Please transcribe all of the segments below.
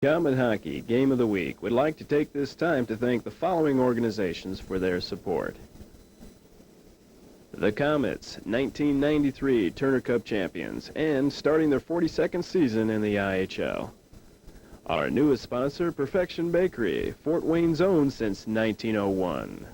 Comet Hockey Game of the Week would like to take this time to thank the following organizations for their support. The Komets, 1993 Turner Cup champions and starting their 42nd season in the IHL. Our newest sponsor, Perfection Bakery, Fort Wayne's own since 1901.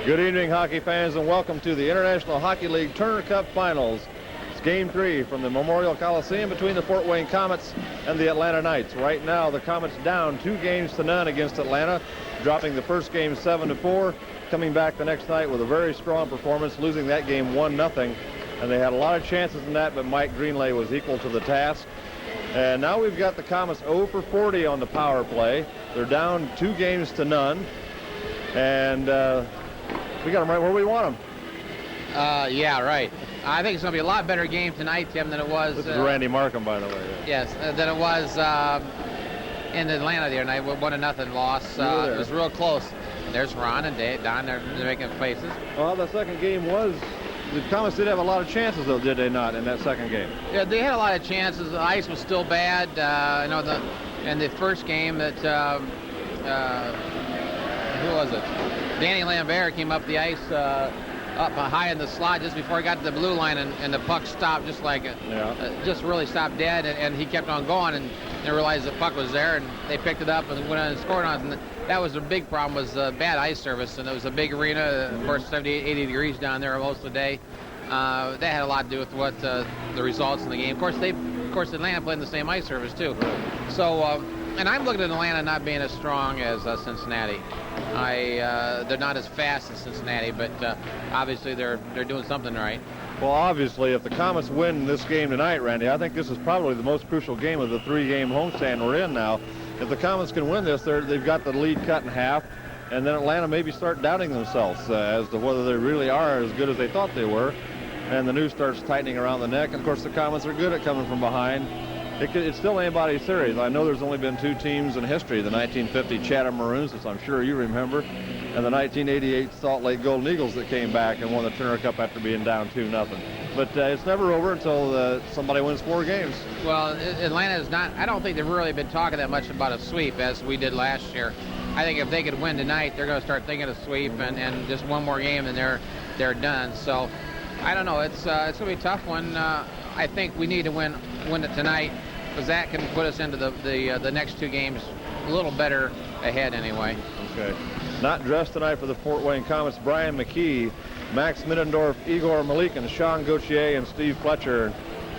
Good evening, hockey fans, and welcome to the International Hockey League Turner Cup Finals. It's Game 3 from the Memorial Coliseum between the Fort Wayne Komets and the Atlanta Knights. Right now, the Komets down 2-0 against Atlanta, dropping the first game 7-4, coming back the next night with a very strong performance, losing that game 1-0. And they had a lot of chances in that, but Mike Greenlay was equal to the task. And now we've got the Komets 0 for 40 on the power play. They're down 2-0. And we got them right where we want them. Yeah, right. I think it's going to be a lot better game tonight, Tim, than it was. This is Randy Markham, by the way. Yes, than it was in Atlanta the other night. 1-0 loss. It was real close. There's Ron and Don. They're making faces. Well, the second game was. The Komets did have a lot of chances, though, did they not, in that second game? Yeah, they had a lot of chances. The ice was still bad. In the first game that who was it? Danny Lambert came up the ice up high in the slot just before he got to the blue line, and the puck stopped just like it. Yeah. Just really stopped dead, and he kept on going, and they realized the puck was there, and they picked it up and went on and scored on it. And that was the big problem, was bad ice service, and it was a big arena, of course, 70, 80 degrees down there most of the day. That had a lot to do with what the results in the game. Of course, Atlanta played in the same ice service too. So. And I'm looking at Atlanta not being as strong as Cincinnati. They're not as fast as Cincinnati, but obviously they're doing something right. Well, obviously, if the Komets win this game tonight, Randy, I think this is probably the most crucial game of the 3-game homestand we're in now. If the Komets can win this, they've got the lead cut in half, and then Atlanta maybe start doubting themselves as to whether they really are as good as they thought they were, and the noose starts tightening around the neck. And of course, the Komets are good at coming from behind. It's still anybody's series. I know there's only been 2 teams in history, the 1950 Chatham Maroons, which I'm sure you remember, and the 1988 Salt Lake Golden Eagles that came back and won the Turner Cup after being down 2-0. But it's never over until somebody wins 4 games. Well, Atlanta is not. I don't think they've really been talking that much about a sweep as we did last year. I think if they could win tonight, they're going to start thinking of sweep, and just one more game and they're done. So I don't know. It's going to be a tough one. I think we need to win it tonight, because that can put us into the next 2 games a little better ahead anyway. Okay. Not dressed tonight for the Fort Wayne Komets, Brian McKee, Max Middendorf, Igor Malikin, Sean Gauthier, and Steve Fletcher.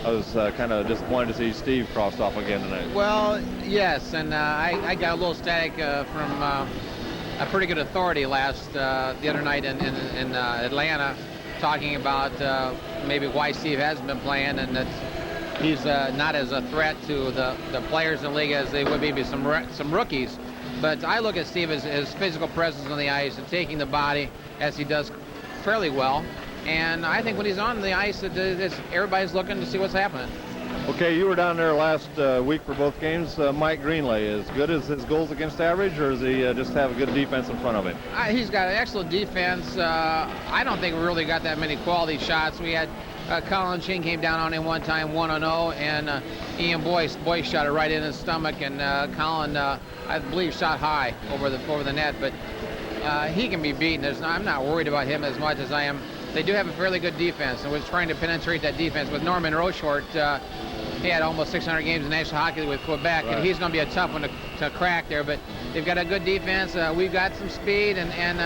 I was kind of disappointed to see Steve crossed off again tonight. Well, yes, and I got a little static from a pretty good authority the other night in Atlanta, talking about maybe why Steve hasn't been playing, and that he's not as a threat to the players in the league as they would maybe some rookies. But I look at Steve as his physical presence on the ice and taking the body, as he does fairly well. And I think when he's on the ice, everybody's looking to see what's happening. Okay, you were down there last week for both games. Mike Greenlay, as good as his goals against average, or does he just have a good defense in front of him? He's got an excellent defense. I don't think we really got that many quality shots. We had Colin Ching came down on him one time, 1-0, and Ian Boyce shot it right in his stomach, and Colin, I believe, shot high over the net, but he can be beaten. I'm not worried about him as much as I am. They do have a fairly good defense, and we're trying to penetrate that defense with Norman Rochefort he had almost 600 games in National Hockey with Quebec, Right. and he's going to be a tough one to crack there. But they've got a good defense. We've got some speed, and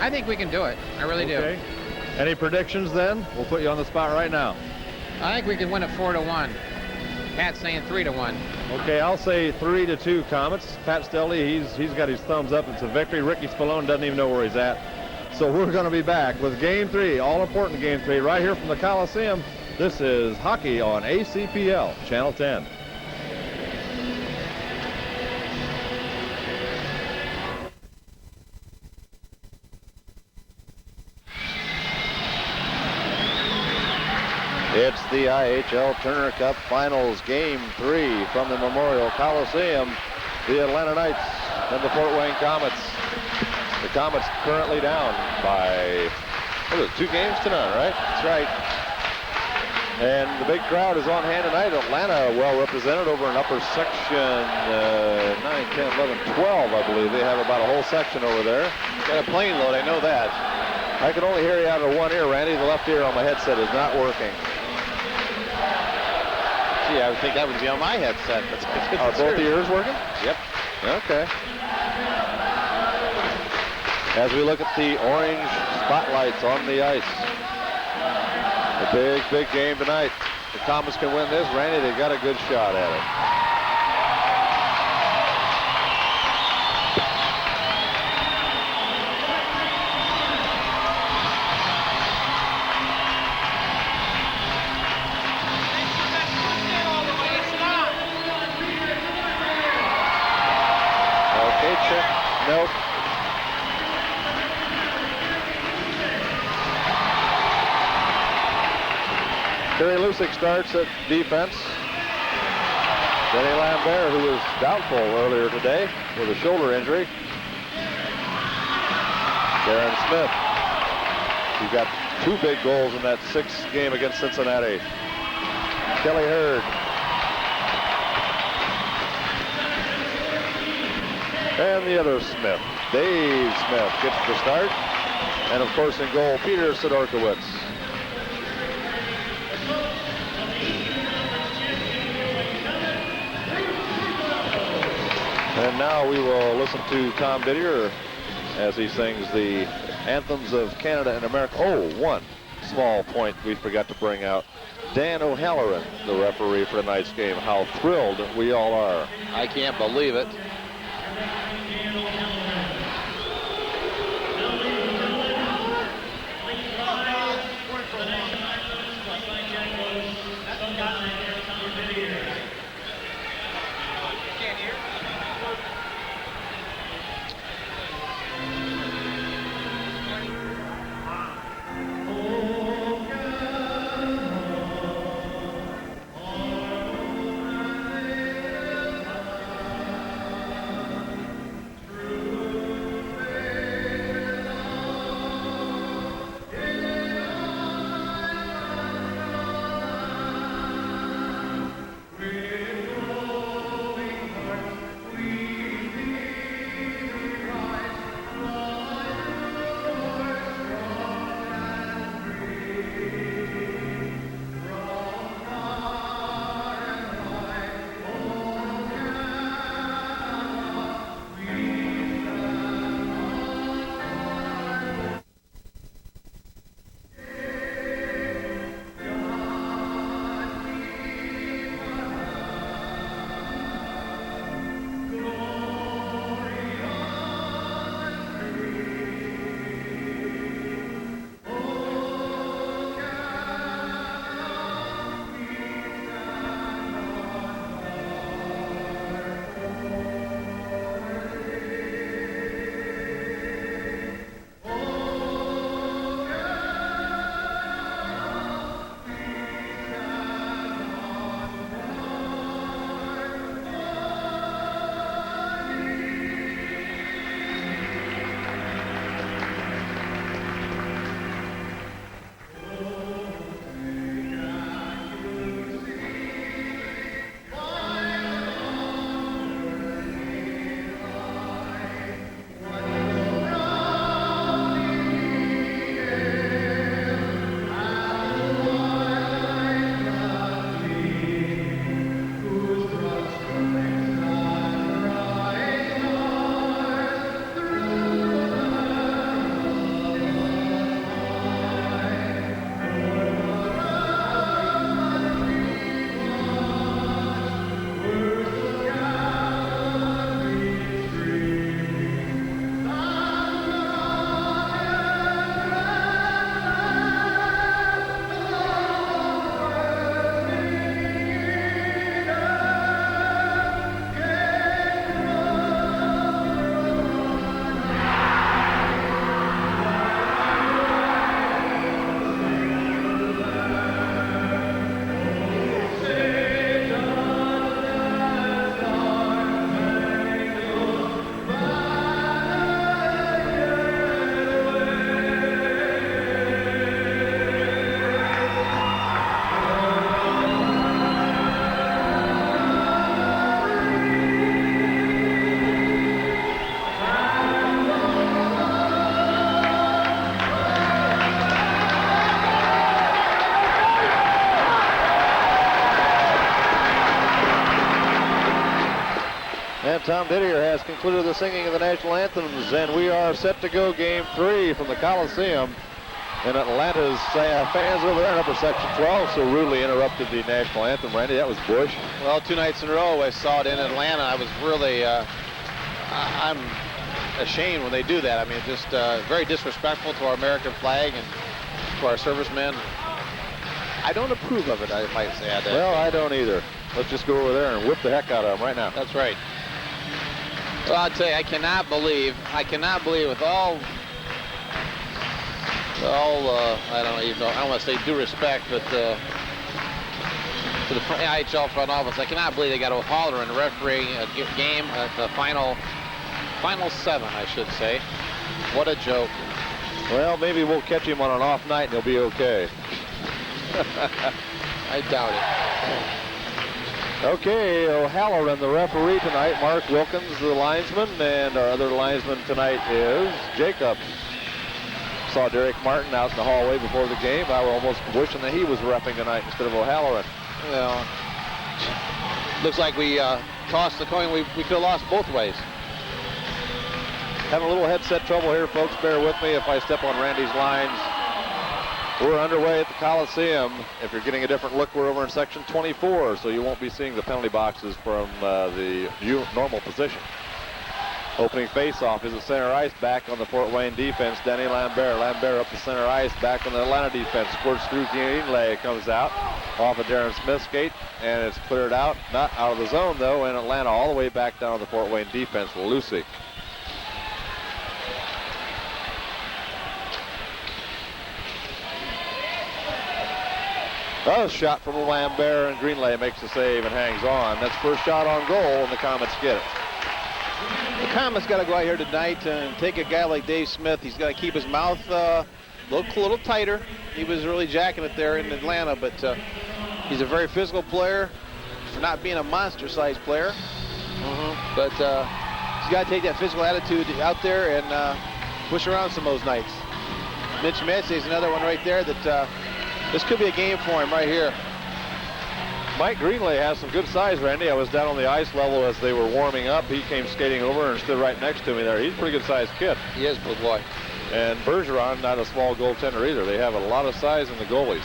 I think we can do it. I really do. Any predictions then? We'll put you on the spot right now. I think we can win it 4-1. Pat's saying 3-1. Okay, I'll say 3-2 Komets. Pat Stelly, he's got his thumbs up. It's a victory. Ricky Spallone doesn't even know where he's at. So we're going to be back with Game 3, all-important Game 3, right here from the Coliseum. This is Hockey on ACPL, Channel 10. It's the IHL Turner Cup Finals, Game 3 from the Memorial Coliseum. The Atlanta Knights and the Fort Wayne Komets. The Komets currently down by, 2 games to none, right? That's right. And the big crowd is on hand tonight. Atlanta well represented over in upper section 9, 10, 11, 12, I believe. They have about a whole section over there. Got a plane load, I know that. I can only hear you out of one ear, Randy. The left ear on my headset is not working. Gee, I would think that would be on my headset. Are both the ears working? Yep. Okay. As we look at the orange spotlights on the ice. A big, big game tonight. The Komets can win this. Randy, they've got a good shot at it. Nope. Terry Lucyk starts at defense. Denny Lambert, who was doubtful earlier today with a shoulder injury. Darren Smith. He got 2 big goals in that 6th game against Cincinnati. Kelly Hurd. And the other Smith, Dave Smith, gets the start. And of course in goal, Peter Sidorkewicz. And now we will listen to Tom Didier as he sings the anthems of Canada and America. Oh, one small point we forgot to bring out. Dan O'Halloran, the referee for tonight's game. How thrilled we all are. I can't believe it. And Tom Didier has concluded the singing of the national anthems, and we are set to go game 3 from the Coliseum. And Atlanta's fans over there in upper section 12 so rudely interrupted the national anthem. Randy, that was Bush. Well, 2 nights in a row I saw it in Atlanta. I was really, I'm ashamed when they do that. I mean, just very disrespectful to our American flag and to our servicemen. I don't approve of it, I might say. Well, I don't either. Let's just go over there and whip the heck out of them right now. That's right. Well, I'll tell you, I cannot believe with all I don't even know, I don't want to say due respect, but to the IHL front office, I cannot believe they got a hauler in refereeing a game at the final 7, I should say. What a joke. Well, maybe we'll catch him on an off night and he'll be okay. I doubt it. Okay, O'Halloran, the referee tonight. Mark Wilkins, the linesman, and our other linesman tonight is Jacobs. Saw Derek Martin out in the hallway before the game. I was almost wishing that he was repping tonight instead of O'Halloran. Well, looks like we tossed the coin. We could have lost both ways. Having a little headset trouble here, folks. Bear with me if I step on Randy's lines. We're underway at the Coliseum. If you're getting a different look, we're over in section 24, so you won't be seeing the penalty boxes from the normal position. Opening face-off is the center ice, back on the Fort Wayne defense. Danny Lambert. Lambert up the center ice, back on the Atlanta defense. Squirts through Greenlay, comes out off of Darren Smith's skate, and it's cleared out. Not out of the zone, though, and Atlanta all the way back down to the Fort Wayne defense with Lucyk. A shot from Lambert, and Greenlay makes the save and hangs on. That's first shot on goal, and the Komets get it. The Komets got to go out here tonight and take a guy like Dave Smith. He's got to keep his mouth a little tighter. He was really jacking it there in Atlanta, but he's a very physical player for not being a monster-sized player. But he's got to take that physical attitude out there and push around some of those nights. Mitch Metz is another one right there that this could be a game for him right here. Mike Greenlay has some good size, Randy. I was down on the ice level as they were warming up. He came skating over and stood right next to me there. He's a pretty good sized kid. He is, good boy. And Bergeron, not a small goaltender either. They have a lot of size in the goalies.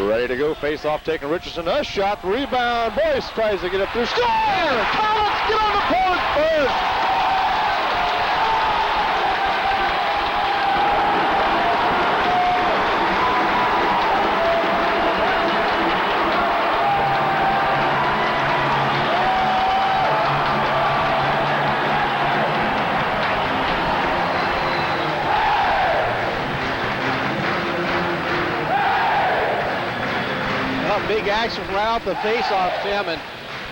Ready to go, face off, taking Richison. A shot, rebound. Boyce tries to get up there. Score! Komets get on the board first! Big action right off the face-off, Tim, and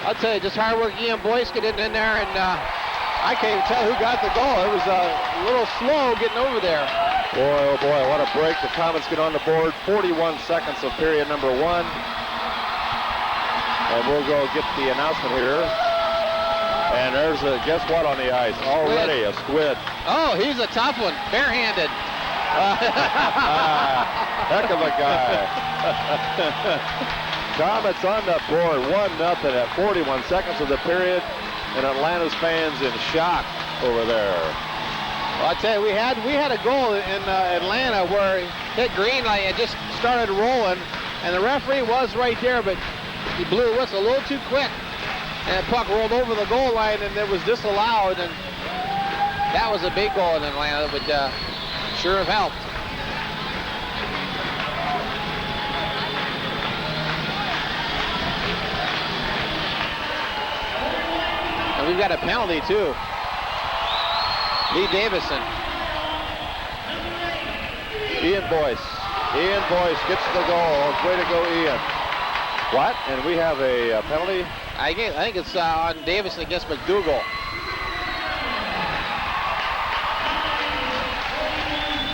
I'll tell you, just hard work. Ian Boyce getting in there, and I can't even tell who got the goal. It was a little slow getting over there. Boy, oh boy, what a break. The Komets get on the board. 41 seconds of period number 1. And we'll go get the announcement here. And there's a, guess what on the ice? Already a squid. Oh, he's a tough one, barehanded. Heck of a guy. Komets on the board, 1-0 at 41 seconds of the period, and Atlanta's fans in shock over there. Well, I tell you, we had a goal in Atlanta where it hit Greenlay and just started rolling, and the referee was right there, but he blew a whistle a little too quick, and the puck rolled over the goal line, and it was disallowed, and that was a big goal in Atlanta, but sure have helped. And we've got a penalty, too. Lee Davidson. Ian Boyce. Ian Boyce gets the goal. Way to go, Ian. What? And we have a penalty? I think it's on Davidson against McDougal.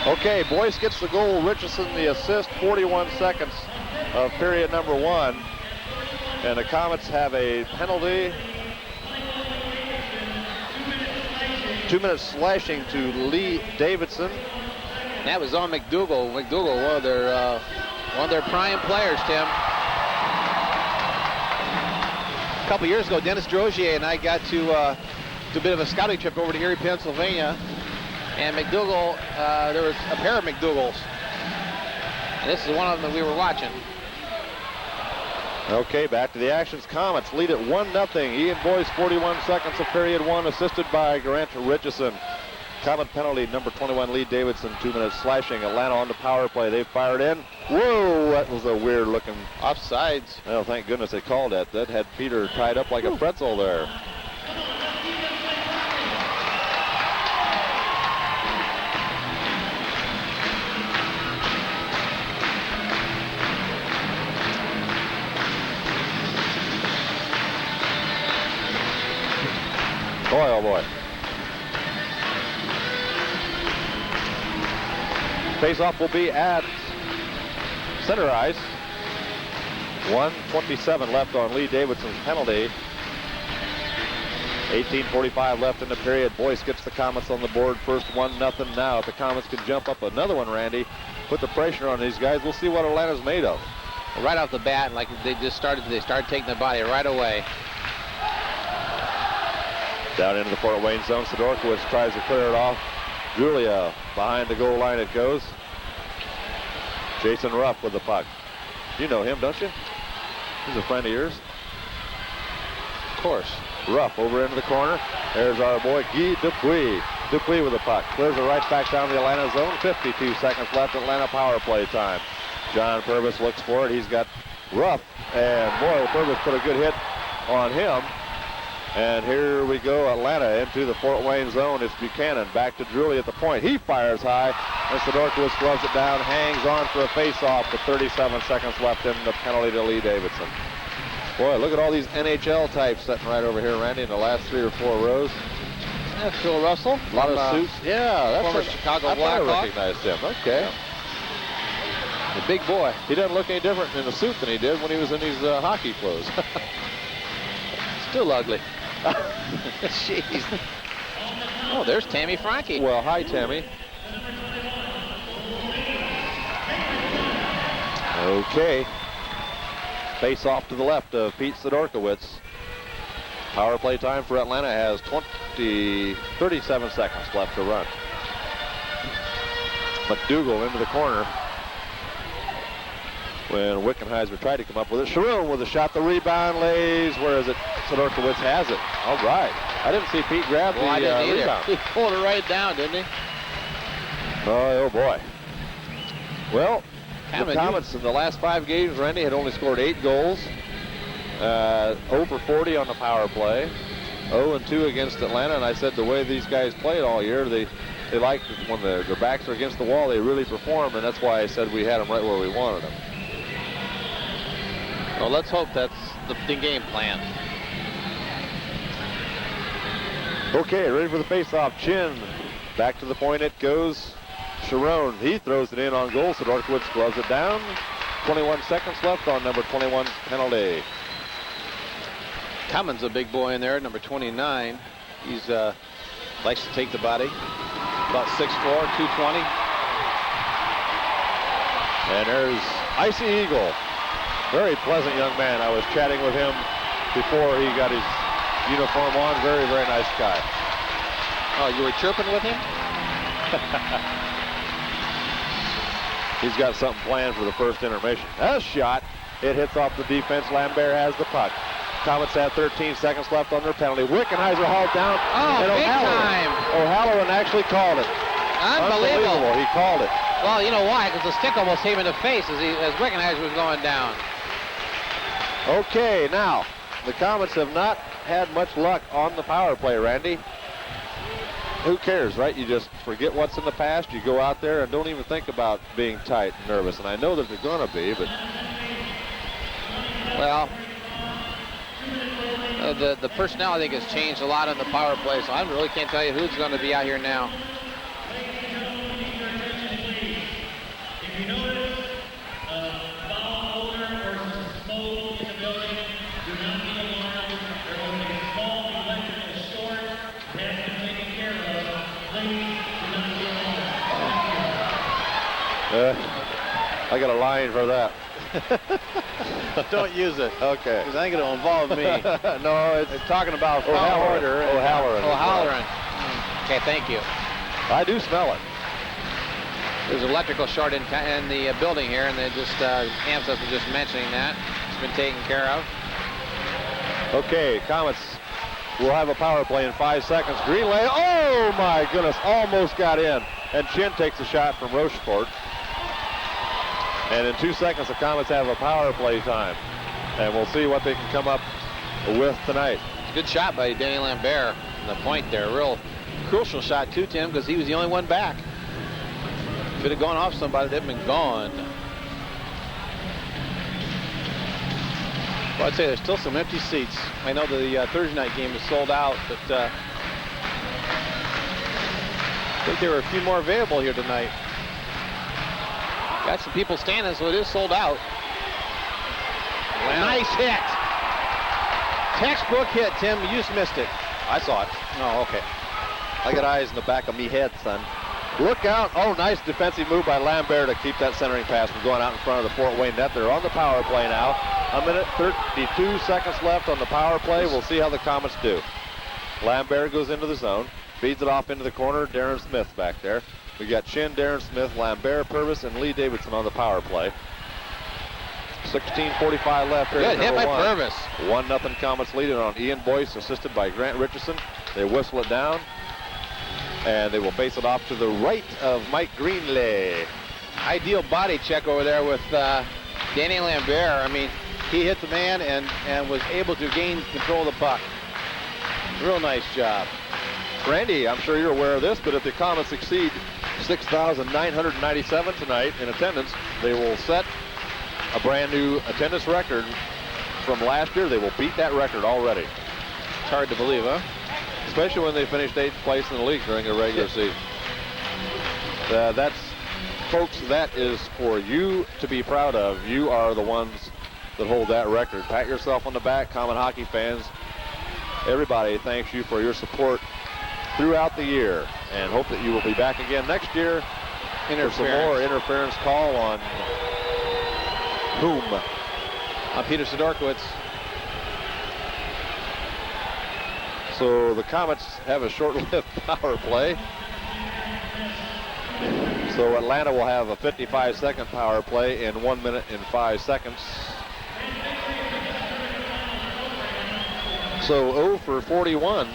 Okay, Boyce gets the goal. Richison the assist. 41 seconds of period number 1. And the Komets have a penalty. 2 minutes slashing to Lee Davidson. That was on McDougal. McDougal, one of their prime players, Tim. couple years ago, Dennis Drogier and I got to do a bit of a scouting trip over to Erie, Pennsylvania. And McDougal, there was a pair of McDougals. And this is one of them that we were watching. Okay, back to the actions. Komets lead at 1-0. Ian Boyce, 41 seconds of period 1, assisted by Grant Richison. Comet penalty, number 21, Lee Davidson, 2 minutes slashing. Atlanta on the power play. They've fired in. Whoa, that was a weird looking. Offsides. Well, thank goodness they called that. That had Peter tied up like a pretzel there. Boy, oh boy. Face-off will be at center ice. 1:27 left on Lee Davidson's penalty. 18:45 left in the period. Boyce gets the Komets on the board. First 1-0 now. If the Komets can jump up another one, Randy, put the pressure on these guys, we'll see what Atlanta's made of. Well, right off the bat, like they started taking the body right away. Down into the Fort Wayne zone. Sidorkewicz tries to clear it off. Julia behind the goal line it goes. Jason Ruff with the puck. You know him, don't you? He's a friend of yours. Of course. Ruff over into the corner. There's our boy Guy Dupuis. Dupuis with the puck. Clears it right back down the Atlanta zone. 52 seconds left. Atlanta power play time. John Purves looks for it. He's got Ruff. And boy, Purves put a good hit on him. And here we go, Atlanta into the Fort Wayne zone. It's Buchanan back to Drewley at the point. He fires high, and Sidorkewicz gloves it down, hangs on for a face-off with 37 seconds left in the penalty to Lee Davidson. Boy, look at all these NHL types sitting right over here, Randy, in the last 3 or 4 rows. Yeah, Phil Russell. A lot of suits. Yeah, that's former Chicago Blackhawk. I recognized him. Okay. The big boy. He doesn't look any different in a suit than he did when he was in his hockey clothes. Still ugly. Jeez. Oh, there's Tammy Franke. Well, hi, Tammy. Okay. Face off to the left of Pete Sidorkewicz. Power play time for Atlanta has 37 seconds left to run. McDougal into the corner. When Wickenheiser tried to come up with it. Sharon with a shot, the rebound lays. Where is it? Sidorkewicz has it. All right. I didn't see Pete grab the rebound. He pulled it right down, didn't he? Oh boy. Well, the Komets in the last 5 games, Randy, had only scored 8 goals. 0 for 40 on the power play. 0-2 against Atlanta. And I said the way these guys played all year, they like when their backs are against the wall, they really perform. And that's why I said we had them right where we wanted them. Well, let's hope that's the game plan. Okay, ready for the face-off. Chin. Back to the point it goes. Sharon, he throws it in on goal. Sidorkewicz gloves it down. 21 seconds left on number 21's penalty. Cummins, a big boy in there, number 29. He's likes to take the body. About 6'4", 220. And there's Icy Eagle. Very pleasant young man. I was chatting with him before he got his uniform on. Very, very nice guy. Oh, you were chirping with him? He's got something planned for the first intermission. That's a shot. It hits off the defense. Lambert has the puck. Komets have 13 seconds left on their penalty. Wickenheiser hauled down. Oh, big time. O'Halloran actually called it. Unbelievable. He called it. Well, you know why? Because the stick almost hit him in the face as Wickenheiser was going down. Okay, now, the Komets have not had much luck on the power play, Randy. Who cares, right? You just forget what's in the past. You go out there and don't even think about being tight and nervous. And I know that they're going to be, but... Well, the personnel, I think, has changed a lot on the power play, so I really can't tell you who's going to be out here now. I got a line for that. Don't use it. Okay. Because I think it'll involve me. No, it's They're talking about foul O'Halloran. order. O'Halloran. O'Halloran. Okay, thank you. I do smell it. There's electrical short in the building here, and they just Amseth was just mentioning that. It's been taken care of. Okay, Komets will have a power play in 5 seconds. Greenway, oh my goodness, almost got in. And Chin takes a shot from Rochefort. And in 2 seconds, the Komets have a power play time. And we'll see what they can come up with tonight. It's a good shot by Danny Lambert on the point there. Real crucial shot too, Tim, because he was the only one back. If it had gone off somebody, they'd been gone. Well, I'd say there's still some empty seats. I know the Thursday night game is sold out, but I think there were a few more available here tonight. Got some people standing, so it is sold out. Well, Nice hit. Textbook hit, Tim. You just missed it. I saw it. Oh, okay. I got eyes in the back of me head, son. Look out. Oh, nice defensive move by Lambert to keep that centering pass from going out in front of the Fort Wayne net. They're on the power play now. 1:32 seconds left on the power play. We'll see how the Komets do. Lambert goes into the zone, feeds it off into the corner. Darren Smith back there. We got Chin, Darren Smith, Lambert, Purves, and Lee Davidson on the power play. 16:45 left. good hit by Purves. 1-0 Komets leading on Ian Boyce, assisted by Grant Richison. They whistle it down, and they will face it off to the right of Mike Greenley. Ideal body check over there with Danny Lambert. I mean, he hit the man and was able to gain control of the puck. Real nice job. Randy, I'm sure you're aware of this, but if the Komets exceed 6,997 tonight in attendance, they will set a brand new attendance record from last year. They will beat that record already. It's hard to believe, huh? Especially when they finished 8th place in the league during the regular season. That's, folks, that is for you to be proud of. You are the ones that hold that record. Pat yourself on the back, Common Hockey fans. Everybody thanks you for your support throughout the year, and hope that you will be back again next year for some more interference call on whom? On Peter Sidorkewicz. So the Komets have a short-lived power play. So Atlanta will have a 55-second power play in 1 minute and 5 seconds. So 0 for 41.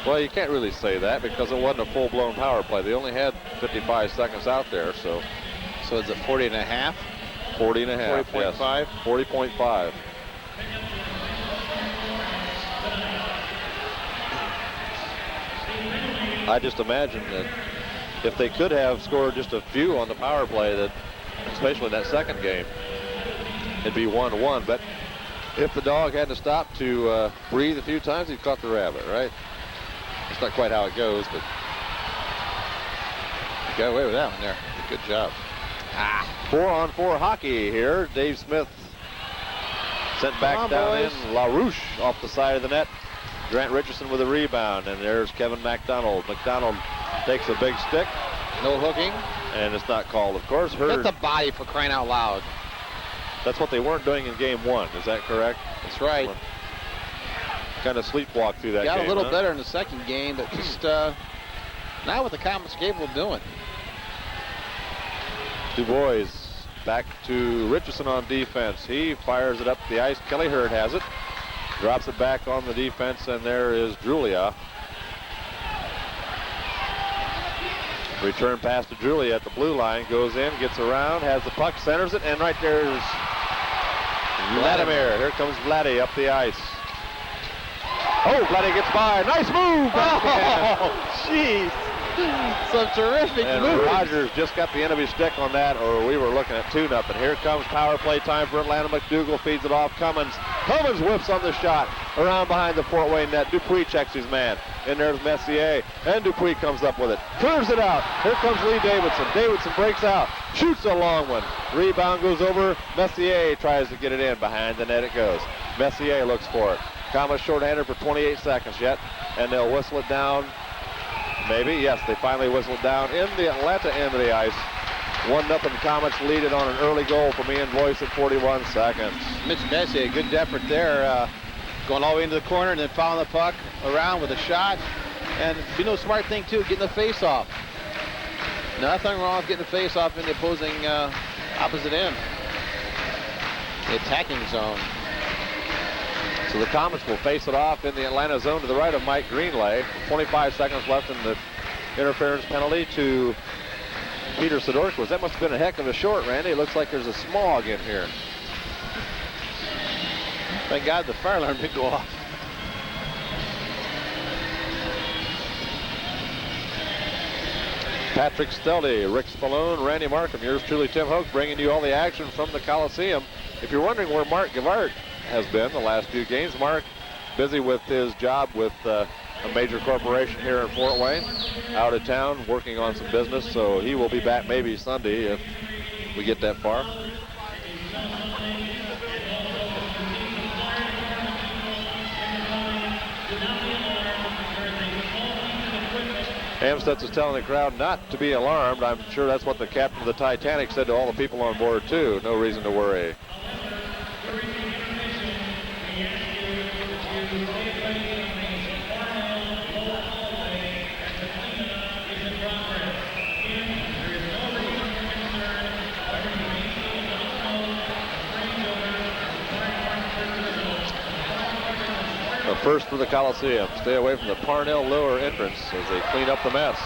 Well, you can't really say that because it wasn't a full-blown power play. They only had 55 seconds out there, so. So it's a 40 and a half? 40 and a half, 40.5? yes. 40.5. I just imagine that if they could have scored just a few on the power play, that, especially in that second game, it'd be 1-1. But if the dog hadn't stopped to breathe a few times, he'd caught the rabbit, right? That's not quite how it goes, but You got away with that one there. Good job. 4-on-4 hockey here. Dave Smith sent back down in. LaRouche off the side of the net. Grant Richison with a rebound, and there's Kevin McDonald. McDonald takes a big stick. No hooking. And it's not called, of course. Hit the body, for crying out loud. That's what they weren't doing in game one. Is that correct? That's right. Kind of sleepwalk through that game. Got a little better in the second game, but just not what the Komets capable of doing. Du Bois back to Richison on defense. He fires it up the ice. Kelly Hurd has it. Drops it back on the defense, and there is Julia. Return pass to Julia at the blue line. Goes in, gets around, has the puck, centers it, and right there's Vladimir. Here comes Vladdy up the ice. Oh, Vladdy gets by. Nice move! Oh, jeez. Some terrific And moves. Rogers just got the end of his stick on that, or we were looking at 2-0. Here comes power play time for Atlanta. McDougal feeds it off. Cummins whips on the shot around behind the Fort Wayne net. Dupuis checks his man. And there's Messier, and Dupuis comes up with it. Curves it out. Here comes Lee Davidson. Davidson breaks out. Shoots a long one. Rebound goes over. Messier tries to get it in. Behind the net it goes. Messier looks for it. Komets shorthanded for 28 seconds yet, and they'll whistle it down. Maybe, yes, they finally whistle it down in the Atlanta end of the ice. 1-0 Komets lead it on an early goal from Ian Boyce at 41 seconds. Mitch Bessie, a good effort there, going all the way into the corner and then following the puck around with a shot. And you know, smart thing too, getting the face-off. Nothing wrong with getting the face-off in the opposing opposite end. The attacking zone. So the Komets will face it off in the Atlanta zone to the right of Mike Greenlay. 25 seconds left in the interference penalty to Peter Sidorkewicz. That must have been a heck of a short, Randy. It looks like there's a smog in here. Thank God the fire alarm didn't go off. Patrick Steldy, Rick Spallone, Randy Markham, yours truly, Tim Hoke, bringing you all the action from the Coliseum. If you're wondering where Mark Gavart has been the last few games, Mark busy with his job with a major corporation here in Fort Wayne, out of town working on some business, so he will be back maybe Sunday if we get that far. Amstutz is telling the crowd not to be alarmed. I'm sure that's what the captain of the Titanic said to all the people on board too. No reason to worry. First for the Coliseum. Stay away from the Parnell lower entrance as they clean up the mess.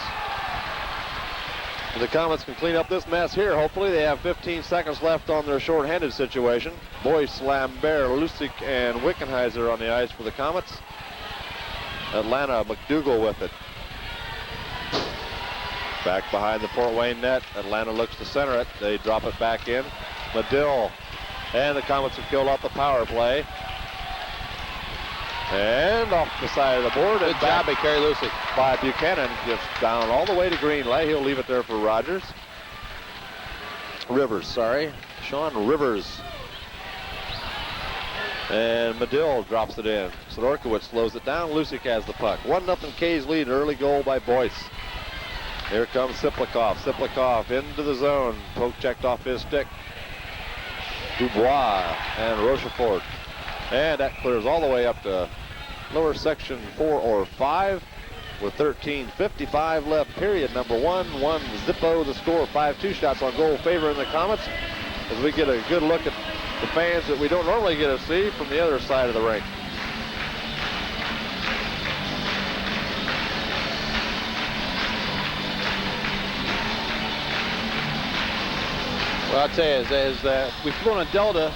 The Komets can clean up this mess here. Hopefully they have 15 seconds left on their shorthanded situation. Boyce, Lambert, Lucyk, and Wickenheiser on the ice for the Komets. Atlanta, McDougall with it. Back behind the Fort Wayne net. Atlanta looks to center it. They drop it back in. Medill, and the Komets have killed off the power play. And off the side of the board. Good job by Kerry Lucyk. By Buchanan, gets down all the way to Greenlay. He'll leave it there for Rivers, sorry. Sean Rivers. And Medill drops it in. Sidorkewicz slows it down. Lucyk has the puck. 1-0 K's lead. Early goal by Boyce. Here comes Tsyplakov. Tsyplakov into the zone. Poke checked off his stick. Dubois and Rochefort. And that clears all the way up to lower section 4 or 5 with 13:55 left, period number 1. 1-0 the score. 5-2 shots on goal favoring the Komets as we get a good look at the fans that we don't normally get to see from the other side of the rink. Well, I'll tell you, as we flew on a Delta,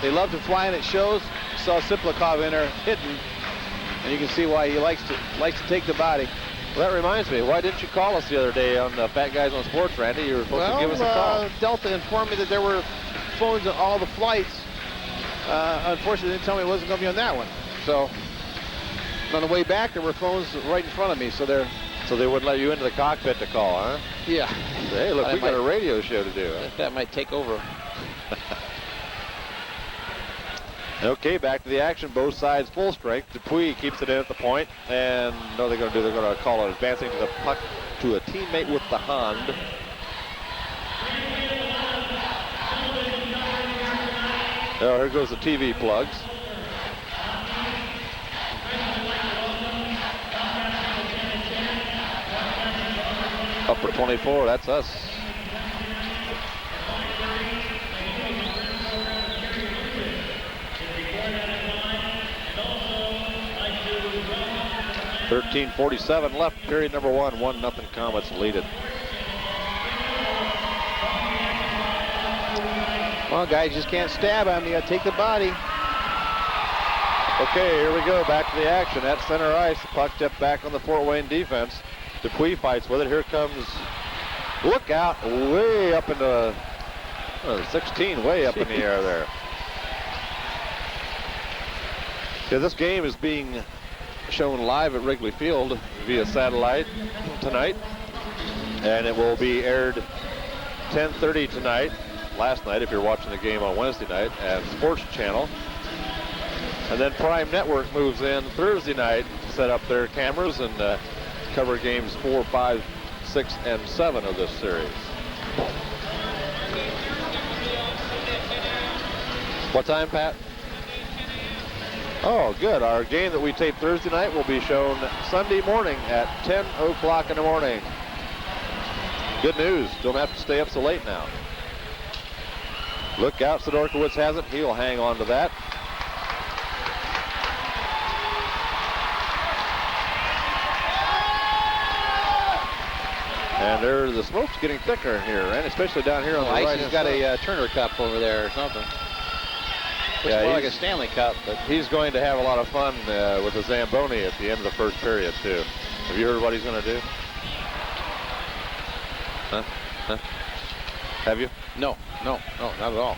they love to fly in at shows. Saw Tsyplakov in there hitting, and you can see why he likes to take the body. Well, that reminds me, why didn't you call us the other day on Fat Guys on Sports, Randy? You were supposed to give us a call. Delta informed me that there were phones on all the flights. Unfortunately, they didn't tell me it wasn't going to be on that one. So on the way back, there were phones right in front of me. So they wouldn't let you into the cockpit to call, huh? Yeah. Hey, look, we got a radio show to do. Huh? That might take over. Okay, back to the action. Both sides full strength. Dupuis keeps it in at the point. And no, they're going to call it advancing to the puck to a teammate with the hand. Oh, here goes the TV plugs. Upper 24, that's us. .47 left, period number 1. 1-0 Komets lead it. Well, guys, just can't stab him. You got to take the body. Okay, here we go. Back to the action at center ice. The puck tipped back on the Fort Wayne defense. Dupuis fights with it. Here comes Lookout way up into 16, way up in the air there. Yeah, this game is being shown live at Wrigley Field via satellite tonight, and it will be aired 10:30 tonight, last night if you're watching the game on Wednesday night, at Sports Channel. And then Prime Network moves in Thursday night to set up their cameras and cover games 4, 5, 6, and 7 of this series. What time, Pat? Oh, good. Our game that we taped Thursday night will be shown Sunday morning at 10 o'clock in the morning. Good news. Don't have to stay up so late now. Look out. Sidorkewicz has it. He'll hang on to that. And the smoke's getting thicker in here, and especially down here on the right. He's got a Turner Cup over there or something. Looks more like a Stanley Cup, but he's going to have a lot of fun with the Zamboni at the end of the first period, too. Have you heard what he's going to do? Huh? Have you? No, not at all.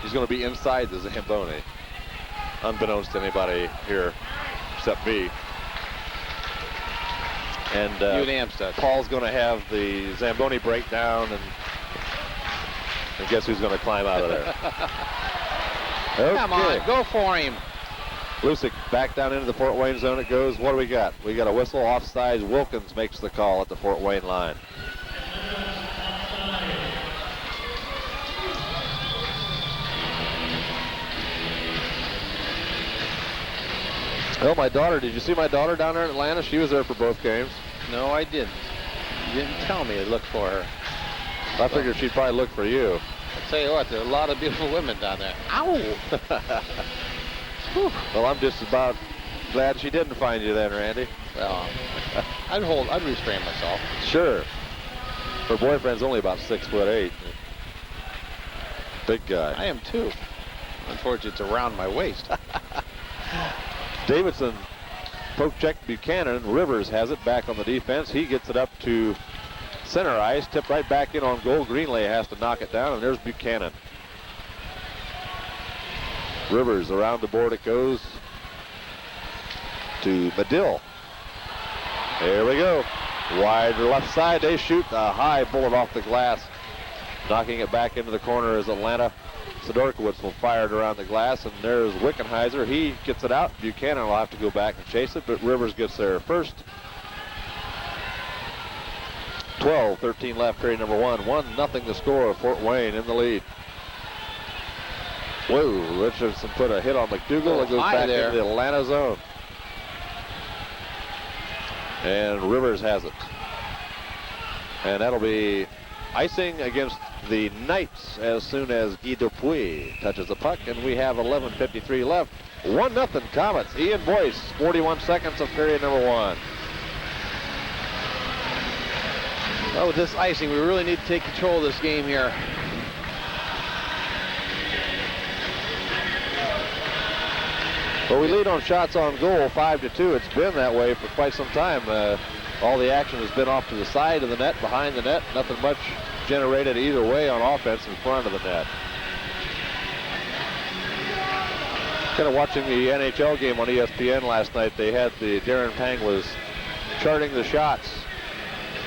He's going to be inside the Zamboni, unbeknownst to anybody here except me. And you and Amstead. Paul's going to have the Zamboni breakdown, and guess who's going to climb out of there? Okay. Come on, go for him. Lucyk back down into the Fort Wayne zone it goes. What do we got? We got a whistle offside. Wilkins makes the call at the Fort Wayne line. Well, my daughter, did you see my daughter down there in Atlanta? She was there for both games. No, I didn't. You didn't tell me to look for her. I figured she'd probably look for you. I'll tell you what, there are a lot of beautiful women down there. Ow! Well, I'm just about glad she didn't find you then, Randy. Well, I'd restrain myself. Sure. Her boyfriend's only about 6'8". Big guy. I am too. Unfortunately, it's around my waist. Davidson poke check Buchanan. Rivers has it back on the defense. He gets it up to center ice, tipped right back in on goal. Greenlay has to knock it down, and there's Buchanan. Rivers around the board it goes to Medill. There we go. Wide left side, they shoot a high bullet off the glass. Knocking it back into the corner is Atlanta. Sidorkewicz will fire it around the glass, and there's Wickenheiser. He gets it out. Buchanan will have to go back and chase it, but Rivers gets there first. 12-13 left, period number 1. 1-0 the score. Fort Wayne in the lead. Whoa, Richardson put a hit on McDougal. It goes back into the Atlanta zone. And Rivers has it. And that'll be icing against the Knights as soon as Guy Dupuis touches the puck, and we have 11:53 left. 1-0 Komets. Ian Boyce, 41 seconds of period number 1. Well, with this icing, we really need to take control of this game here. Well, we lead on shots on goal, 5-2. It's been that way for quite some time. All the action has been off to the side of the net, behind the net. Nothing much generated either way on offense in front of the net. Kind of watching the NHL game on ESPN last night. They had Darren Pang was charting the shots,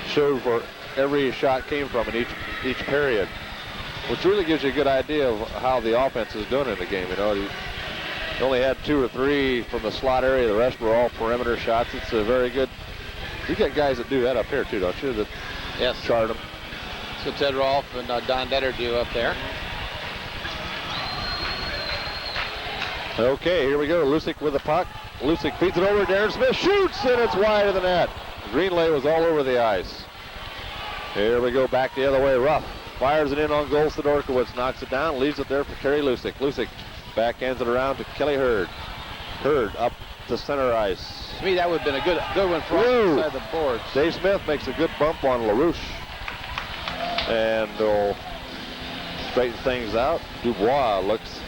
showed where every shot came from in each period, which really gives you a good idea of how the offense is doing in the game. You know, he only had 2 or 3 from the slot area. The rest were all perimeter shots. It's a very good. You got guys that do that up here too, don't you? That yes, chart them. So Ted Rolfe and Don Detter do up there. Okay, here we go. Lucyk with the puck. Lucyk feeds it over. Darren Smith shoots, and it's wide of the net. Greenlay was all over the ice. Here we go, back the other way. Ruff fires it in on goal. Sidorkewicz knocks it down, leaves it there for Terry Lucyk. Lucyk backhands it around to Kelly Hurd. Hurd up to center ice. To me, that would have been a good one for inside the boards. Dave Smith makes a good bump on LaRouche. And will straighten things out. Dubois looks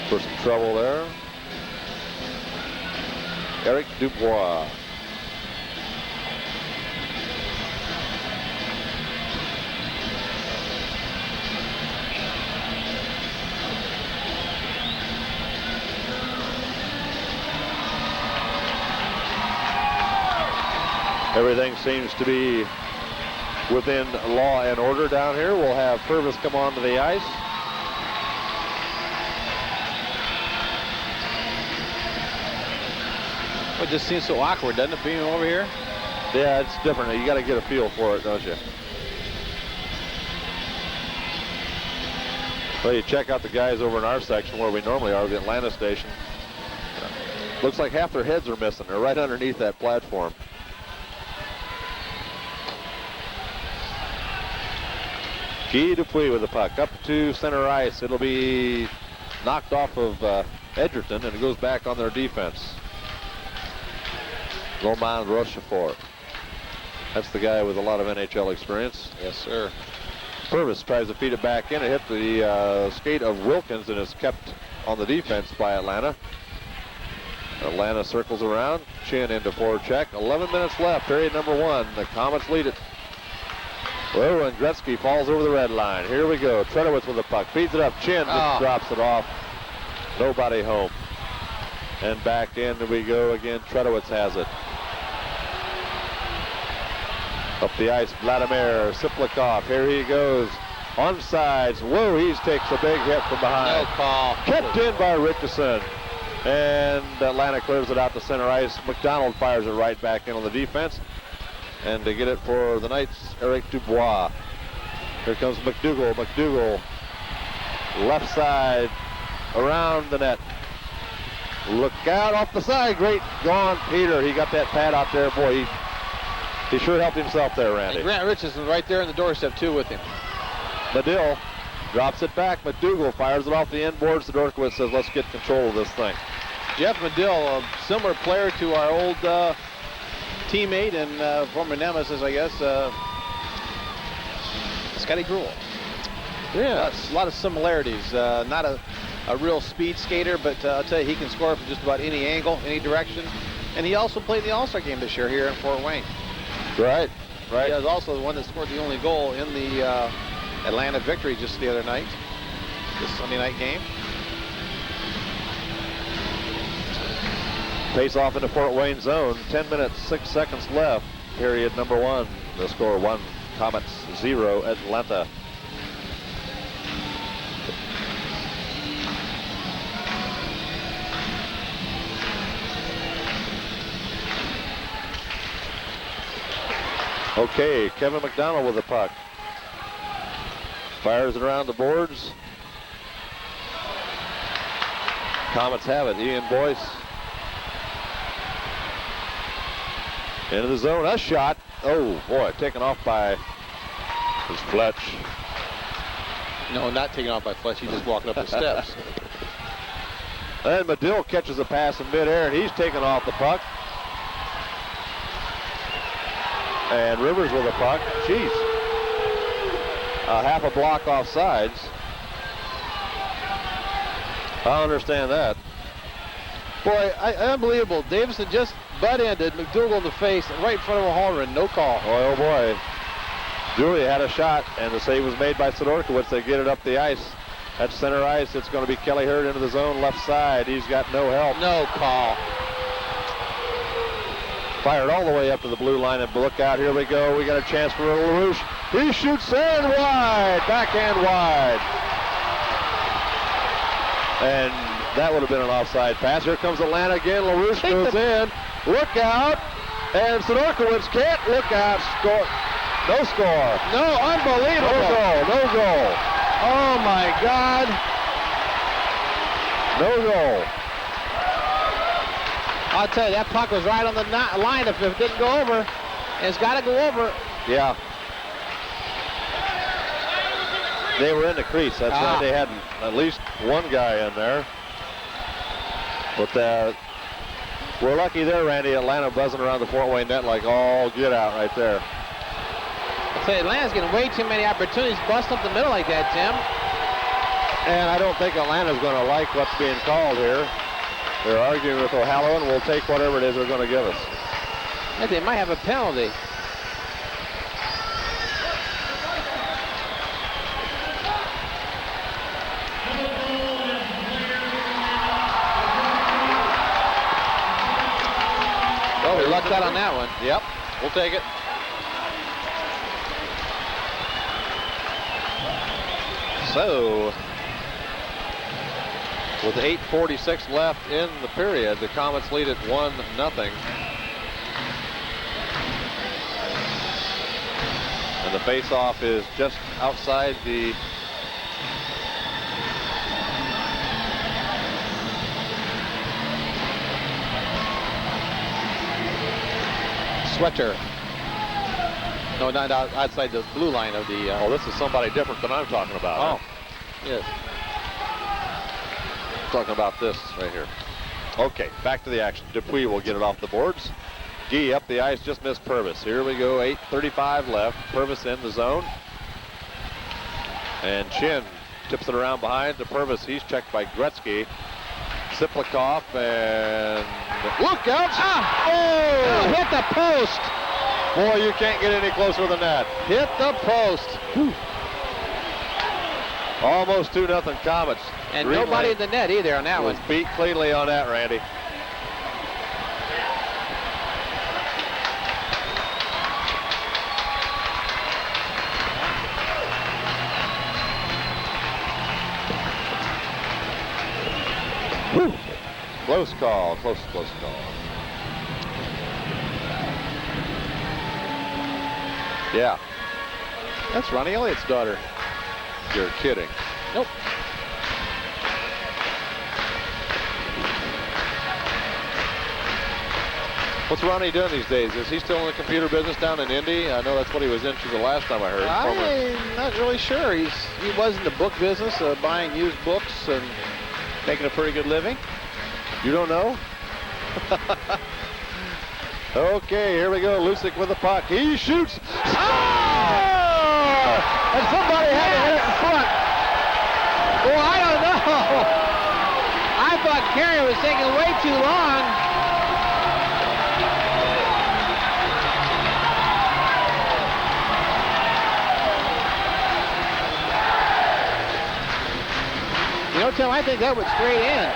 for some trouble there. Eric Dubois. Everything seems to be within law and order down here. We'll have Purves come onto the ice. Well, it just seems so awkward, doesn't it, being over here? Yeah, it's different. You got to get a feel for it, don't you? Well, you check out the guys over in our section where we normally are, the Atlanta station. Looks like half their heads are missing. They're right underneath that platform. Guy Dupuis with the puck up to center ice. It'll be knocked off of Edgerton, and it goes back on their defense. Roman Rochefort. That's the guy with a lot of NHL experience. Yes, sir. Purves tries to feed it back in. It hit the skate of Wilkins and is kept on the defense by Atlanta. Atlanta circles around. Chin into forward check. 11 minutes left, period number 1. The Komets lead it. Oh, and Gretzky falls over the red line. Here we go. Tsyplakov with the puck. Feeds it up. Chin just drops it off. Nobody home. And back in we go again. Tsyplakov has it. Up the ice, Vladimir Tsyplakov. Here he goes. On sides. Whoa, he takes a big hit from behind. No call. Kept in by Richison. And Atlanta clears it out to center ice. McDonald fires it right back in on the defense. And to get it for the Knights, Eric Dubois. Here comes McDougall. McDougall, left side, around the net. Look out off the side. Great gone, Peter. He got that pad out there. Boy, he sure helped himself there, Randy. And Grant Richardson right there in the doorstep, too, with him. Medill drops it back. McDougall fires it off the end board. Sidorkewicz says, let's get control of this thing. Jeff Medill, a similar player to our old teammate and former nemesis, I guess, Scotty Gruel. Yeah. A lot of similarities. Not a real speed skater, but I'll tell you, he can score from just about any angle, any direction. And he also played the All-Star game this year here in Fort Wayne. Right. He was also the one that scored the only goal in the Atlanta victory just the other night, this Sunday night game. Face off into Fort Wayne zone. 10 minutes, 6 seconds left. Period number 1. The score 1, Komets 0, Atlanta. Okay, Kevin McDonald with the puck. Fires it around the boards. Komets have it. Ian Boyce. Into the zone, a shot. Oh, boy, taken off by Fletch. No, not taken off by Fletch. He's just walking up the steps. And Medill catches a pass in midair, and he's taken off the puck. And Rivers with the puck. Jeez. Half a block off sides. I don't understand that. Boy, unbelievable. Davidson just butt-ended McDougall in the face right in front of a Hallren. No call. Oh, boy. Julia had a shot, and the save was made by Sidorkewicz. They get it up the ice. At center ice, it's going to be Kelly Hurd into the zone, left side. He's got no help. No call. Fired all the way up to the blue line, and look out, here we go. We got a chance for LaRouche. He shoots in wide, backhand wide. And that would have been an offside pass. Here comes Atlanta again. LaRouche goes in. Look out. And Sidorkewicz can't look out. Score. No score. No, unbelievable. No goal. No goal. Oh, my God. No goal. I'll tell you, that puck was right on the line if it didn't go over. And it's got to go over. Yeah. They were in the crease. That's why they had at least one guy in there. But we're lucky there, Randy. Atlanta buzzing around the Fort Wayne net like all get out right there. I say Atlanta's getting way too many opportunities bust up the middle like that, Tim. And I don't think Atlanta's going to like what's being called here. They're arguing with O'Halloran. We'll take whatever it is they're going to give us. I think they might have a penalty. Oh, we lucked out on that one. Yep, we'll take it. So, with 8:46 left in the period, the Komets lead at 1-0. And the face-off is just outside the Sweater. No, not outside the blue line of the... Oh, this is somebody different than I'm talking about. Oh, Huh? yes. Talking about this right here. Okay, back to the action. Dupuis will get it off the boards. Gee up the ice, just missed Purves. Here we go, 8:35 left. Purves in the zone. And Chin tips it around behind to Purves. He's checked by Gretzky. Tsyplakov and look out! Oh, hit the post. Boy, you can't get any closer than that. Hit the post. Whew. Almost 2-0 Komets. And Green nobody Lane in the net either on that was one. beat cleanly on that, Randy. Whew. Close call, close call. Yeah. That's Ronnie Elliott's daughter. You're kidding. Nope. What's Ronnie doing these days? Is he still in the computer business down in Indy? I know that's what he was into the last time I heard. I'm not really sure. He was in the book business, buying used books and making a pretty good living. You don't know? Okay, here we go. Lucyk with the puck. He shoots. Ah! And somebody had to hit it in front. Well, I don't know. I thought Carey was taking way too long. You know, Tim, I think that went straight in.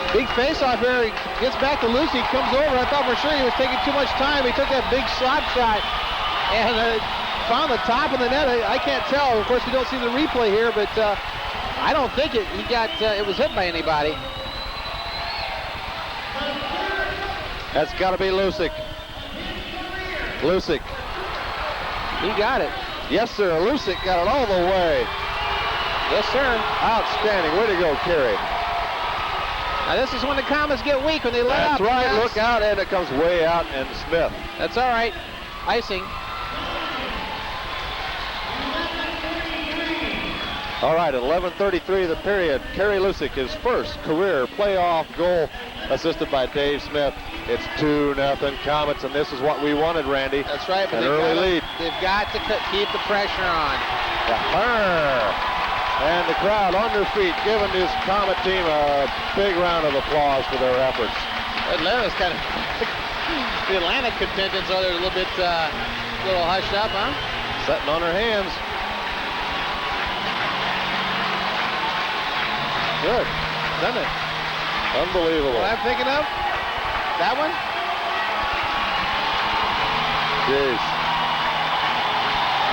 Big face-off here. He gets back to Lucyk, comes over. I thought for sure he was taking too much time. He took that big slap shot and found the top of the net. I can't tell. Of course, we don't see the replay here, but I don't think it was hit by anybody. That's got to be Lucyk. Lucyk. He got it. Yes, sir. Lucyk got it all the way. Yes, sir. Outstanding. Way to go, Carey. Now, this is when the Komets get weak, when they let up. That's right. Yes. Look out, and it comes way out, and Smith. That's all right. Icing. All right, at 11:33 of the period, Carey Lucyk, his first career playoff goal, assisted by Dave Smith. It's 2-0 Komets, and this is what we wanted, Randy. That's right. But An early lead. They've got to keep the pressure on. And the crowd on their feet, giving this Komet team a big round of applause for their efforts. Atlanta's kind of the Atlanta contingents are a little bit little hushed up, huh? Sitting on their hands. Good, isn't it? Unbelievable. What I'm thinking of? That one? Jeez.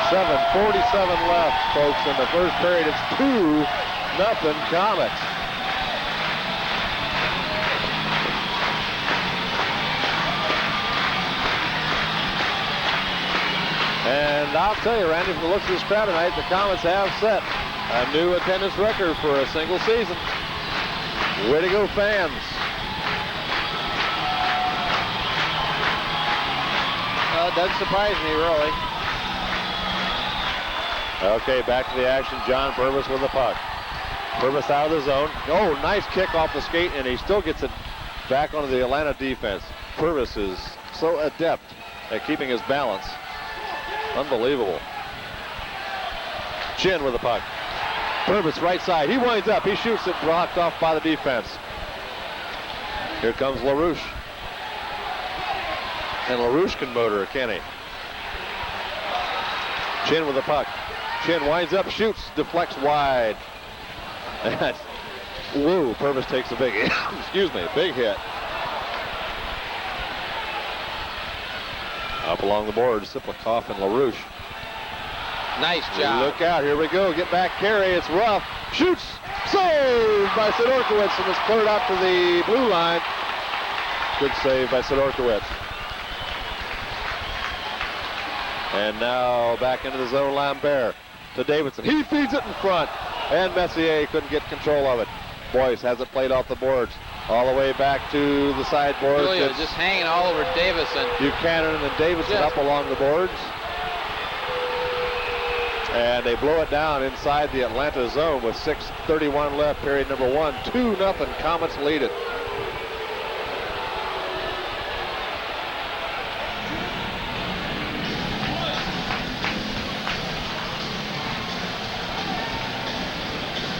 7:47 left, folks, in the first period. It's 2-0 Komets. And I'll tell you, Randy, from the looks of this crowd tonight, the Komets have set a new attendance record for a single season. Way to go, fans. Well, it doesn't surprise me, really. Okay, back to the action. John Purves with the puck. Purves out of the zone. Oh, nice kick off the skate, and he still gets it back onto the Atlanta defense. Purves is so adept at keeping his balance. Unbelievable. Chin with the puck. Purves right side. He winds up. He shoots it, blocked off by the defense. Here comes LaRouche. And LaRouche can motor, can he? Chin with the puck. Chin winds up, shoots, deflects wide. Whoa, Purves takes a big, big hit. Up along the boards, Tsyplakov and LaRouche. Nice job. Look out, here we go. Get back, Carey, it's rough. Shoots, saved by Sidorkewicz, and it's cleared out to the blue line. Good save by Sidorkewicz. And now back into the zone, Lambert to Davidson. He feeds it in front, and Messier couldn't get control of it. Boyce has it played off the boards. All the way back to the sideboards. Julia just hanging all over Davidson. Buchanan and Davidson up along the boards. And they blow it down inside the Atlanta zone with 6:31 left, period number 1. 2-0, Komets lead it.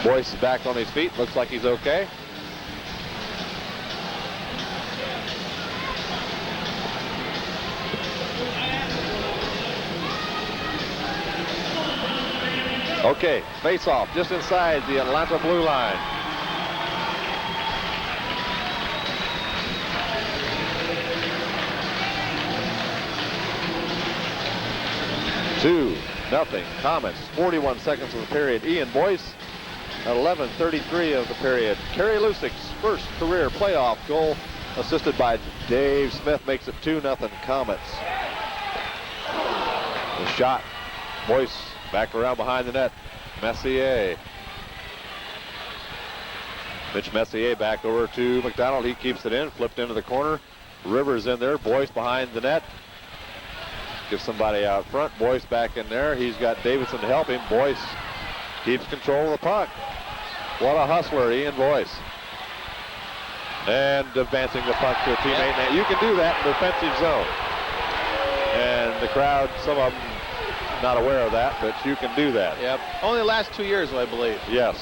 Boyce is back on his feet. Looks like he's okay. Okay, face-off just inside the Atlanta blue line. Nothing. Komets, 41 seconds of the period. Ian Boyce at 11:33 of the period. Kerry Lucyk's first career playoff goal, assisted by Dave Smith, makes it 2-0 Komets. The shot. Boyce back around behind the net. Messier. Mitch Messier back over to McDonald. He keeps it in, flipped into the corner. Rivers in there. Boyce behind the net. Gives somebody out front. Boyce back in there. He's got Davidson to help him. Boyce keeps control of the puck. What a hustler, Ian Boyce. And advancing the puck to a teammate. Now, you can do that in the defensive zone. And the crowd, some of them not aware of that, but you can do that. Yep. Only the last 2 years, I believe. Yes.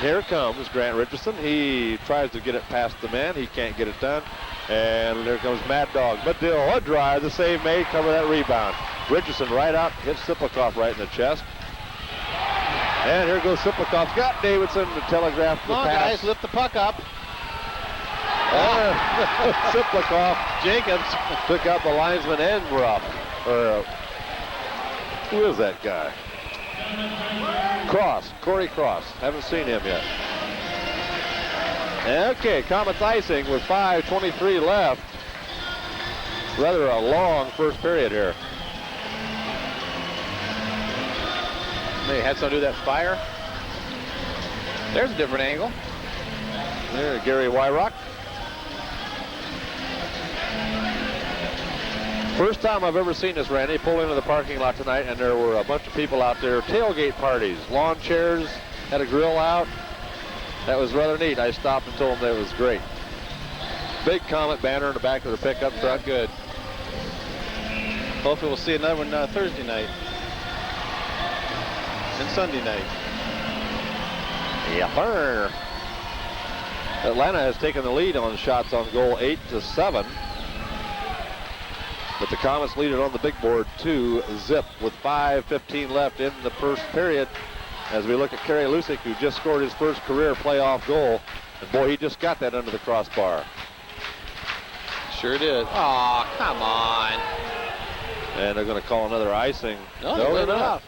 Here comes Grant Richison. He tries to get it past the man. He can't get it done. And there comes Mad Dog. Medill, a drive. The save made. Cover that rebound. Richison right out. Hits Tsyplakov right in the chest. And here goes Tsyplakov. Got Davidson to telegraph the pass. Guys, lift the puck up. Tsyplakov. Jacobs took out the linesman and Rupp. Who is that guy? Cross. Corey Cross. Haven't seen him yet. Okay, Komets icing with 5:23 left. Rather a long first period here. They had something to do that fire. There's a different angle. There, Gary Wyrock. First time I've ever seen this, Randy. Pulled into the parking lot tonight, and there were a bunch of people out there. Tailgate parties, lawn chairs, had a grill out. That was rather neat. I stopped and told them that it was great. Big Komet banner in the back of the pickup truck. Good. Hopefully we'll see another one Thursday night. And Sunday night. Yeah. Atlanta has taken the lead on shots on goal 8-7. But the Komets lead it on the big board 2-0 with 5:15 left in the first period. As we look at Kerry Lucyk, who just scored his first career playoff goal. And boy, he just got that under the crossbar. Sure did. Oh, come on. And they're going to call another icing. No, they're not.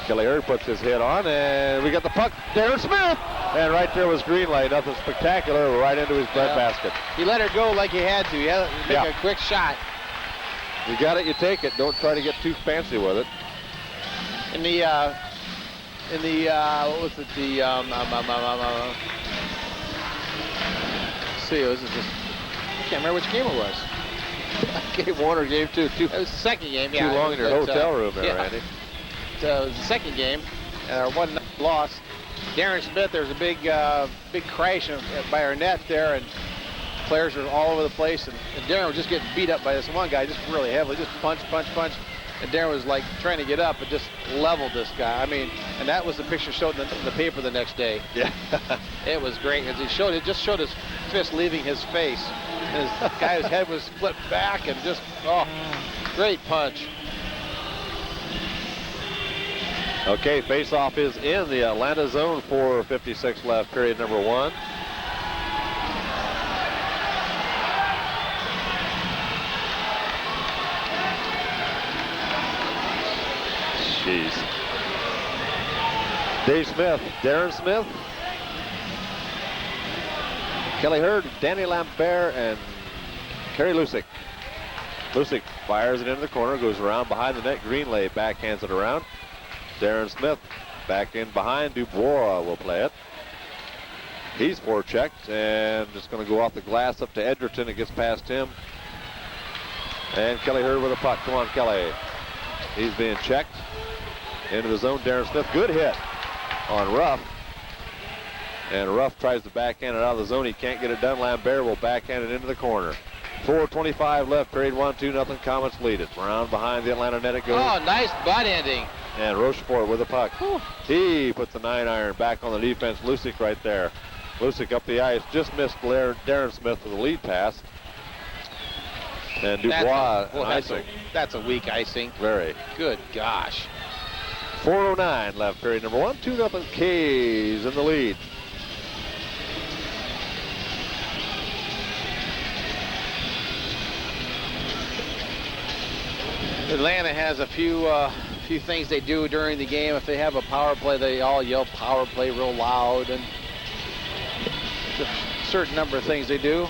Kelly Hurd puts his hit on, and we got the puck. Darren Smith! And right there was Greenlay. Nothing spectacular, right into his breadbasket. He let her go like he had to. He had to make a quick shot. You got it, you take it. Don't try to get too fancy with it. What was it? See, it was just, I can't remember which game it was. Game 1 or game 2? It was the second game, yeah. Too long in your hotel room there, Randy. So it was the second game, 1-0 loss. Darren Smith, there was a big crash by our net there, and players were all over the place, and Darren was just getting beat up by this one guy, just really heavily, just punch. And Darren was like trying to get up and just leveled this guy. I mean, and that was the picture showed in the paper the next day. Yeah. It was great. As it just showed his fist leaving his face. And his guy's head was flipped back and just, great punch. Okay, face-off is in the Atlanta zone. 4:56 left, period number 1. Jeez. Dave Smith, Darren Smith, Kelly Hurd, Danny Lambert, and Kerry Lucyk. Lucyk fires it into the corner, goes around behind the net. Greenlay backhands it around. Darren Smith Back in behind, Dubois will play it. He's forechecked, and it's going to go off the glass up to Edgerton. It gets past him. And Kelly Hurd with a puck. Come on, Kelly. He's being checked. Into the zone, Darren Smith. Good hit on Ruff. And Ruff tries to backhand it out of the zone. He can't get it done. Lambert will backhand it into the corner. 4:25 left, period 1, 2-0. Komets lead it. Round behind the Atlanta net it goes. Oh, nice butt ending. And Rochefort with a puck. Whew. He puts the 9-iron back on the defense. Lucyk right there. Lucyk up the ice. Just missed Darren Smith with the lead pass. And Dubois, icing. That's a weak icing. Very. Good gosh. 4:09 left, period number 1. 2-0 K's in the lead. Atlanta has a few things they do during the game. If they have a power play, they all yell power play real loud, and a certain number of things they do.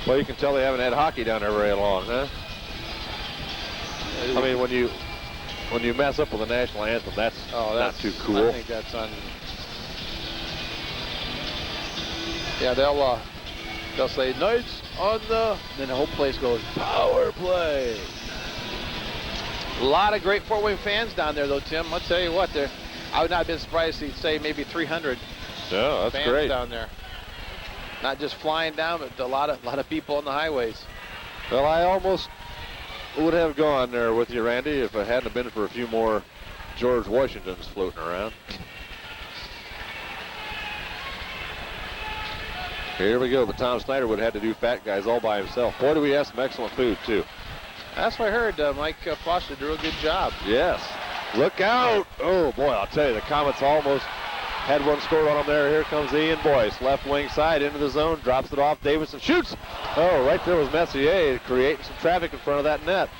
Well, you can tell they haven't had hockey down there very long, huh? I mean, when you mess up with the national anthem, that's not too cool. I think that's Yeah, they'll say Knights on the. Then the whole place goes power play. A lot of great Fort Wayne fans down there, though, Tim. I'll tell you what, I would not have been surprised to say maybe 300 that's fans great down there. Not just flying down, but a lot of people on the highways. Well, I almost would have gone there with you, Randy, if it hadn't been for a few more George Washingtons floating around. Here we go, but Tom Snyder would have had to do Fat Guys all by himself. Boy, do we have some excellent food, too. That's what I heard. Mike Foster did a real good job. Yes. Look out. Oh, boy, I'll tell you, the Komets almost had one scored on them there. Here comes Ian Boyce. Left wing side into the zone. Drops it off. Davidson shoots. Oh, right there was Messier creating some traffic in front of that net.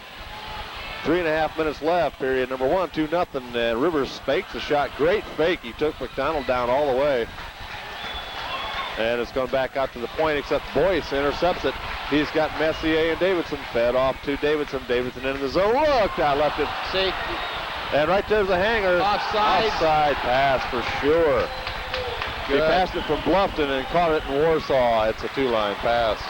3.5 minutes left. Period number 1, 2-0. And Rivers fakes the shot. Great fake. He took McDonald down all the way. And it's gone back out to the point, except Boyce intercepts it. He's got Messier and Davidson. Fed off to Davidson. Davidson into the zone. Look, I left it. See? And right there's the hanger. Offside. Offside pass for sure. Good. He passed it from Bluffton and caught it in Warsaw. It's a 2-line pass.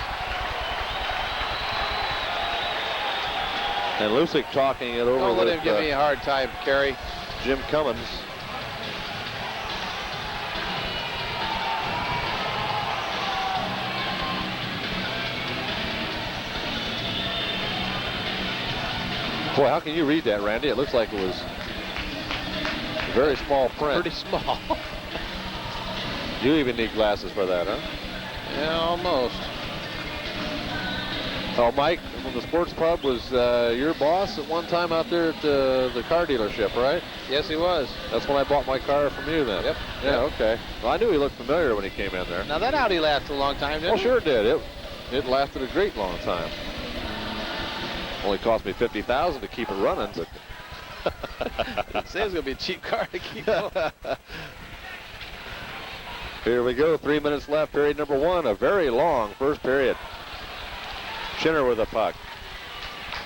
And Lucyk talking it over Don't let with him give me a hard time, Kerry. Jim Cummins. Boy, how can you read that, Randy? It looks like it was very small print. Pretty small. You even need glasses for that, huh? Yeah, almost. Oh, Mike, when the sports pub was your boss at one time out there at the car dealership, right? Yes, he was. That's when I bought my car from you then. Yep. Yeah, okay. Well, I knew he looked familiar when he came in there. Now, that Audi lasted a long time, didn't Well, it? sure it did. It lasted a great long time. Only cost me $50,000 to keep it running, but I'd say it's going to be a cheap car to keep on. Here we go. 3 minutes left, period number 1. A very long first period. Schinner with a puck.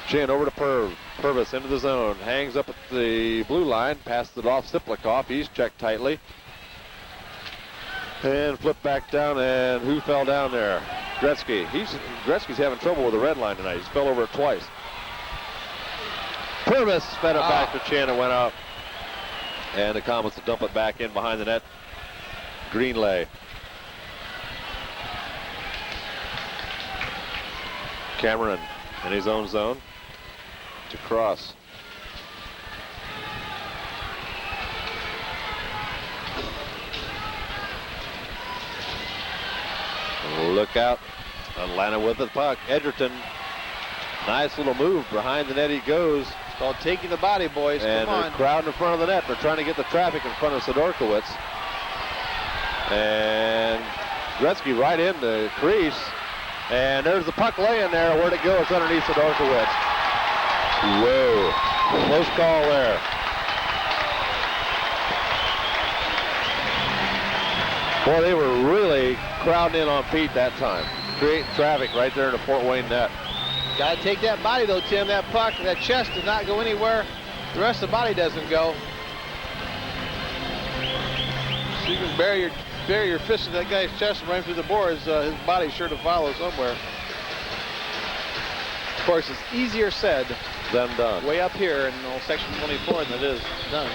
Chin over to Purves into the zone. Hangs up at the blue line. Passes it off Tsyplakov. He's checked tightly. And flipped back down, and who fell down there? Gretzky. Gretzky's having trouble with the red line tonight. He's fell over it twice. Purves fed it back to Chin and went out. And the Komets will dump it back in behind the net. Greenlay. Cameron in his own zone to Cross. Look out. Atlanta with the puck. Edgerton. Nice little move. Behind the net he goes. It's called taking the body, boys. And Come on. they're crowding in front of the net. They're trying to get the traffic in front of Sidorkewicz. And Gretzky right in the crease. And there's the puck laying there. Where'd it go? It's underneath Sidorkewicz. Whoa. Close call there. Boy, they were really crowding in on Pete that time. Creating traffic right there in the Fort Wayne net. Got to take that body, though, Tim. That puck, that chest does not go anywhere. The rest of the body doesn't go. So you can bury your fist in that guy's chest and run through the boards. His body's sure to follow somewhere. Of course, it's easier said than done. way up here in section 24 than it is done.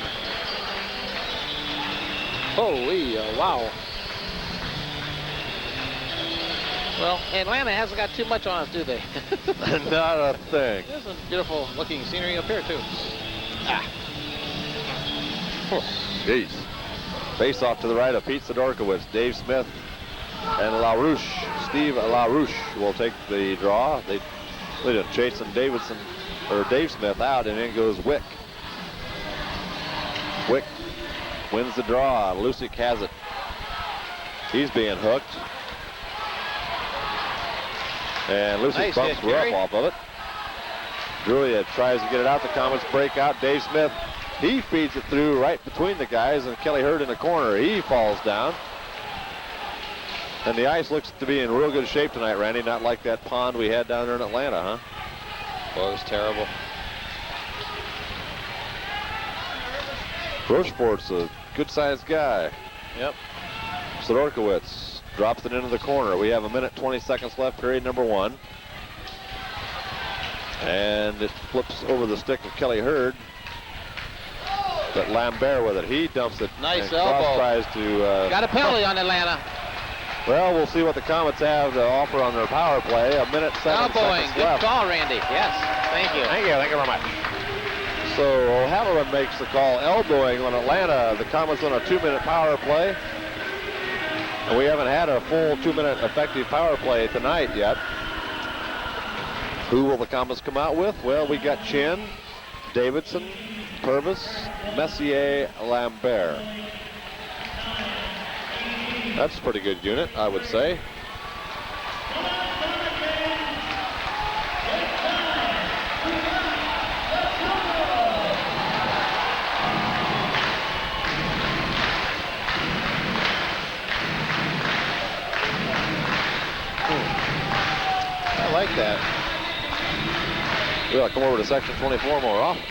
Holy, wow. Well, Atlanta hasn't got too much on us, do they? Not a thing. There's some beautiful looking scenery up here, too. Jeez. Face off to the right of Pete Sidorkewicz, Dave Smith, and LaRouche. Steve LaRouche will take the draw. They chasing Davidson, or Dave Smith out, and in goes Wick. Wick wins the draw. Lucyk has it. He's being hooked. And Lucyk Nice bumps hit, Rupp off of it. Julia tries to get it out. The Komets break out. Dave Smith, he feeds it through right between the guys, and Kelly Hurd in the corner. He falls down. And the ice looks to be in real good shape tonight, Randy. Not like that pond we had down there in Atlanta, huh? Well, it was terrible. Rochefort's a good-sized guy. Yep. Sidorkewicz drops it into the corner. We have 1 minute 20 seconds left, period number 1. And it flips over the stick of Kelly Hurd. But Lambert with it. He dumps it. Nice and elbow. Cross tries to... Got a penalty on Atlanta. Well, we'll see what the Komets have to offer on their power play. 1 minute 7 Elbowing. seconds Good left. call, Randy. Yes. Thank you. Thank you very much. So O'Halloran makes the call, elbowing on Atlanta. The Komets on a 2-minute power play. And we haven't had a full 2-minute effective power play tonight yet. Who will the Komets come out with? Well, we got Chin, Davidson, Purves, Messier, Lambert. That's a pretty good unit, I would say. I like that. We ought to come over to section 24 more often.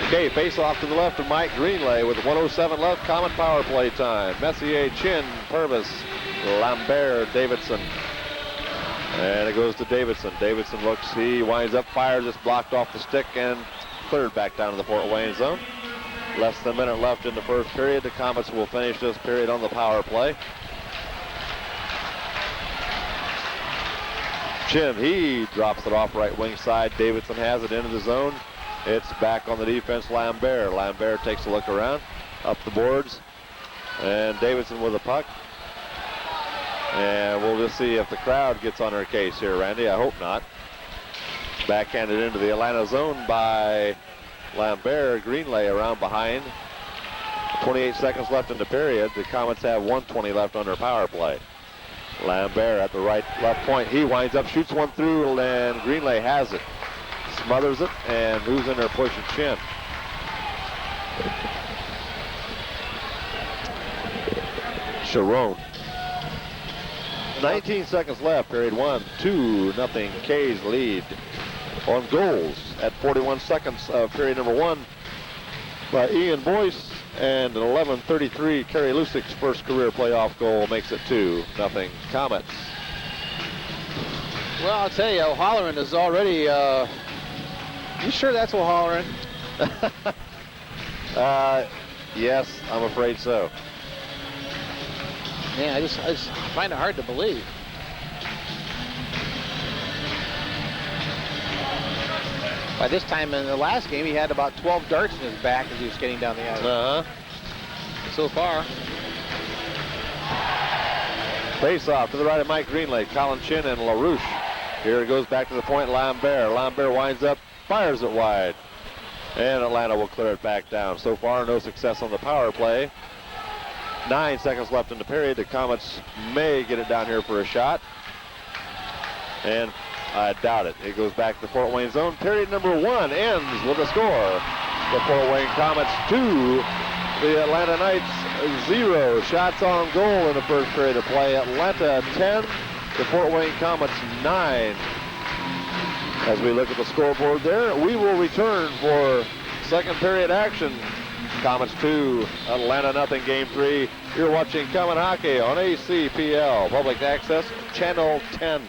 Okay, face off to the left of Mike Greenlay with 1:07 left. Comet power play time. Messier, Chin, Purves, Lambert, Davidson. And it goes to Davidson. Davidson looks, he winds up, fires, just blocked off the stick and cleared back down to the Fort Wayne zone. Less than a minute left in the first period. The Komets will finish this period on the power play. Chin, he drops it off right wing side. Davidson has it into the zone. It's back on the defense, Lambert. Lambert takes a look around, up the boards, and Davidson with a puck. And we'll just see if the crowd gets on her case here, Randy. I hope not. Backhanded into the Atlanta zone by Lambert. Greenlay around behind. 28 seconds left in the period. The Komets have 1:20 left on their power play. Lambert at the left point. He winds up, shoots one through, and Greenlay has it. Smothers it, and who's in there pushing Chin? Sharon. 19 seconds left, period 1. 2-0 K's lead on goals at 41 seconds of period number 1 by Ian Boyce, and an 11:33 Kerry Lucyk's first career playoff goal makes it 2-0 Komets. Well, I'll tell you, O'Halloran is already, you sure that's O'Halloran? Yes, I'm afraid so. Man, I just find it hard to believe. By this time in the last game, he had about 12 darts in his back as he was skating down the ice. Uh-huh. So far. Face off to the right of Mike Greenlay, Colin Chin and LaRouche. Here it goes back to the point, Lambert. Lambert winds up, fires it wide. And Atlanta will clear it back down. So far, no success on the power play. 9 seconds left in the period. The Komets may get it down here for a shot. And I doubt it. It goes back to the Fort Wayne zone. Period number 1 ends with a score. The Fort Wayne Komets 2, the Atlanta Knights 0. Shots on goal in the first period of play. Atlanta 10, the Fort Wayne Komets 9. As we look at the scoreboard there, we will return for second period action. Komets 2, Atlanta nothing, game 3. You're watching Comet Hockey on ACPL, Public Access, Channel 10.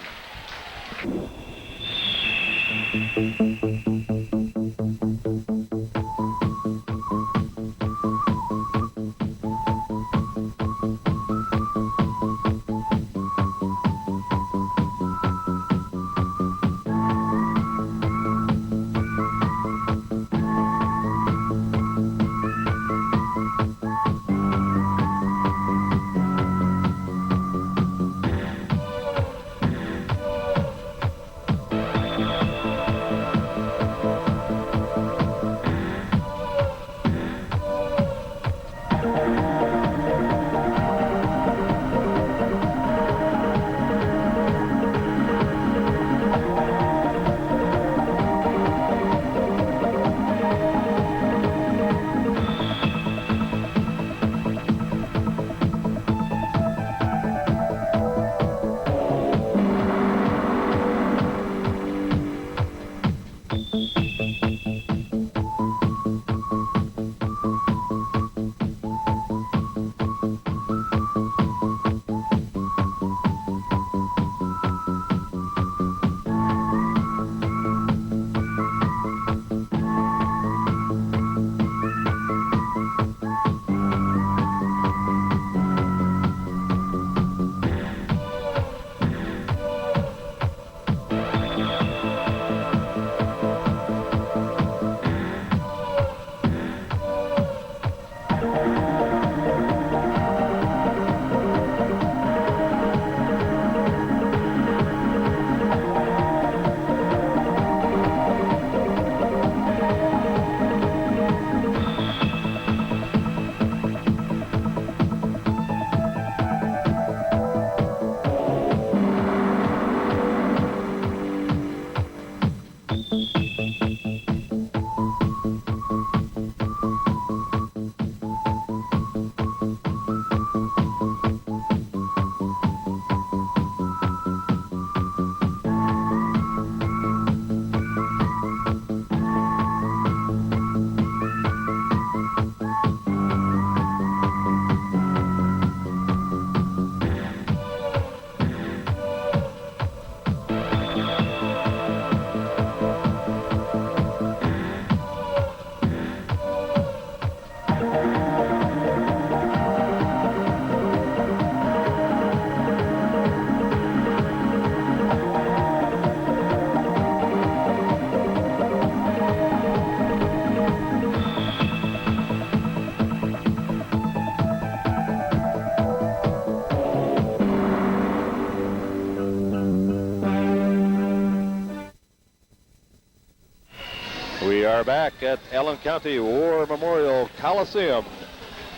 We are back at Allen County War Memorial Coliseum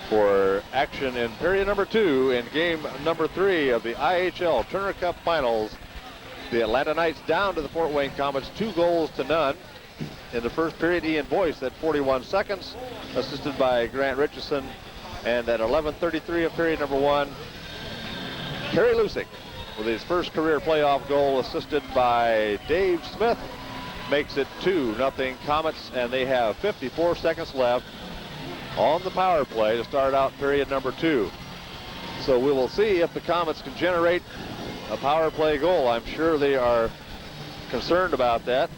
for action in period number 2 in game number 3 of the IHL Turner Cup Finals. The Atlanta Knights down to the Fort Wayne Komets 2-0. In the first period, Ian Boyce at 41 seconds, assisted by Grant Richison. And at 11:33 of period number 1, Kerry Lucyk with his first career playoff goal, assisted by Dave Smith, makes it 2-0 Komets, and they have 54 seconds left on the power play to start out period number 2. So we will see if the Komets can generate a power play goal. I'm sure they are concerned about that.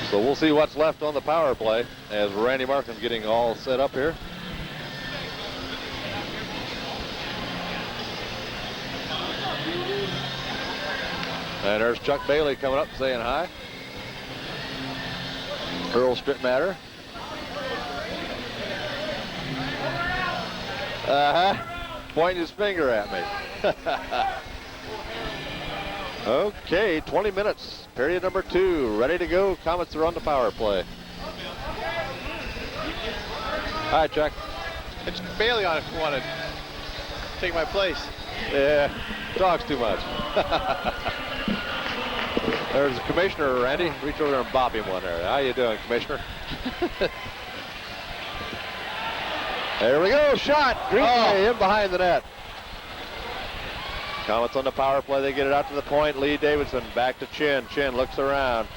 So we'll see what's left on the power play as Randy Markham's getting all set up here. And there's Chuck Bailey coming up saying hi. Earl Strittmatter. Pointing his finger at me. Okay, 20 minutes. Period number 2. Ready to go. Komets are on the power play. Hi, Chuck. It's Bailey on if you want to take my place. Yeah, talks too much. There's the commissioner, Randy. Reach over there and bop him one there. How you doing, Commissioner? There we go. Shot. Green in behind the net. Komets on the power play. They get it out to the point. Lee Davidson back to Chin. Chin looks around.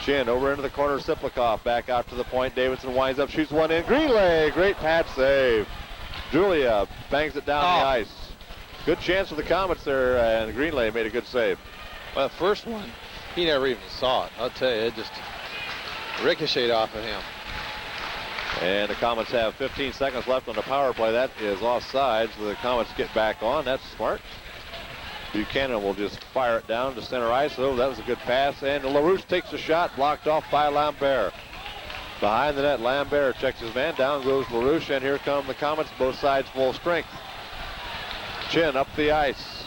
Chin over into the corner. Tsyplakov back out to the point. Davidson winds up, shoots one in. Greenlay, great pad save. Julia bangs it down the ice. Good chance for the Komets there, and Greenlay made a good save. Well, the first one, he never even saw it. I'll tell you, it just ricocheted off of him. And the Komets have 15 seconds left on the power play. That is offside, so the Komets get back on. That's smart. Buchanan will just fire it down to center ice. Oh, that was a good pass. And LaRouche takes a shot, blocked off by Lambert. Behind the net, Lambert checks his man. Down goes LaRouche, and here come the Komets, both sides full strength. Chin up the ice.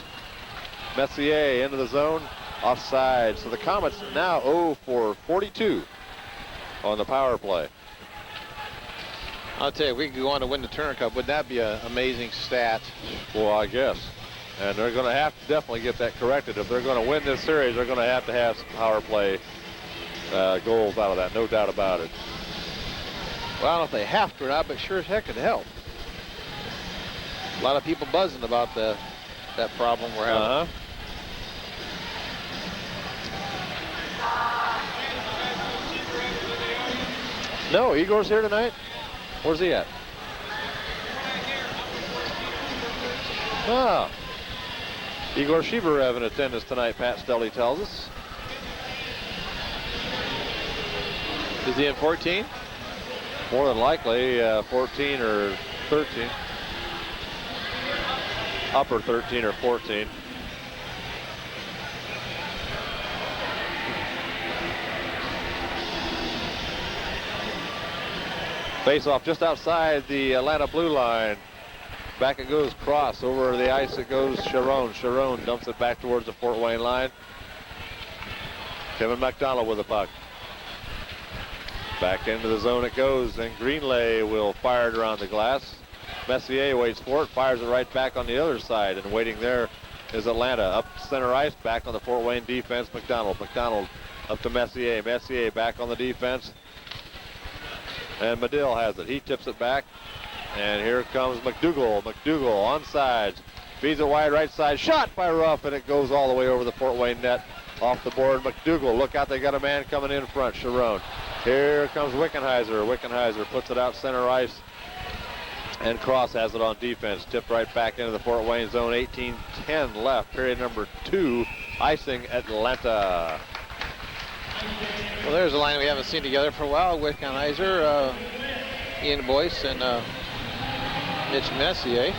Messier into the zone, offside. So the Komets now 0 for 42 on the power play. I'll tell you, if we could go on to win the Turner Cup, would that be an amazing stat? Well, I guess. And they're going to have to definitely get that corrected. If they're going to win this series, they're going to have some power play goals out of that, no doubt about it. Well, I don't know if they have to or not, but sure as heck it'd help. A lot of people buzzing about that problem we're having. No, Igor's here tonight. Where's he at? Ah. Igor Shiverev in attendance tonight, Pat Stelly tells us. Is he in 14? More than likely 14 or 13. Upper 13 or 14. Face off just outside the Atlanta blue line. Back it goes, cross over the ice. It goes Sharon. Sharon dumps it back towards the Fort Wayne line. Kevin McDonald with the puck. Back into the zone it goes, and Greenlay will fire it around the glass. Messier waits for it, fires it right back on the other side, and waiting there is Atlanta. Up center ice, back on the Fort Wayne defense, McDonald. McDonald up to Messier. Messier back on the defense. And Medill has it. He tips it back. And here comes McDougall. McDougall on sides. Feeds it wide right side. Shot by Ruff, and it goes all the way over the Fort Wayne net. Off the board, McDougall. Look out, they got a man coming in front, Sharon. Here comes Wickenheiser. Wickenheiser puts it out center ice. And Cross has it on defense. Tipped right back into the Fort Wayne zone. 18-10 left. Period number 2. Icing Atlanta. Well, there's a line we haven't seen together for a while. Wickenheiser, Ian Boyce, and Mitch Messier.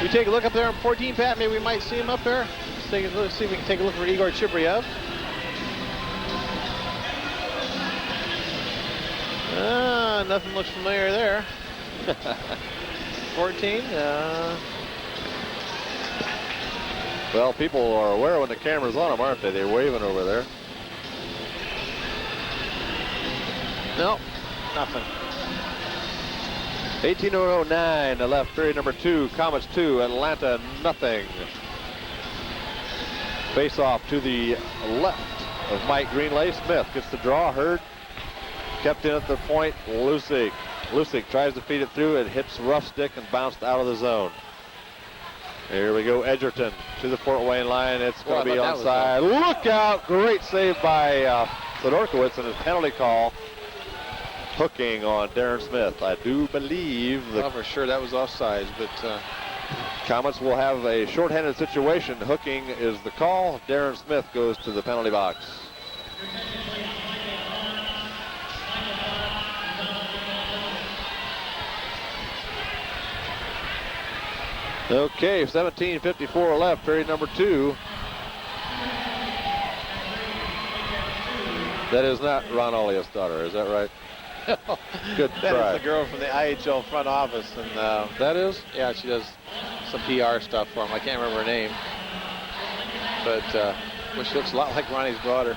We take a look up there on 14, Pat. Maybe we might see him up there. Let's see if we can take a look for Igor Chibriev. Nothing looks familiar there. 14. Well, people are aware when the camera's on them, aren't they? They're waving over there. No, nothing. 18:09 to left, period number 2. Komets 2, Atlanta nothing. Face off to the left of Mike Greenlay. Smith gets the draw. Hurd kept in at the point. Lucyk. Lucyk tries to feed it through. It hits rough stick and bounced out of the zone. Here we go. Edgerton to the Fort Wayne line. It's going to be onside. Look out! Great save by Sidorkewicz and his penalty call. Hooking on Darren Smith. I do believe Well, for sure that was offsides, but Komets will have a shorthanded situation. Hooking is the call. Darren Smith goes to the penalty box. Okay, 17:54 left, period number 2. That is not Ron Olia's daughter, is that right? Good try. That is the girl from the IHL front office, and that is? Yeah, she does some PR stuff for him. I can't remember her name, but well, she looks a lot like Ronnie's daughter.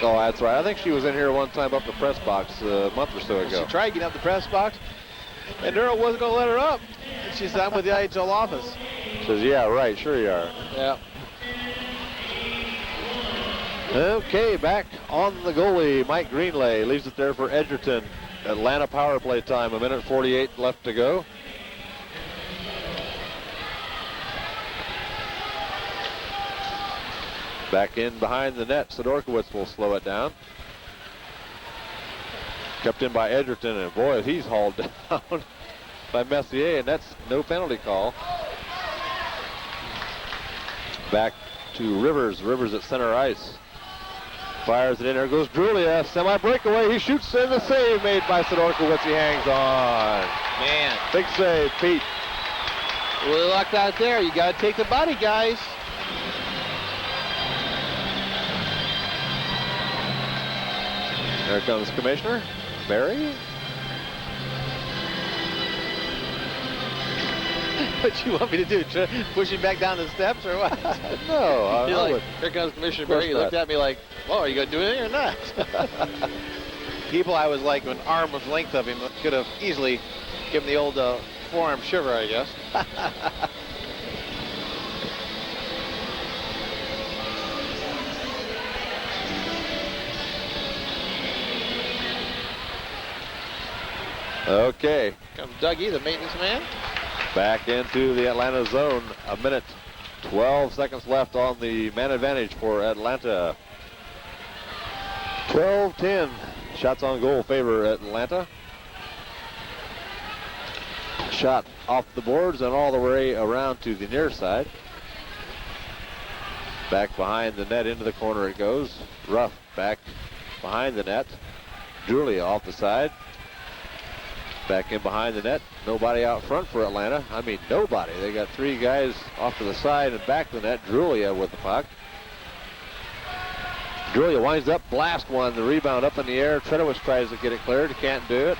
Oh, that's right. I think she was in here one time up the press box a month or so ago. She tried getting up the press box, and Earl wasn't going to let her up. And she said, "I'm with the IHL office." Says, "Yeah, right. Sure you are." Yeah. Okay, back on the goalie, Mike Greenlay leaves it there for Edgerton. Atlanta power play time, 1:48 left to go. Back in behind the net, Sidorkewicz will slow it down. Kept in by Edgerton, and boy, he's hauled down by Messier, and that's no penalty call. Back to Rivers. Rivers at center ice. Fires it in. There goes Drulia. Semi-breakaway. He shoots in. The save made by Sidorkewicz. He hangs on. Man. Big save, Pete. Really lucked out there. You got to take the body, guys. There comes Commissioner Barry. What you want me to do? Push him back down the steps or what? No, I would. Here comes Commissioner Barry. He looked at me like, "Well, are you going to do anything or not?" People I was like an arm's length of him could have easily given the old forearm shiver, I guess. Okay. Comes Dougie, the maintenance man. Back into the Atlanta zone. 1:12 seconds left on the man advantage for Atlanta. 12-10. Shots on goal favor Atlanta. Shot off the boards and all the way around to the near side. Back behind the net into the corner it goes. Ruff back behind the net. Julia off the side. Back in behind the net. Nobody out front for Atlanta. I mean, nobody. They got three guys off to the side and back the net. Drulia with the puck. Drulia winds up, blast one. The rebound up in the air. Tredowitz tries to get it cleared. He can't do it.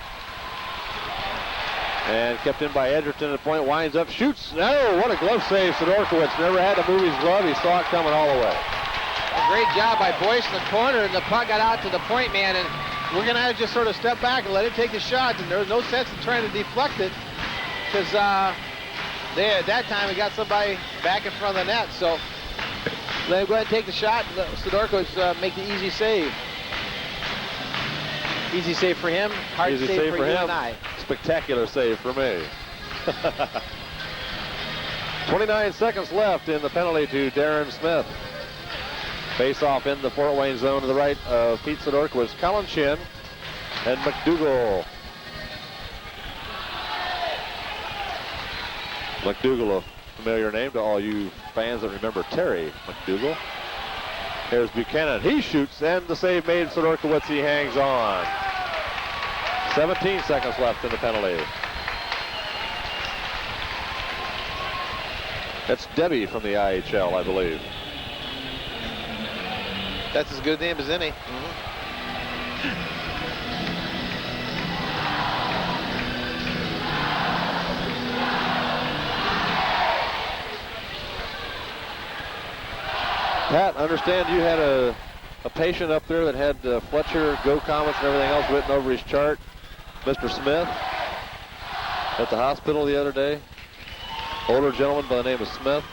And kept in by Edgerton at the point. Winds up, shoots. No, what a glove save. Sidorkewicz never had to move his glove. He saw it coming all the way. A great job by Boyce in the corner, and the puck got out to the point man, and We're going to have to just sort of step back and let it take the shot, and there's no sense in trying to deflect it because at that time we got somebody back in front of the net. So let him go ahead and take the shot and let Sidorkewicz make the easy save. Easy save for him, hard Easy save for you him. and I. Spectacular save for me. 29 seconds left in the penalty to Darren Smith. Face off in the Fort Wayne zone to the right of Pete Sidorkewicz, Colin Shin, and McDougal. McDougal, a familiar name to all you fans that remember Terry McDougal. Here's Buchanan. He shoots, and the save made Sidorkewicz. He hangs on. 17 seconds left in the penalty. That's Debbie from the IHL, I believe. That's as good a name as any. Pat, I understand you had a patient up there that had Fletcher, Go Komets, and everything else written over his chart. Mr. Smith at the hospital the other day. Older gentleman by the name of Smith.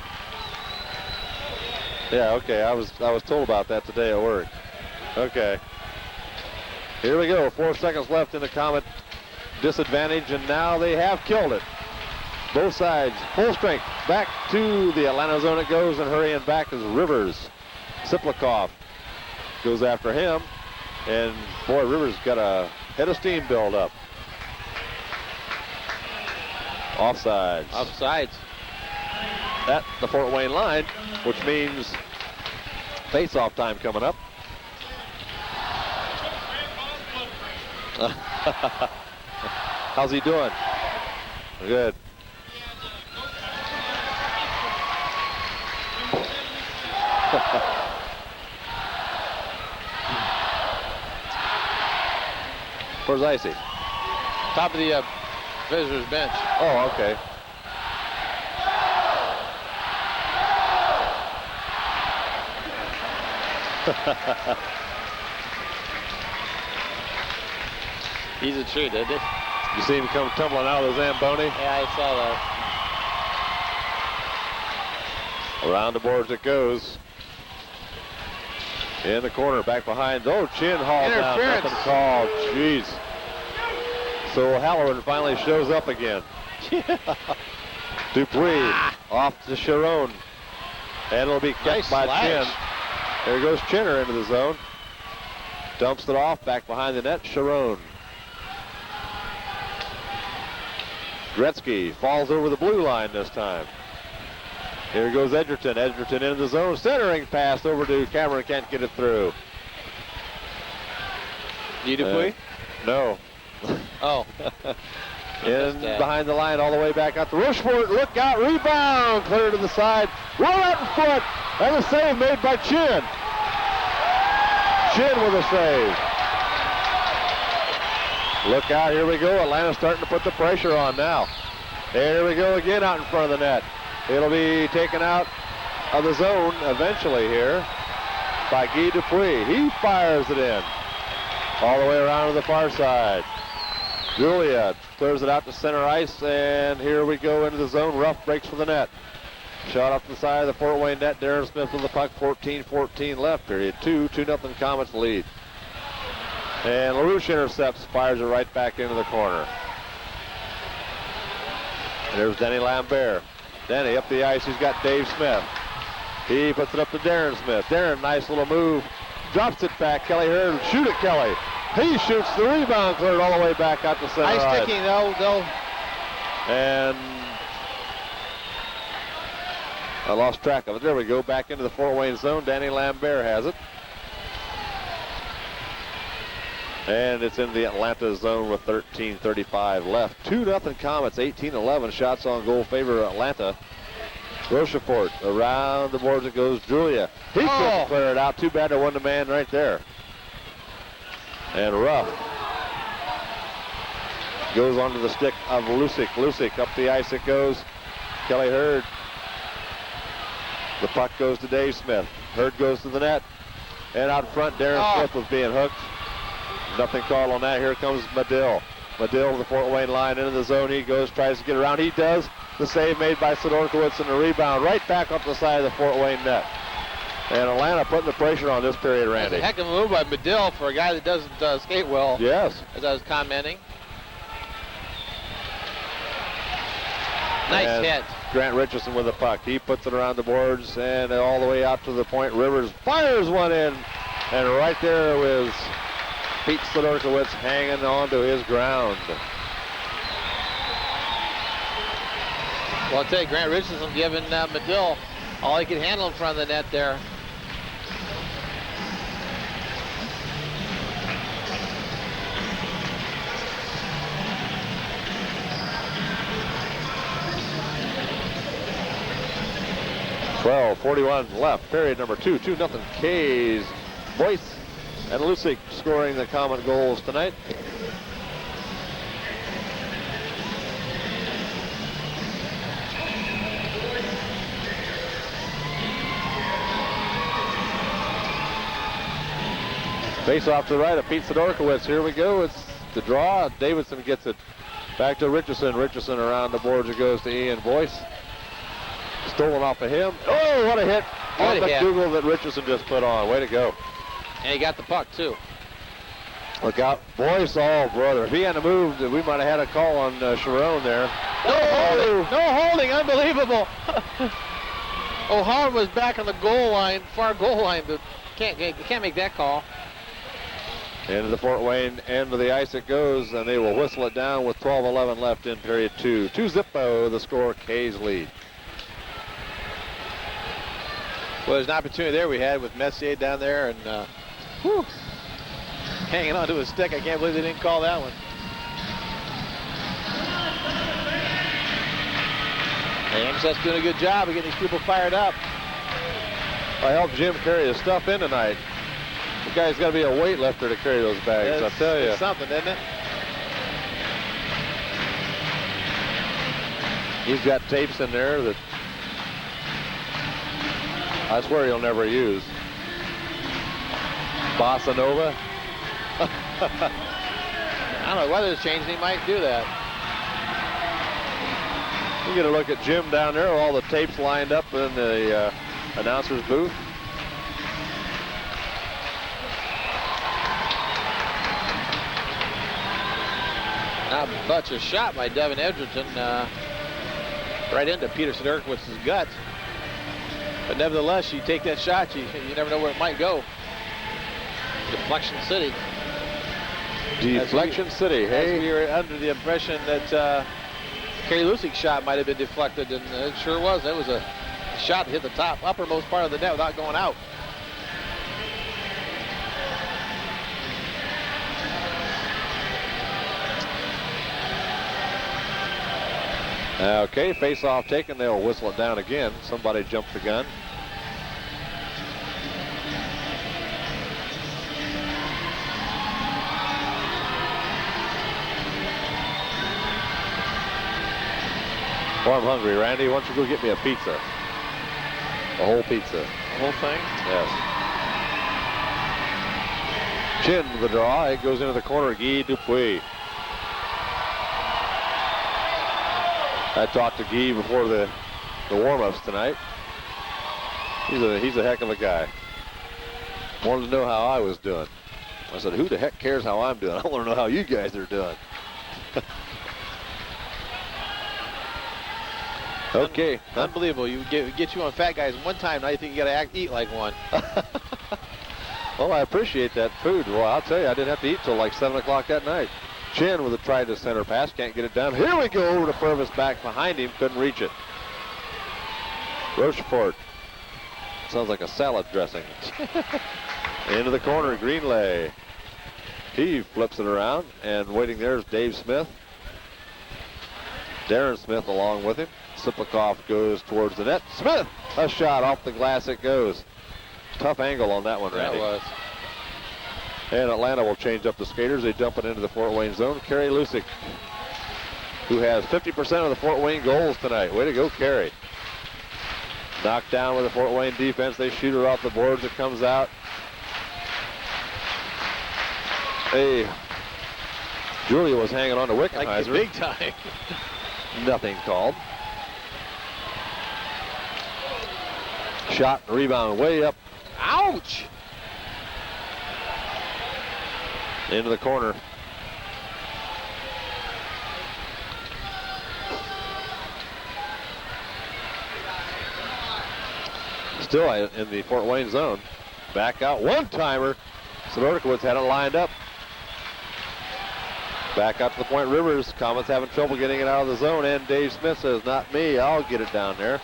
Yeah, okay, I was told about that today at work. Okay. Here we go, 4 seconds left in the Komet disadvantage, and now they have killed it. Both sides, full strength. Back to the Atlanta zone it goes, and hurrying back is Rivers. Tsyplakov goes after him, and boy, Rivers got a head of steam build up. Offsides. Offsides. At the Fort Wayne line, which means face-off time coming up. How's he doing? Good. Where's Icy? Top of the visitors bench. Oh, okay. He's a treat, isn't it? You see him come tumbling out of the Zamboni? Yeah, I saw that. Around the boards it goes. In the corner, back behind. Oh, chin hauled down. Nothing called. Jeez. So Halloran finally shows up again. Dupuis off to Sharon. And it'll be kept by Chin. There goes Chinner into the zone. Dumps it off, back behind the net, Sharon. Gretzky falls over the blue line this time. Here goes Edgerton. Edgerton into the zone. Centering pass over to Cameron. Can't get it through. Dupuis? No. Oh. In behind the line all the way back out to Rochefort. Look out. Rebound. Clear to the side. Well out in front. And a save made by Chin. Chin with a save. Look out. Here we go. Atlanta's starting to put the pressure on now. There we go again out in front of the net. It'll be taken out of the zone eventually here by Guy Dupuis. He fires it in all the way around to the far side. Julia clears it out to center ice, and here we go into the zone. Ruff breaks for the net. Shot off the side of the Fort Wayne net. Darren Smith with the puck. 14-14 left. Period 2. 2-0 Komets lead. And LaRouche intercepts, fires it right back into the corner. And there's Denny Lambert. Denny up the ice, he's got Dave Smith. He puts it up to Darren Smith. Darren, nice little move. Drops it back. Kelly Hurd, shoot it, Kelly. He shoots the rebound, cleared all the way back out to center ice. Nice sticking, though. And I lost track of it. There we go, back into the Fort Wayne zone. Danny Lambert has it. And it's in the Atlanta zone with 13:35 left. 2-0 Komets, 18-11 shots on goal favor Atlanta. Rochefort around the boards it goes. Julia. He couldn't clear it out. Too bad there wasn't a man right there. And Ruff goes onto the stick of Lucyk. Lucyk up the ice it goes. Kelly Hurd. The puck goes to Dave Smith. Hurd goes to the net. And out front, Darren Smith was being hooked. Nothing called on that. Here comes Medill. Medill to the Fort Wayne line into the zone. He goes, tries to get around. He does. The save made by Sidorkewicz and the rebound right back up the side of the Fort Wayne net. And Atlanta putting the pressure on this period, Randy. That's a heck of a move by Medill for a guy that doesn't skate well. Yes. As I was commenting. Nice hit. Grant Richison with the puck. He puts it around the boards and all the way out to the point. Rivers fires one in. And right there was Pete Sidorkewicz hanging on to his ground. Well, I'll tell you, Grant Richison giving Medill all he could handle in front of the net there. .41 left, period number 2. 2-0 K's. Boyce and Lucyk scoring the Komet goals tonight. Face off to the right of Pete Sidorkewicz. Here we go. It's the draw. Davidson gets it back to Richison. Richison around the boards. It goes to Ian Boyce. Stolen off of him. Oh, what a hit. On the Google that Richison just put on. Way to go. And he got the puck, too. Look out. Boyce, oh, brother. If he hadn't moved, we might have had a call on Sharon there. No holding. No holding. Unbelievable. O'Hara was back on the goal line, far goal line, but can't make that call. Into the Fort Wayne end of the ice it goes, and they will whistle it down with 12:11 left in period 2. 2-0 the score, K's lead. Well, there's an opportunity there we had with Messier down there and hanging onto his stick. I can't believe they didn't call that one. AMS's doing a good job of getting these people fired up. I helped Jim carry his stuff in tonight. The guy's got to be a weightlifter to carry those bags, I'll tell you. It's something, isn't it? He's got tapes in there that I swear he'll never use. Bossa Nova. I don't know, the weather's changing, he might do that. You get a look at Jim down there, all the tapes lined up in the announcer's booth. Now, but a shot by Devin Edgerton right into Peter Sidorkewicz's gut. But nevertheless, you take that shot, you never know where it might go. Deflection City. Deflection City. Hey, we were under the impression that Kerry Lucyk's shot might have been deflected, and it sure was. That was a shot that hit the top, uppermost part of the net without going out. Okay, face-off taken. They'll whistle it down again. Somebody jumped the gun. Well, I'm hungry, Randy. Why don't you go get me a pizza? A whole pizza. The whole thing? Yes. Chin with the draw. It goes into the corner. Guy Dupuis. I talked to Guy before the warm-ups tonight. He's a heck of a guy. Wanted to know how I was doing. I said, who the heck cares how I'm doing? I want to know how you guys are doing. Okay. Unbelievable. You get you on fat guys one time, now you think you got to eat like one. Well, I appreciate that food. Well, I'll tell you, I didn't have to eat till like 7 o'clock that night. Chin with a try to center pass, can't get it down. Here we go over to Purves, back behind him, couldn't reach it. Rochefort. Sounds like a salad dressing. Into the corner, Greenlay. He flips it around, and waiting there is Dave Smith. Darren Smith along with him. Tsyplakov goes towards the net. Smith, a shot off the glass it goes. Tough angle on that one, Randy. That was. And Atlanta will change up the skaters. They dump it into the Fort Wayne zone. Kerry Lucyk, who has 50% of the Fort Wayne goals tonight. Way to go, Kerry. Knocked down with the Fort Wayne defense. They shoot her off the boards. It comes out. Hey, Julia was hanging on to Wickenheiser. Like big time. Nothing called. Shot and rebound way up. Ouch! Into the corner. Still in the Fort Wayne zone. Back out, one-timer. Sidorkewicz had it lined up. Back out to the point, Rivers. Komets having trouble getting it out of the zone, and Dave Smith says, not me, I'll get it down there.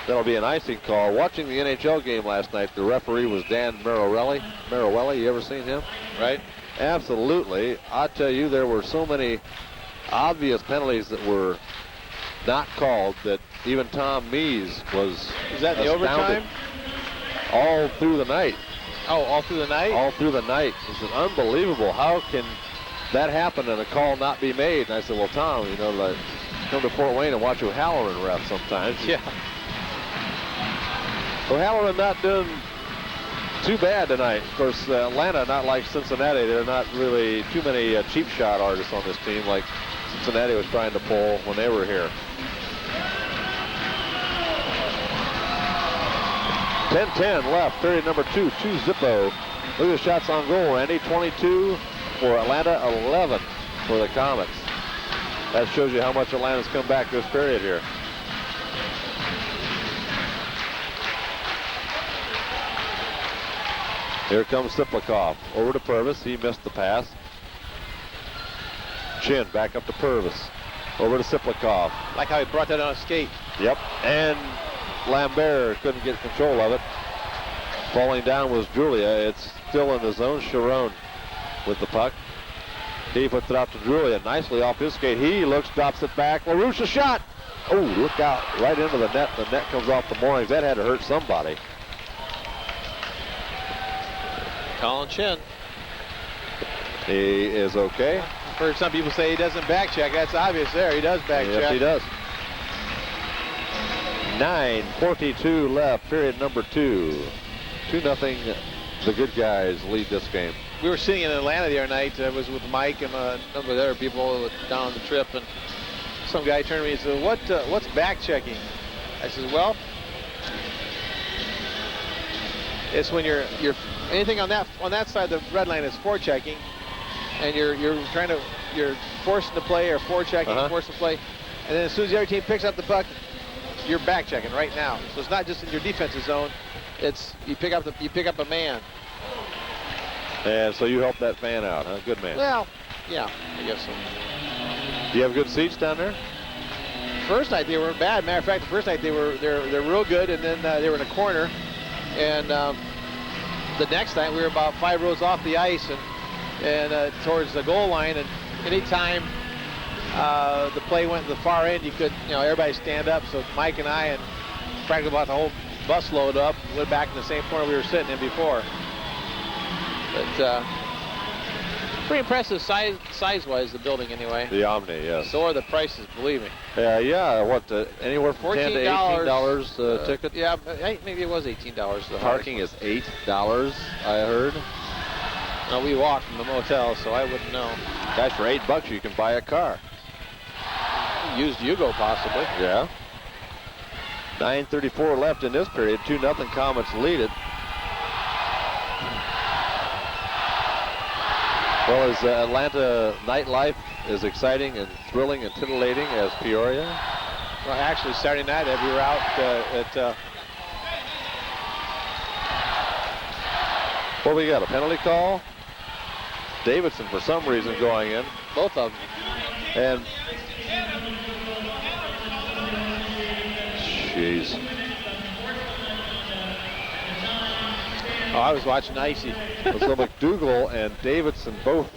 That'll be an icing call. Watching the NHL game last night, the referee was Dan Maruelli. Maruelli, you ever seen him? Right? Absolutely. I tell you, there were so many obvious penalties that were not called that even Tom Mees was Is that the astounded. overtime? All through the night. Oh, all through the night? All through the night. This is unbelievable. How can that happen and a call not be made? And I said, well, Tom, you know, like, come to Fort Wayne and watch O'Halloran ref sometimes. Yeah. O'Halloran not doing too bad tonight. Of course, Atlanta, not like Cincinnati. There are not really too many cheap shot artists on this team like Cincinnati was trying to pull when they were here. 10-10 left, period number 2, 2-0. Look at the shots on goal, Randy. 22 for Atlanta, 11 for the Komets. That shows you how much Atlanta's come back this period here. Here comes Tsyplakov over to Purves. He missed the pass. Chin back up to Purves. Over to Tsyplakov. Like how he brought that on a skate. Yep. And Lambert couldn't get control of it. Falling down was Julia. It's still in the zone. Sharon with the puck. He puts it out to Julia nicely off his skate. He looks, drops it back. LaRouche a shot. Oh, look out. Right into the net. The net comes off the moorings. That had to hurt somebody. Colin Chin. He is okay. I've heard some people say he doesn't back check. That's obvious there. He does back check. Yes, he does. 9:42 left, period number 2. 2-0. The good guys lead this game. We were sitting in Atlanta the other night. I was with Mike and a number of other people down on the trip, and some guy turned to me and said, what's back checking? I said, well, it's when you're anything on that side of the red line is forechecking, and you're forcing the play or forechecking, forcing the play, and then as soon as the other team picks up the puck, you're back checking right now. So it's not just in your defensive zone; it's you pick up a man. And so you help that man out, huh? Good man. Well, yeah, I guess so. Do you have good seats down there? First night they weren't bad. Matter of fact, the first night they're real good, and then they were in a corner, and the next night we were about 5 rows off the ice and towards the goal line, and anytime the play went to the far end, you could, everybody stand up. So Mike and I and practically about the whole bus load up, went back in the same corner we were sitting in before. But pretty impressive size-wise, the building anyway. The Omni, yes. So are the prices, believe me. Yeah, what, anywhere from $10 to $18 ticket? Yeah, maybe it was $18. Parking is $8, I heard. No, we walked from the motel, so I wouldn't know. Guys, for $8 you can buy a car. Used Yugo, possibly. Yeah. 9:34 left in this period. 2-0 Komets lead it. Well, as Atlanta nightlife is exciting and thrilling and titillating as Peoria. Well, actually, Saturday night we were out at. Well, we got a penalty call. Davidson, for some reason, going in. Both of them. And jeez. Oh, I was watching Icy. So McDougal and Davidson both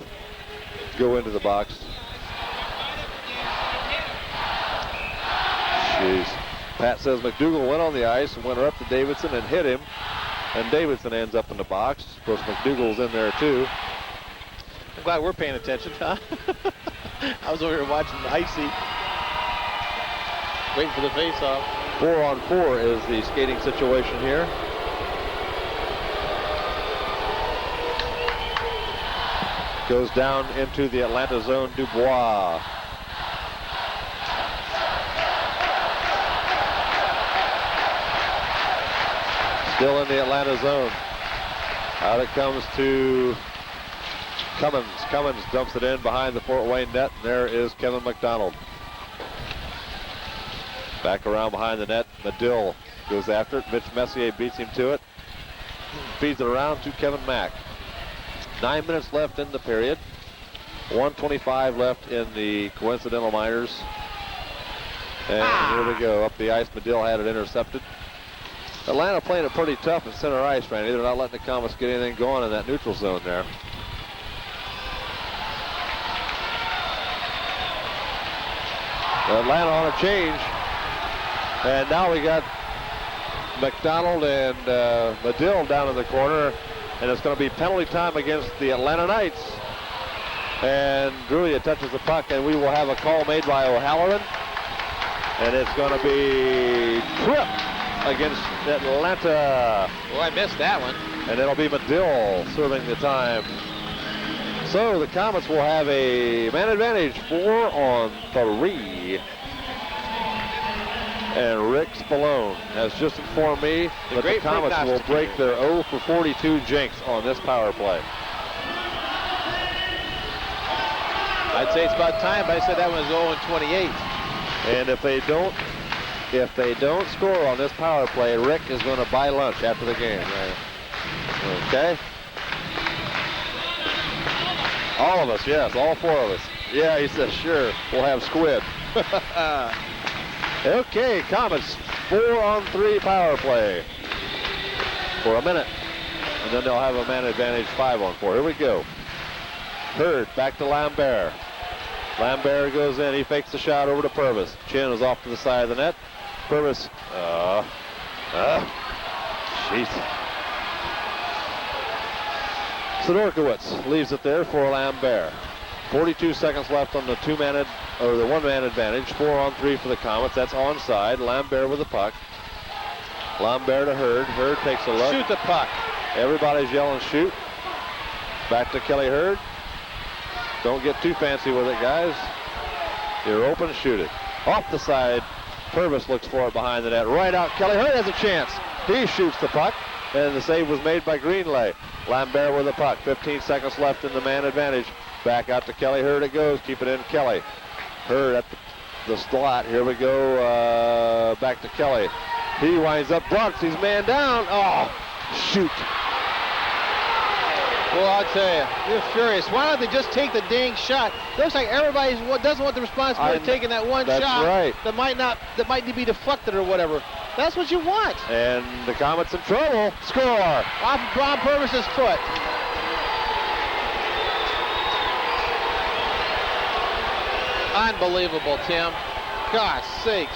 go into the box. Jeez. Pat says McDougal went on the ice and went up to Davidson and hit him. And Davidson ends up in the box. Of course, McDougal's in there too. I'm glad we're paying attention, huh? I was over here watching Icy. Waiting for the face-off. 4-on-4 is the skating situation here. Goes down into the Atlanta zone, Dubois. Still in the Atlanta zone. Out it comes to Cummins. Cummins dumps it in behind the Fort Wayne net, and there is Kevin McDonald. Back around behind the net, Medill goes after it. Mitch Messier beats him to it. Feeds it around to Kevin Mack. 9 minutes left in the period. 1:25 left in the Coincidental Miners. And here we go. Up the ice, Medill had it intercepted. Atlanta playing it pretty tough at center ice, Randy. They're not letting the Komets get anything going in that neutral zone there. Atlanta on a change. And now we got McDonald and Medill down in the corner. And it's going to be penalty time against the Atlanta Knights. And Drulia touches the puck, and we will have a call made by O'Halloran. And it's going to be trip against Atlanta. Oh, I missed that one. And it'll be Medill serving the time. So the Komets will have a man advantage, 4-on-3. And Rick Spallone has just informed me that the Komets will break their 0-for-42 jinx on this power play. I'd say it's about time, but I said that one was 0-28. And if they don't score on this power play, Rick is going to buy lunch after the game. Right? Okay. All of us, yes, all 4 of us. Yeah, he says, sure, we'll have squid. Okay, Komets, 4-on-3 power play for a minute. And then they'll have a man advantage 5-on-4. Here we go. Hurd back to Lambert. Lambert goes in. He fakes the shot over to Purves. Chin is off to the side of the net. Purves. Jeez. Sidorkewicz leaves it there for Lambert. 42 seconds left on the the one-man advantage. 4-on-3 for the Komets. That's onside. Lambert with the puck. Lambert to Hurd. Hurd takes a look. Shoot the puck. Everybody's yelling shoot. Back to Kelly Hurd. Don't get too fancy with it, guys. You're open, shoot it. Off the side. Purves looks for it behind the net. Right out. Kelly Hurd has a chance. He shoots the puck. And the save was made by Greenlay. Lambert with the puck. 15 seconds left in the man advantage. Back out to Kelly. Hurd it goes. Keep it in, Kelly. Hurd at the slot. Here we go. Back to Kelly. He winds up Brooks. He's man down. Oh, shoot. Well, I'll tell you, you're furious. Why don't they just take the dang shot? Looks like everybody doesn't want the responsibility of taking that one that's shot right. that might be deflected or whatever. That's what you want. And the Komets in trouble. Score. Off Bob Purves' foot. Unbelievable, Tim. Gosh sakes.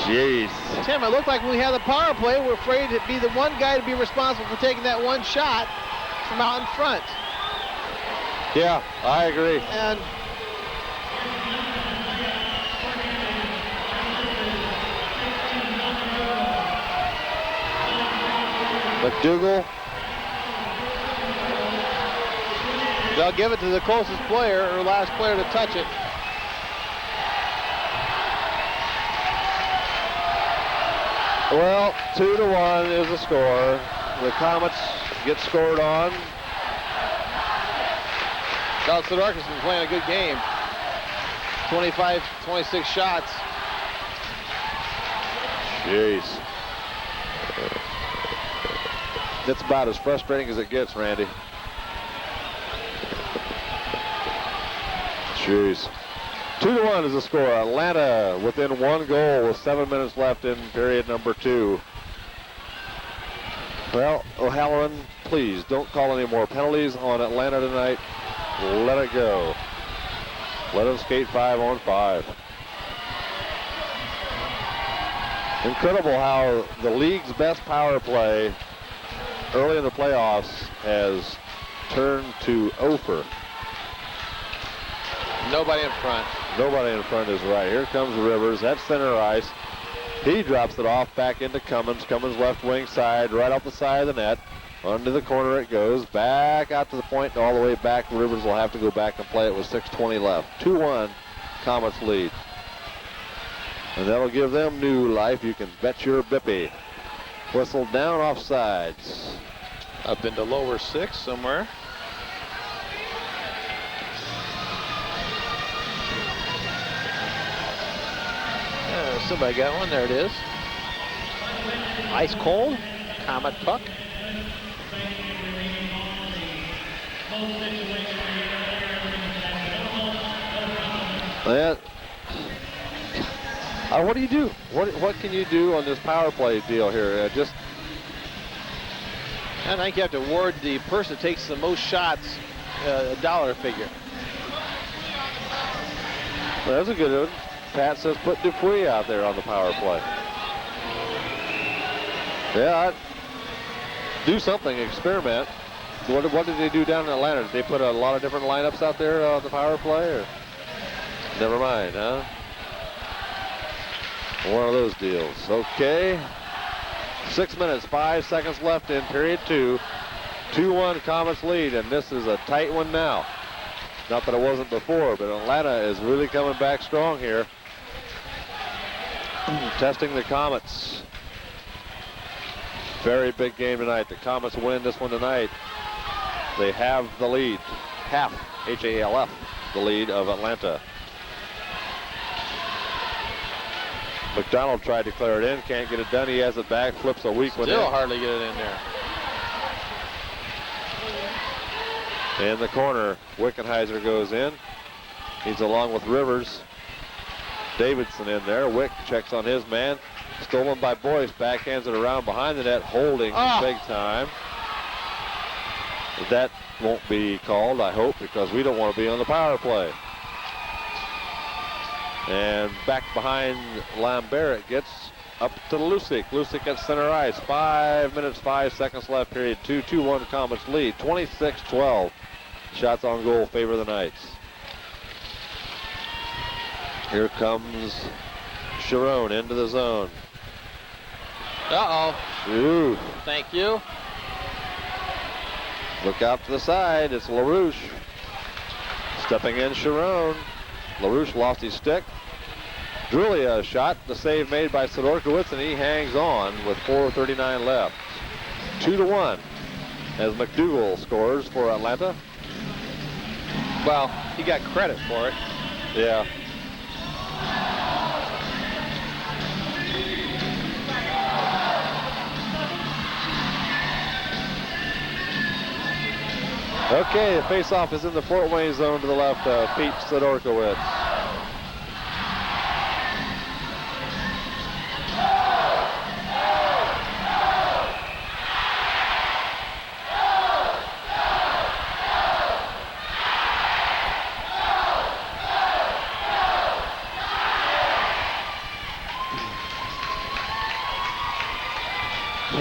Jeez. Tim, it looked like when we had the power play, we're afraid to be the one guy to be responsible for taking that one shot from out in front. Yeah, I agree. And McDougal. they'll give it to the closest player or last player to touch it. Well, 2-1 is the score. The Komets get scored on. Sidorkewicz has been playing a good game. 25, 26 shots. Jeez. That's about as frustrating as it gets, Randy. Jeez. 2-1 is the score. Atlanta within 1 goal with 7 minutes left in period number 2. Well, O'Halloran, please don't call any more penalties on Atlanta tonight. Let it go. Let them skate 5-on-5. Incredible how the league's best power play early in the playoffs has turned to over. Nobody in front. Nobody in front is right. Here comes Rivers. That's center ice. He drops it off back into Cummins. Cummins left wing side, right off the side of the net. Under the corner it goes. Back out to the point and all the way back. Rivers will have to go back and play it with 6:20 left. 2-1, Komets lead. And that'll give them new life. You can bet your bippy. Whistle down offsides. Up into lower 6 somewhere. Somebody got one. There it is. Ice cold. Comet puck. What do you do? What can you do on this power play deal here? I think you have to award the person that takes the most shots a dollar figure. Well, that's a good one. Pat says put Dupuis out there on the power play. Yeah, I'd do something, experiment. What did they do down in Atlanta? Did they put a lot of different lineups out there on the power play? Or? Never mind, huh? One of those deals. Okay. 6 minutes, 5 seconds left in period 2. 2-1 Komets lead, and this is a tight one now. Not that it wasn't before, but Atlanta is really coming back strong here. Testing the Komets. Very big game tonight. The Komets win this one tonight. They have the lead. Half, H-A-L-F, the lead of Atlanta. McDonald tried to clear it in, can't get it done. He has it back, flips a weak one in. Still hardly get it in there. In the corner, Wickenheiser goes in. He's along with Rivers. Davidson in there. Wick checks on his man. Stolen by Boyce. Backhands it around behind the net, holding big time. That won't be called, I hope, because we don't want to be on the power play. And back behind Lambert, it gets up to Lucyk. Lucyk at center ice. 5 minutes, 5 seconds left, period 2. 2-1 Komets lead. 26-12. Shots on goal favor the Knights. Here comes Sharon into the zone. Uh-oh. Ooh. Thank you. Look out to the side. It's LaRouche. Stepping in Sharon. LaRouche lost his stick. Drulia shot. The save made by Sidorkewicz, and he hangs on with 4:39 left. 2-1. as McDougal scores for Atlanta. Well, he got credit for it. Yeah. Okay, the face-off is in the Fort Wayne zone to the left of Pete Sidorkewicz.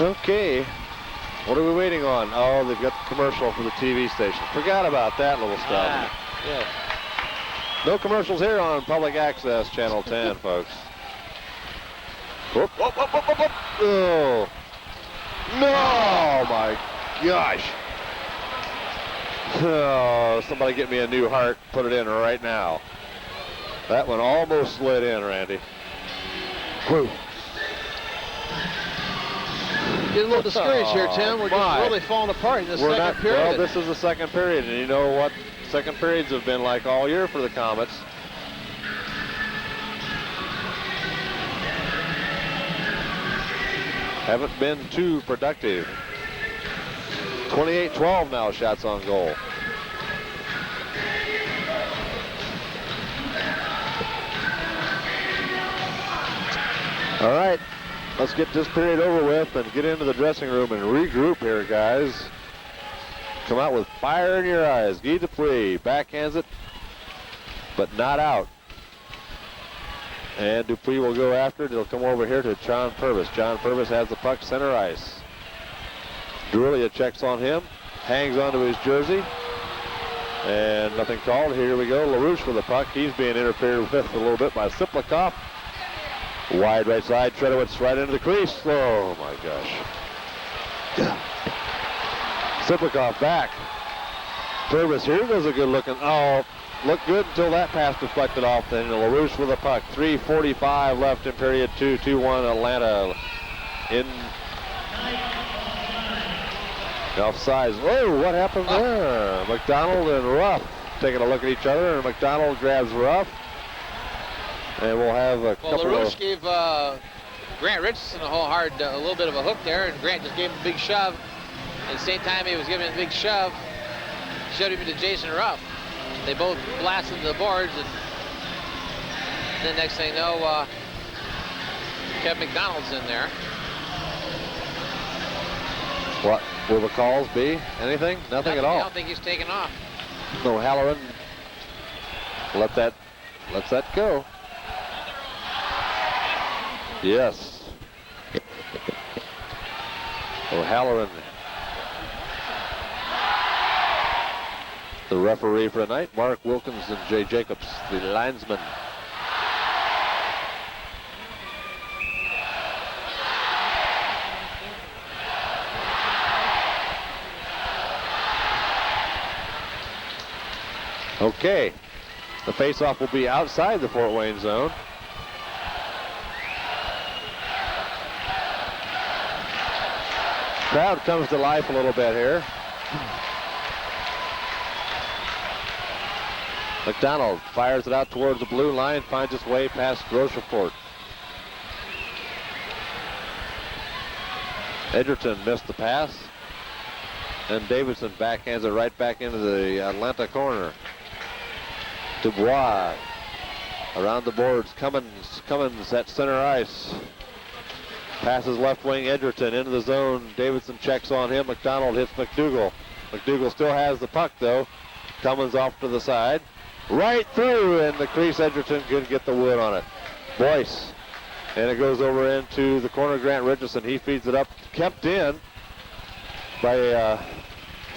Okay, what are we waiting on? Oh, they've got the commercial for the TV station. Forgot about that little stuff. Yeah. No commercials here on Public Access Channel 10, folks. Whoop, whoop, whoop, whoop, whoop, whoop. Oh. No, my gosh. Oh, somebody get me a new heart. Put it in right now. That one almost slid in, Randy. Whew. Getting a little discouraged here, Tim. We're just really falling apart in this second period. Well, this is the second period, and you know what second periods have been like all year for the Komets. Haven't been too productive. 28-12 now, shots on goal. All right, let's get this period over with and get into the dressing room and regroup here, guys. Come out with fire in your eyes. Guy Dupuis backhands it, but not out. And Dupuis will go after it. It'll come over here to John Purves. John Purves has the puck center ice. Drulia checks on him, hangs onto his jersey, and nothing called. Here we go. LaRouche with the puck. He's being interfered with a little bit by Tsyplakov. Wide right side. Tredowitz right into the crease. Oh my gosh. Tsyplakov back. Purves here goes a good looking. Oh, looked good until that pass deflected off. Then LaRouche with the puck. 3:45 left in period 2. 2-1 Atlanta in offsides. Whoa, what happened there? McDonald and Ruff taking a look at each other, and McDonald grabs Ruff. And we'll have a couple LaRouche of... gave Grant Richison a little bit of a hook there, and Grant just gave him a big shove. At the same time he was giving him a big shove, shoved him into Jason Ruff. They both blasted into the boards, and then next thing you know, Kevin McDonald's in there. What will the calls be? Anything? Nothing at all. I don't think he's taken off. O'Halloran lets that go. Yes. O'Halloran, the referee for tonight. Mark Wilkins and Jay Jacobs, the linesman. Okay, the face-off will be outside the Fort Wayne zone. Crowd comes to life a little bit here. McDonald fires it out towards the blue line, finds its way past Rochefort. Edgerton missed the pass, and Davidson backhands it right back into the Atlanta corner. Dubois around the boards. Cummins at center ice. Passes left wing Edgerton into the zone. Davidson checks on him. McDonald hits McDougal. McDougal still has the puck though. Cummins off to the side. Right through in the crease. Edgerton couldn't get the wood on it. Boyce. And it goes over into the corner. Grant Richison. He feeds it up. Kept in by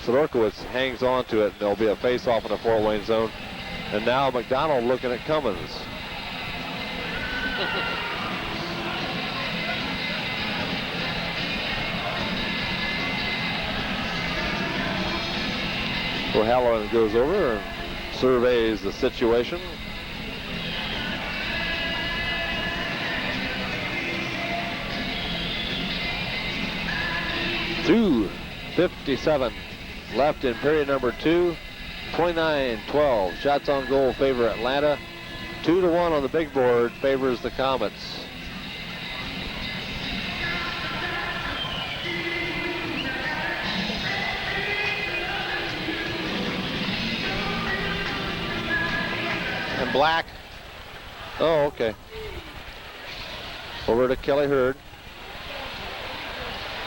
Sidorkewicz. Hangs on to it. There'll be a face-off in the Fort Wayne zone. And now McDonald looking at Cummins. O'Halloran goes over and surveys the situation. 57 left in period number 2. 29-12. Shots on goal favor Atlanta. 2-1 on the big board favors the Komets. And Black. Oh, okay. Over to Kelly Hurd.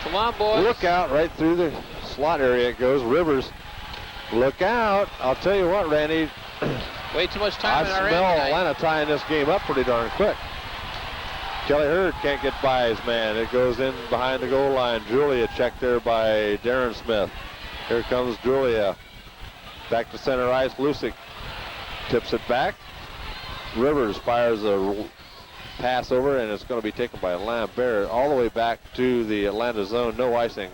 Come on, boys. Look out, right through the slot area it goes. Rivers, look out. I'll tell you what, Randy. Way too much time I in our smell end tonight. Atlanta tying this game up pretty darn quick. Kelly Hurd can't get by his man. It goes in behind the goal line. Julia checked there by Darren Smith. Here comes Julia. Back to center ice. Lucyk tips it back. Rivers fires a pass over, and it's going to be taken by Lambert all the way back to the Atlanta zone. No icing.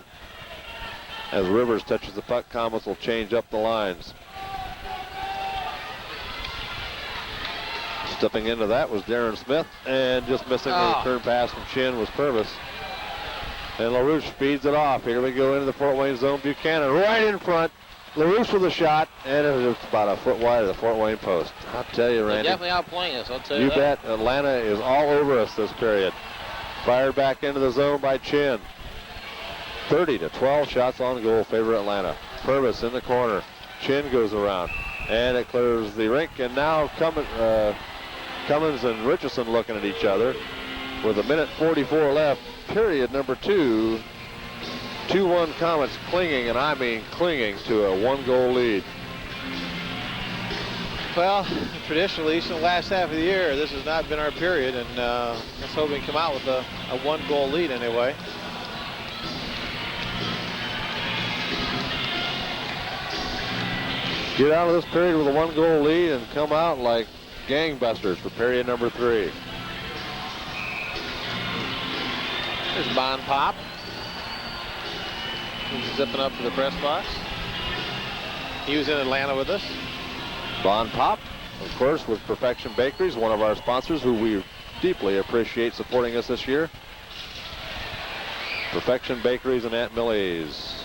As Rivers touches the puck, Komets will change up the lines. Stepping into that was Darren Smith, and just missing the return pass from Chin was Purves. And LaRouche feeds it off. Here we go into the Fort Wayne zone. Buchanan right in front. LaRouche with a shot, and it was about a foot wide of the Fort Wayne post. I'll tell you, Randy. They're definitely outplaying us, I'll tell you You that. bet. Atlanta is all over us this period. Fired back into the zone by Chin. 30-12 shots on goal favor Atlanta. Purves in the corner. Chin goes around, and it clears the rink, and now Cummins and Richison looking at each other with a minute 44 left. Period number 2. 2-1 Komets clinging, and I mean clinging, to a 1-goal lead. Well, traditionally, in the last half of the year, this has not been our period, and let's hope we can come out with a 1-goal lead anyway. Get out of this period with a 1-goal lead and come out like gangbusters for period number 3. There's Bon Pop. He's zipping up to the press box. He was in Atlanta with us. Bon Pop, of course, with Perfection Bakeries, one of our sponsors who we deeply appreciate supporting us this year. Perfection Bakeries and Aunt Millie's.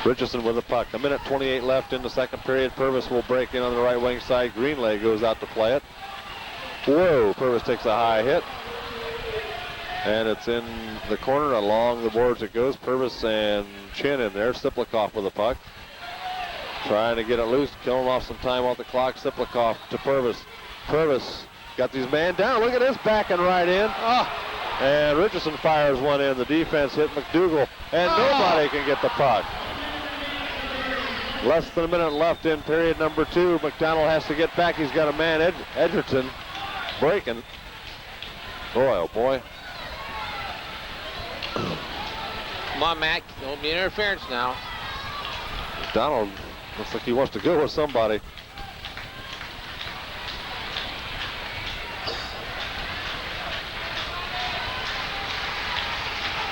Richison with the puck. A minute 28 left in the second period. Purves will break in on the right wing side. Greenlay goes out to play it. Whoa, Purves takes a high hit. And it's in the corner. Along the boards it goes. Purves and Chin in there. Tsyplakov with the puck. Trying to get it loose. Killing off some time off the clock. Tsyplakov to Purves. Purves got these man down. Look at this, backing right in. And Richison fires one in. The defense hit McDougal. And nobody can get the puck. Less than a minute left in period number 2. McDonald has to get back. He's got a man, Edgerton, breaking. Boy, oh boy. Come on, Matt. Don't be interference now. McDonald looks like he wants to go with somebody.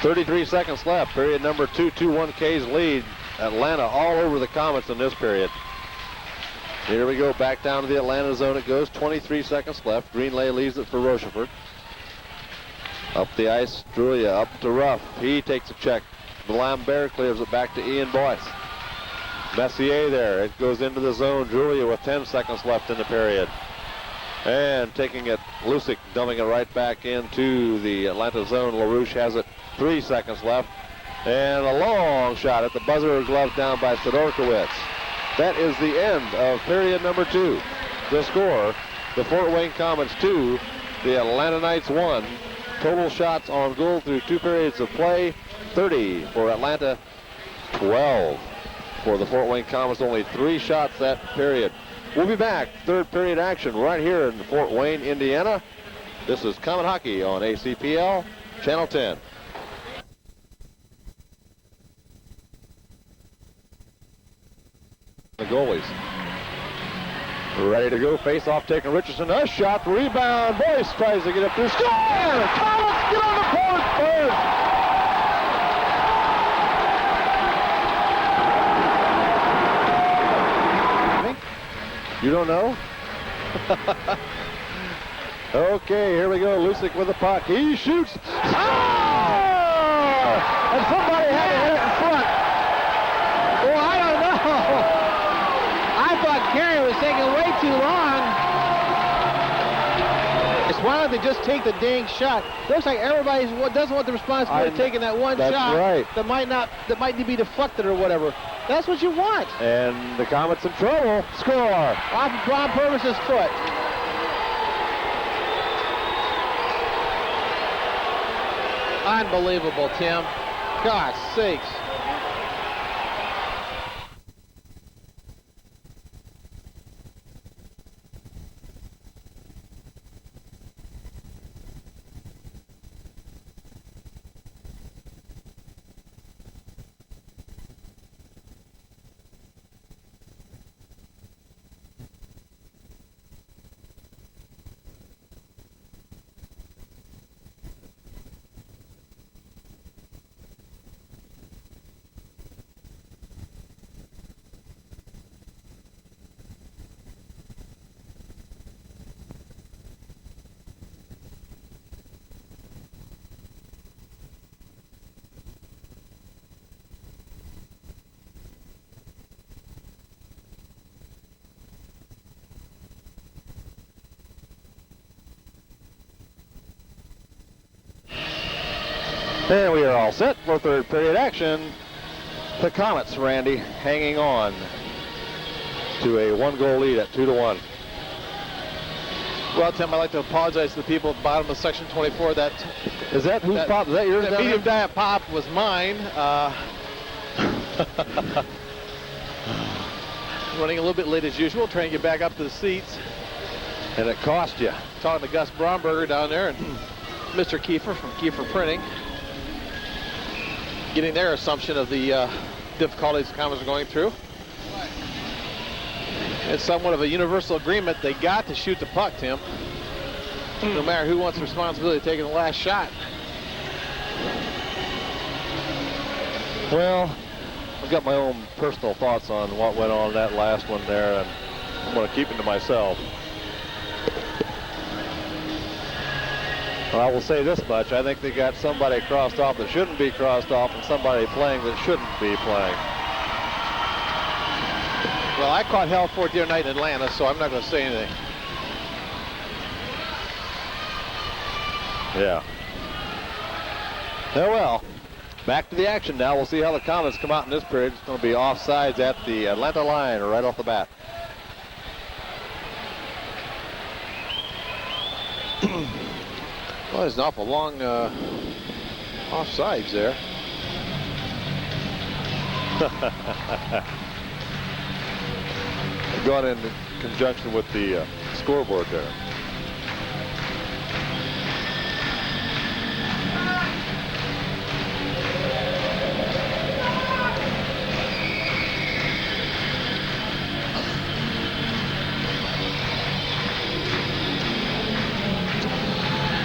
.33 seconds left. Period number 2. 2-1 K's lead. Atlanta all over the Komets in this period. Here we go, back down to the Atlanta zone it goes. 23 seconds left. Greenlay leaves it for Rochefort. Up the ice, Julia up to Ruff. He takes a check. Lambert clears it back to Ian Boyce. Messier there. It goes into the zone. Julia with 10 seconds left in the period. And taking it, Lucyk dumping it right back into the Atlanta zone. LaRouche has it. 3 seconds left. And a long shot at the buzzer, glove down by Sidorkewicz. That is the end of period number 2. The score, the Fort Wayne Komets 2, the Atlanta Knights 1. Total shots on goal through 2 periods of play, 30 for Atlanta, 12 for the Fort Wayne Komets. Only 3 shots that period. We'll be back, third period action right here in Fort Wayne, Indiana. This is Comet Hockey on ACPL, Channel 10. The goalies ready to go. Face off taking Richison. A shot, rebound. Boyce tries to get up there. Score! Komets get on the board first. You don't know? Okay, here we go. Lucyk with the puck. He shoots. Oh! And somebody had to hit it in front. Well, I don't know. I thought Carey was taking way too long. Why don't they just take the dang shot? Looks like everybody doesn't want the responsibility of taking that one shot. That's right. That might be deflected or whatever. That's what you want. And the Komets in trouble. Score. Off of Ron Purves' foot. Unbelievable, Tim. God's sakes. And we are all set for third period action. The Komets, Randy, hanging on to a 1-goal lead at 2-1. Well, Tim, I'd like to apologize to the people at the bottom of section 24. Is that whose pop? Is that yours? That medium diet pop was mine. Running a little bit late as usual, trying to get back up to the seats. And it cost you. Talking to Gus Bromberger down there and Mr. Kiefer from Kiefer Printing. Getting their assumption of the difficulties the Komets are going through. It's somewhat of a universal agreement. They got to shoot the puck, Tim. No matter who wants the responsibility of taking the last shot. Well, I've got my own personal thoughts on what went on in that last one there, and I'm going to keep it to myself. Well, I will say this much. I think they got somebody crossed off that shouldn't be crossed off and somebody playing that shouldn't be playing. Well, I caught hell for it the other night in Atlanta, so I'm not going to say anything. Yeah. Oh, well. Back to the action now. We'll see how the Komets come out in this period. It's going to be offsides at the Atlanta line right off the bat. Well, there's an awful long offsides there. Gone in conjunction with the scoreboard there.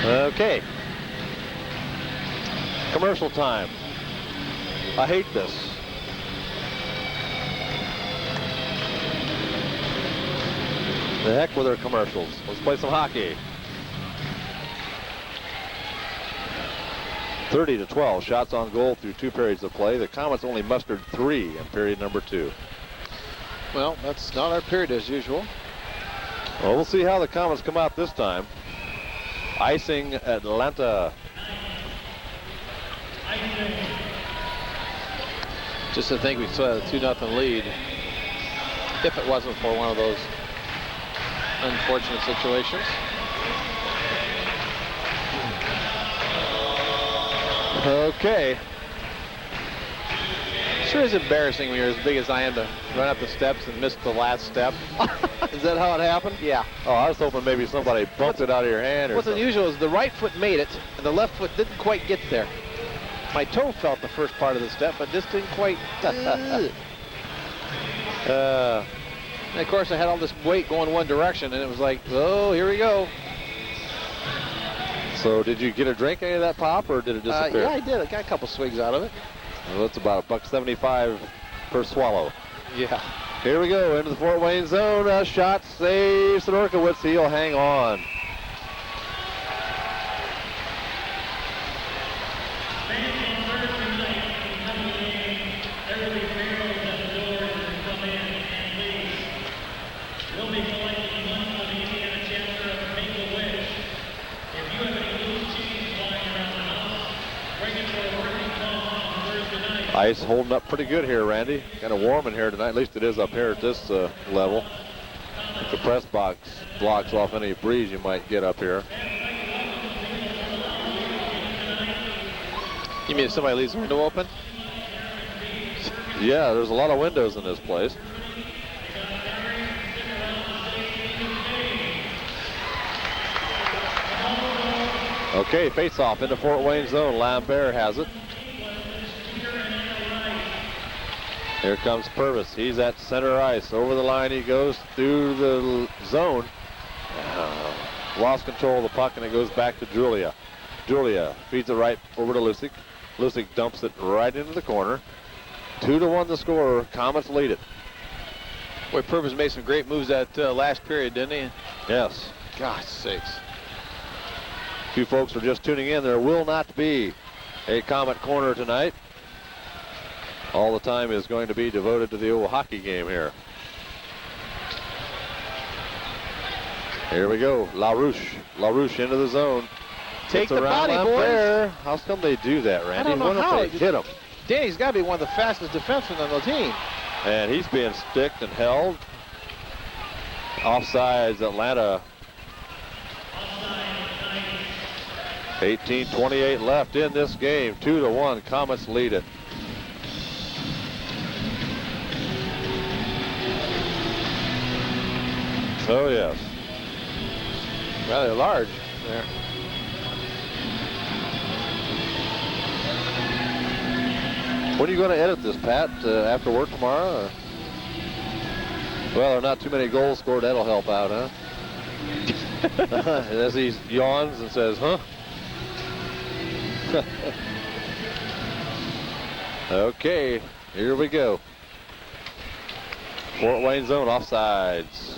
Okay. Commercial time. I hate this. The heck with our commercials. Let's play some hockey. 30-12 shots on goal through 2 periods of play. The Komets only mustered 3 in period number 2. Well, that's not our period as usual. Well, we'll see how the Komets come out this time. Icing Atlanta. Just to think we saw a 2-0 lead if it wasn't for one of those unfortunate situations. Okay. Sure is embarrassing when you're as big as I am to run up the steps and miss the last step. Is that how it happened? Yeah. Oh, I was hoping maybe somebody bumped it out of your hand or What's something. unusual is the right foot made it and the left foot didn't quite get there. My toe felt the first part of the step, but this didn't quite. And of course, I had all this weight going one direction, and it was like, oh, here we go. So, did you get a drink any of that pop, or did it disappear? Yeah, I did. I got a couple swigs out of it. Well, that's about $1.75 per swallow. Yeah. Here we go into the Fort Wayne zone. A shot, save Sidorkewicz. He'll hang on. Ice holding up pretty good here, Randy. Kind of warm in here tonight. At least it is up here at this level. The press box blocks off any breeze you might get up here. You mean if somebody leaves the window open? Yeah, there's a lot of windows in this place. Okay, face-off into Fort Wayne zone. Lambert has it. Here comes Purves. He's at center ice. Over the line he goes through the zone. Lost control of the puck, and it goes back to Julia. Julia feeds it right over to Lucyk. Lucyk dumps it right into the corner. 2-1 the score. Komets lead it. Boy, Purves made some great moves that last period, didn't he? Yes. God's sakes. If you folks are just tuning in, there will not be a Komet corner tonight. All the time is going to be devoted to the old hockey game here. Here we go. LaRouche. LaRouche into the zone. Take the body, boys. How come they do that, Randy? I don't know how. If they hit him? Danny's got to be one of the fastest defensemen on the team. And he's being sticked and held. Offsides, Atlanta. 18:28 left in this game. 2-1. Komets lead it. Oh, yes. Rather large there. When are you going to edit this, Pat? After work tomorrow? Or? Well, there are not too many goals scored. That'll help out, huh? As he yawns and says, huh? Okay, here we go. Fort Wayne zone offsides.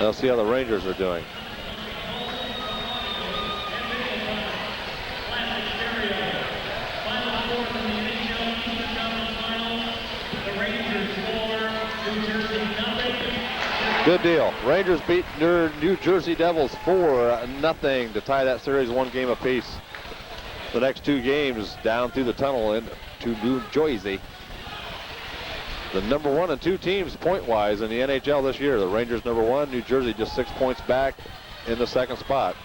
Let's see how the Rangers are doing. Good deal. Rangers beat New Jersey Devils 4-0 to tie that series 1 game apiece. The next 2 games down through the tunnel into New Jersey. The number 1 and 2 teams point-wise in the NHL this year. The Rangers number 1, New Jersey just 6 points back in the second spot.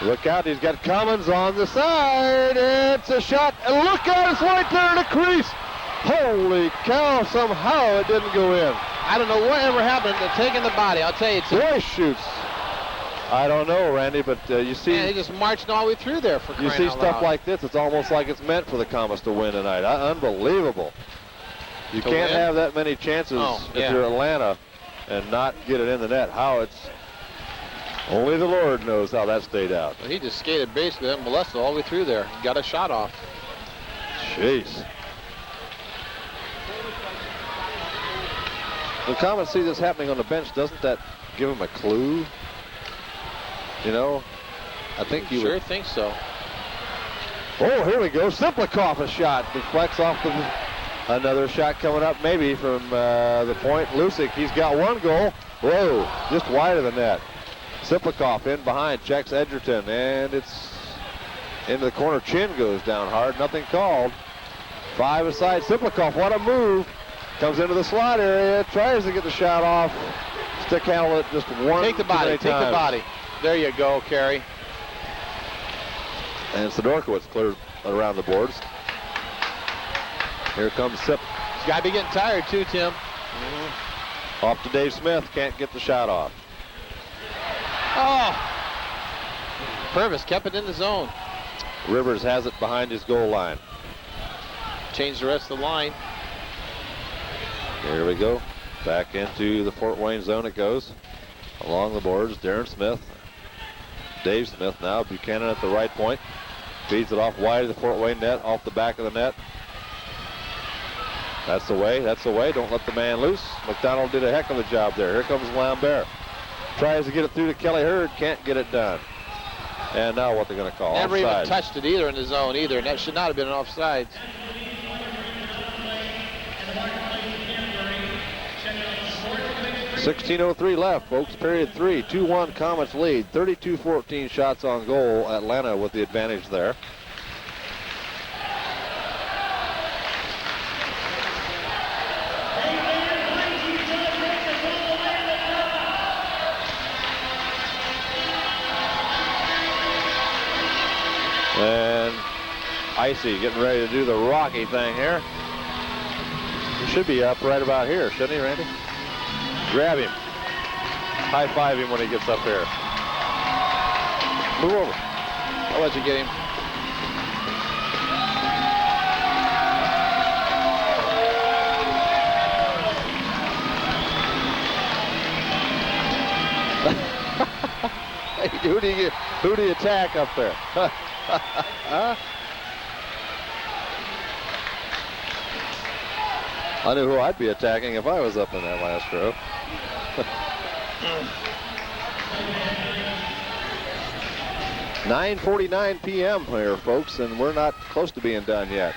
Look out, he's got Cummins on the side. It's a shot, and look out, it's right there in the crease. Holy cow, somehow it didn't go in. I don't know whatever happened to taking the body. I'll tell you. Boyce shoots. I don't know, Randy, but you see... Man, he just marched all the way through there for crying out loud. You see stuff like this, it's almost like it's meant for the Komets to win tonight. Unbelievable. You can't have that many chances if you're Atlanta and not get it in the net. How it's... Only the Lord knows how that stayed out. Well, he just skated basically unmolested all the way through there. Got a shot off. Jeez. The Komets see this happening on the bench. Doesn't that give them a clue? You know, I think you sure think so. Oh, here we go. Tsyplakov a shot. Deflects off another shot coming up maybe from the point. Lucyk, he's got 1 goal. Whoa, just wide of the net. Tsyplakov in behind, checks Edgerton, and it's into the corner. Chin goes down hard. Nothing called. 5 aside. Tsyplakov, what a move. Comes into the slot area, tries to get the shot off. Stick handle it just one. Take the body, take the body. There you go, Kerry. And Sidorkewicz cleared around the boards. Here comes Sip. He's got to be getting tired too, Tim. Off to Dave Smith, can't get the shot off. Oh! Purves kept it in the zone. Rivers has it behind his goal line. Changed the rest of the line. Here we go. Back into the Fort Wayne zone it goes. Along the boards, Darren Smith. Dave Smith now. Buchanan at the right point. Feeds it off wide of the Fort Wayne net, off the back of the net. That's the way, that's the way. Don't let the man loose. McDonald did a heck of a job there. Here comes Lambert. Tries to get it through to Kelly Hurd. Can't get it done. And now what they're going to call? Never Offside. even touched it either in the zone either, and that should not have been an offside. .16:03 left, folks. Period 3. 2-1 Komets lead. 32-14 shots on goal. Atlanta with the advantage there. And Icy getting ready to do the Rocky thing here. He should be up right about here, shouldn't he, Randy? Grab him. High-five him when he gets up here. Move over. I'll let you get him. Hey, who do you attack up there? I knew who I'd be attacking if I was up in that last row. 9:49 p.m. here, folks, and we're not close to being done yet.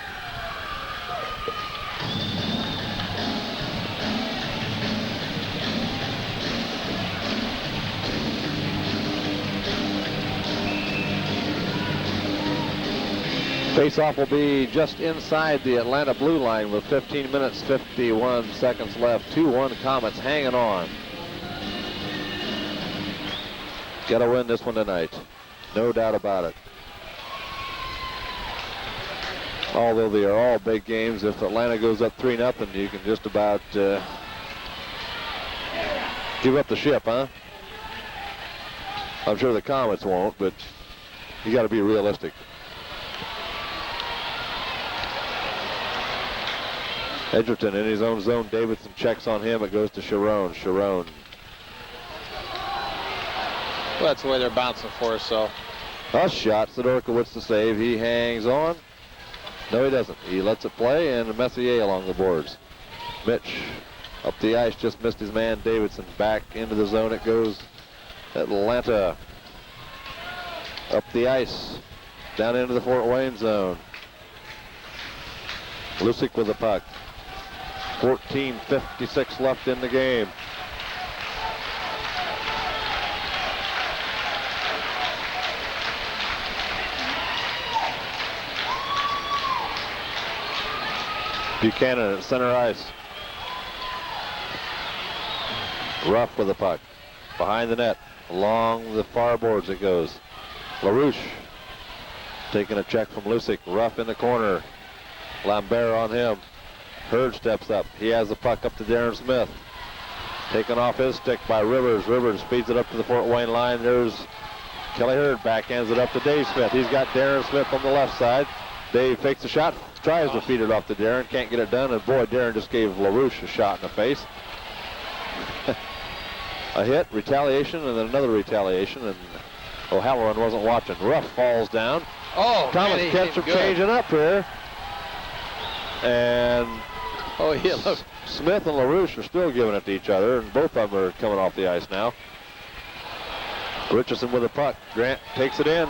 Face-off will be just inside the Atlanta blue line with 15 minutes, 51 seconds left. 2-1 Komets hanging on. Got to win this one tonight. No doubt about it. Although they are all big games, if Atlanta goes up 3-0, you can just about give up the ship, huh? I'm sure the Komets won't, but you got to be realistic. Edgerton in his own zone. Davidson checks on him. It goes to Sharon. Sharon. Well, that's the way they're bouncing for us, so. A shot. Sidorkewicz to save. He hangs on. No, he doesn't. He lets it play, and Messier along the boards. Mitch up the ice. Just missed his man, Davidson. Back into the zone it goes. Atlanta up the ice. Down into the Fort Wayne zone. Lucyk with the puck. 14:56 left in the game. Buchanan at center ice. Ruff with the puck. Behind the net. Along the far boards it goes. LaRouche taking a check from Lucyk. Ruff in the corner. Lambert on him. Hurd steps up. He has the puck up to Darren Smith. Taken off his stick by Rivers. Rivers feeds it up to the Fort Wayne line. There's Kelly Hurd. Backhands it up to Dave Smith. He's got Darren Smith on the left side. Dave fakes the shot. Tries to feed it off to Darren. Can't get it done. And boy, Darren just gave LaRouche a shot in the face. A hit, retaliation, and then another retaliation. And O'Halloran wasn't watching. Ruff falls down. Oh, Thomas Ketchup changing up here. And look. Smith and LaRouche are still giving it to each other, and both of them are coming off the ice now. Richison with the puck. Grant takes it in.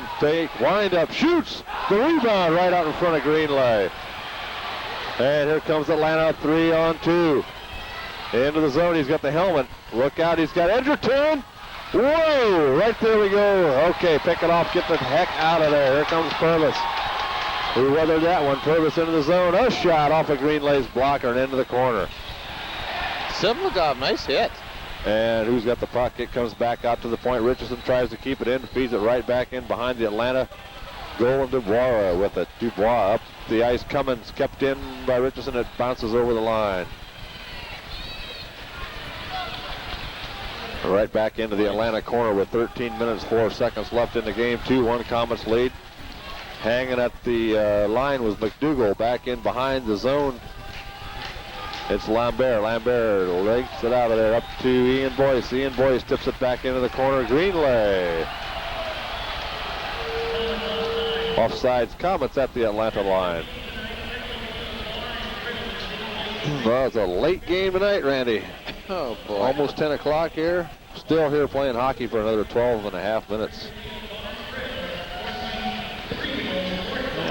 Wind up, shoots. The rebound right out in front of Greenlay. And here comes Atlanta 3-on-2. Into the zone. He's got the helmet. Look out. He's got Edgerton. Whoa! Right there we go. Okay, pick it off. Get the heck out of there. Here comes Purves. Who weathered that one? Purves into the zone. A shot off of Greenlay's blocker and into the corner. Tsyplakov, nice hit. And who's got the puck? It comes back out to the point. Richison tries to keep it in, feeds it right back in behind the Atlanta goal, and Dubois with it. Dubois up the ice. Cummins kept in by Richison. It bounces over the line. Right back into the Atlanta corner with 13 minutes, 4 seconds left in the game. 2-1 Komets lead. Hanging at the line was McDougall back in behind the zone. It's Lambert. Lambert legs it out of there up to Ian Boyce. Ian Boyce tips it back into the corner. Greenlay. Offsides. Komets at the Atlanta line. Well, it's a late game tonight, Randy. Oh, boy. Almost 10 o'clock here. still here playing hockey for another 12 and a half minutes.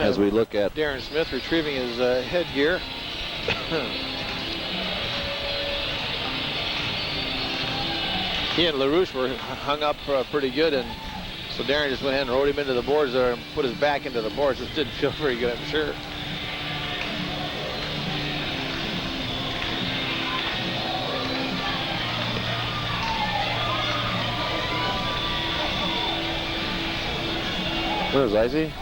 As we look at Darren Smith retrieving his headgear. He and LaRouche were hung up pretty good, and so Darren just went ahead and rode him into the boards there and put his back into the boards. Just didn't feel very good, I'm sure. Where's Icy?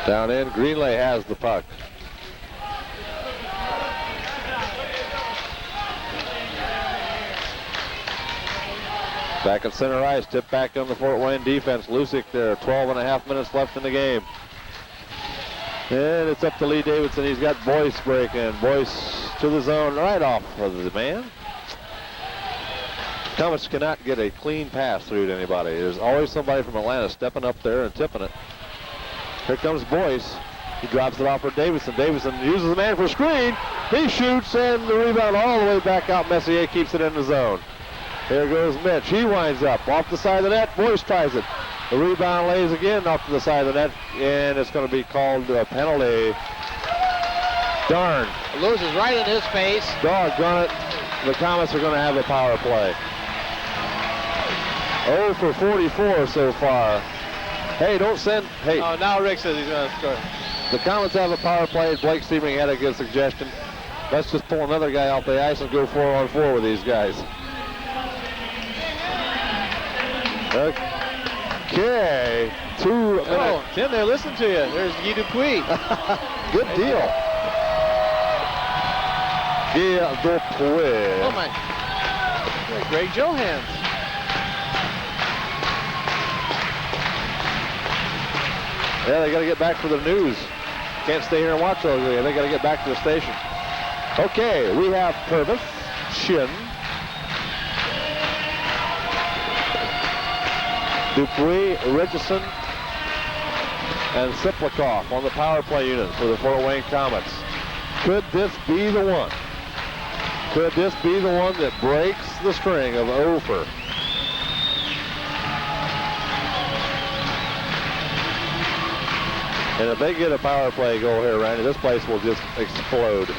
Down in, Greenlay has the puck. Back at center ice, tip back on the Fort Wayne defense. Lucyk there, 12 and a half minutes left in the game. And it's up to Lee Davidson. He's got Boyce breaking. Boyce to the zone, right off of the man. Komets cannot get a clean pass through to anybody. There's always somebody from Atlanta stepping up there and tipping it. Here comes Boyce. He drops it off for Davidson. Davidson uses the man for a screen. He shoots, and the rebound all the way back out. Messier keeps it in the zone. Here goes Mitch. He winds up off the side of the net. Boyce tries it. The rebound lays again off to the side of the net, and it's going to be called a penalty. Darn. Loses right in his face. Doggone it. The Komets are going to have a power play. 0 for 44 so far. Hey, don't send. Hey. Oh, now Rick says he's going to score. The Komets have a power play. Blake Steeming had a good suggestion. Let's just pull another guy off the ice and go 4-on-4 with these guys. Okay. 2 minutes. Oh, Tim, there, listen to you. There's Guy Dupuis. Good deal. Guy Dupuis. Oh, my. Greg Johans. Yeah, they got to get back for the news. Can't stay here and watch all day. They got to get back to the station. Okay, we have Purves, Shin, Dupuis, Richison, and Tsyplakov on the power play unit for the Fort Wayne Komets. Could this be the one? Could this be the one that breaks the string of 0 for? And if they get a power play goal here, Randy, this place will just explode.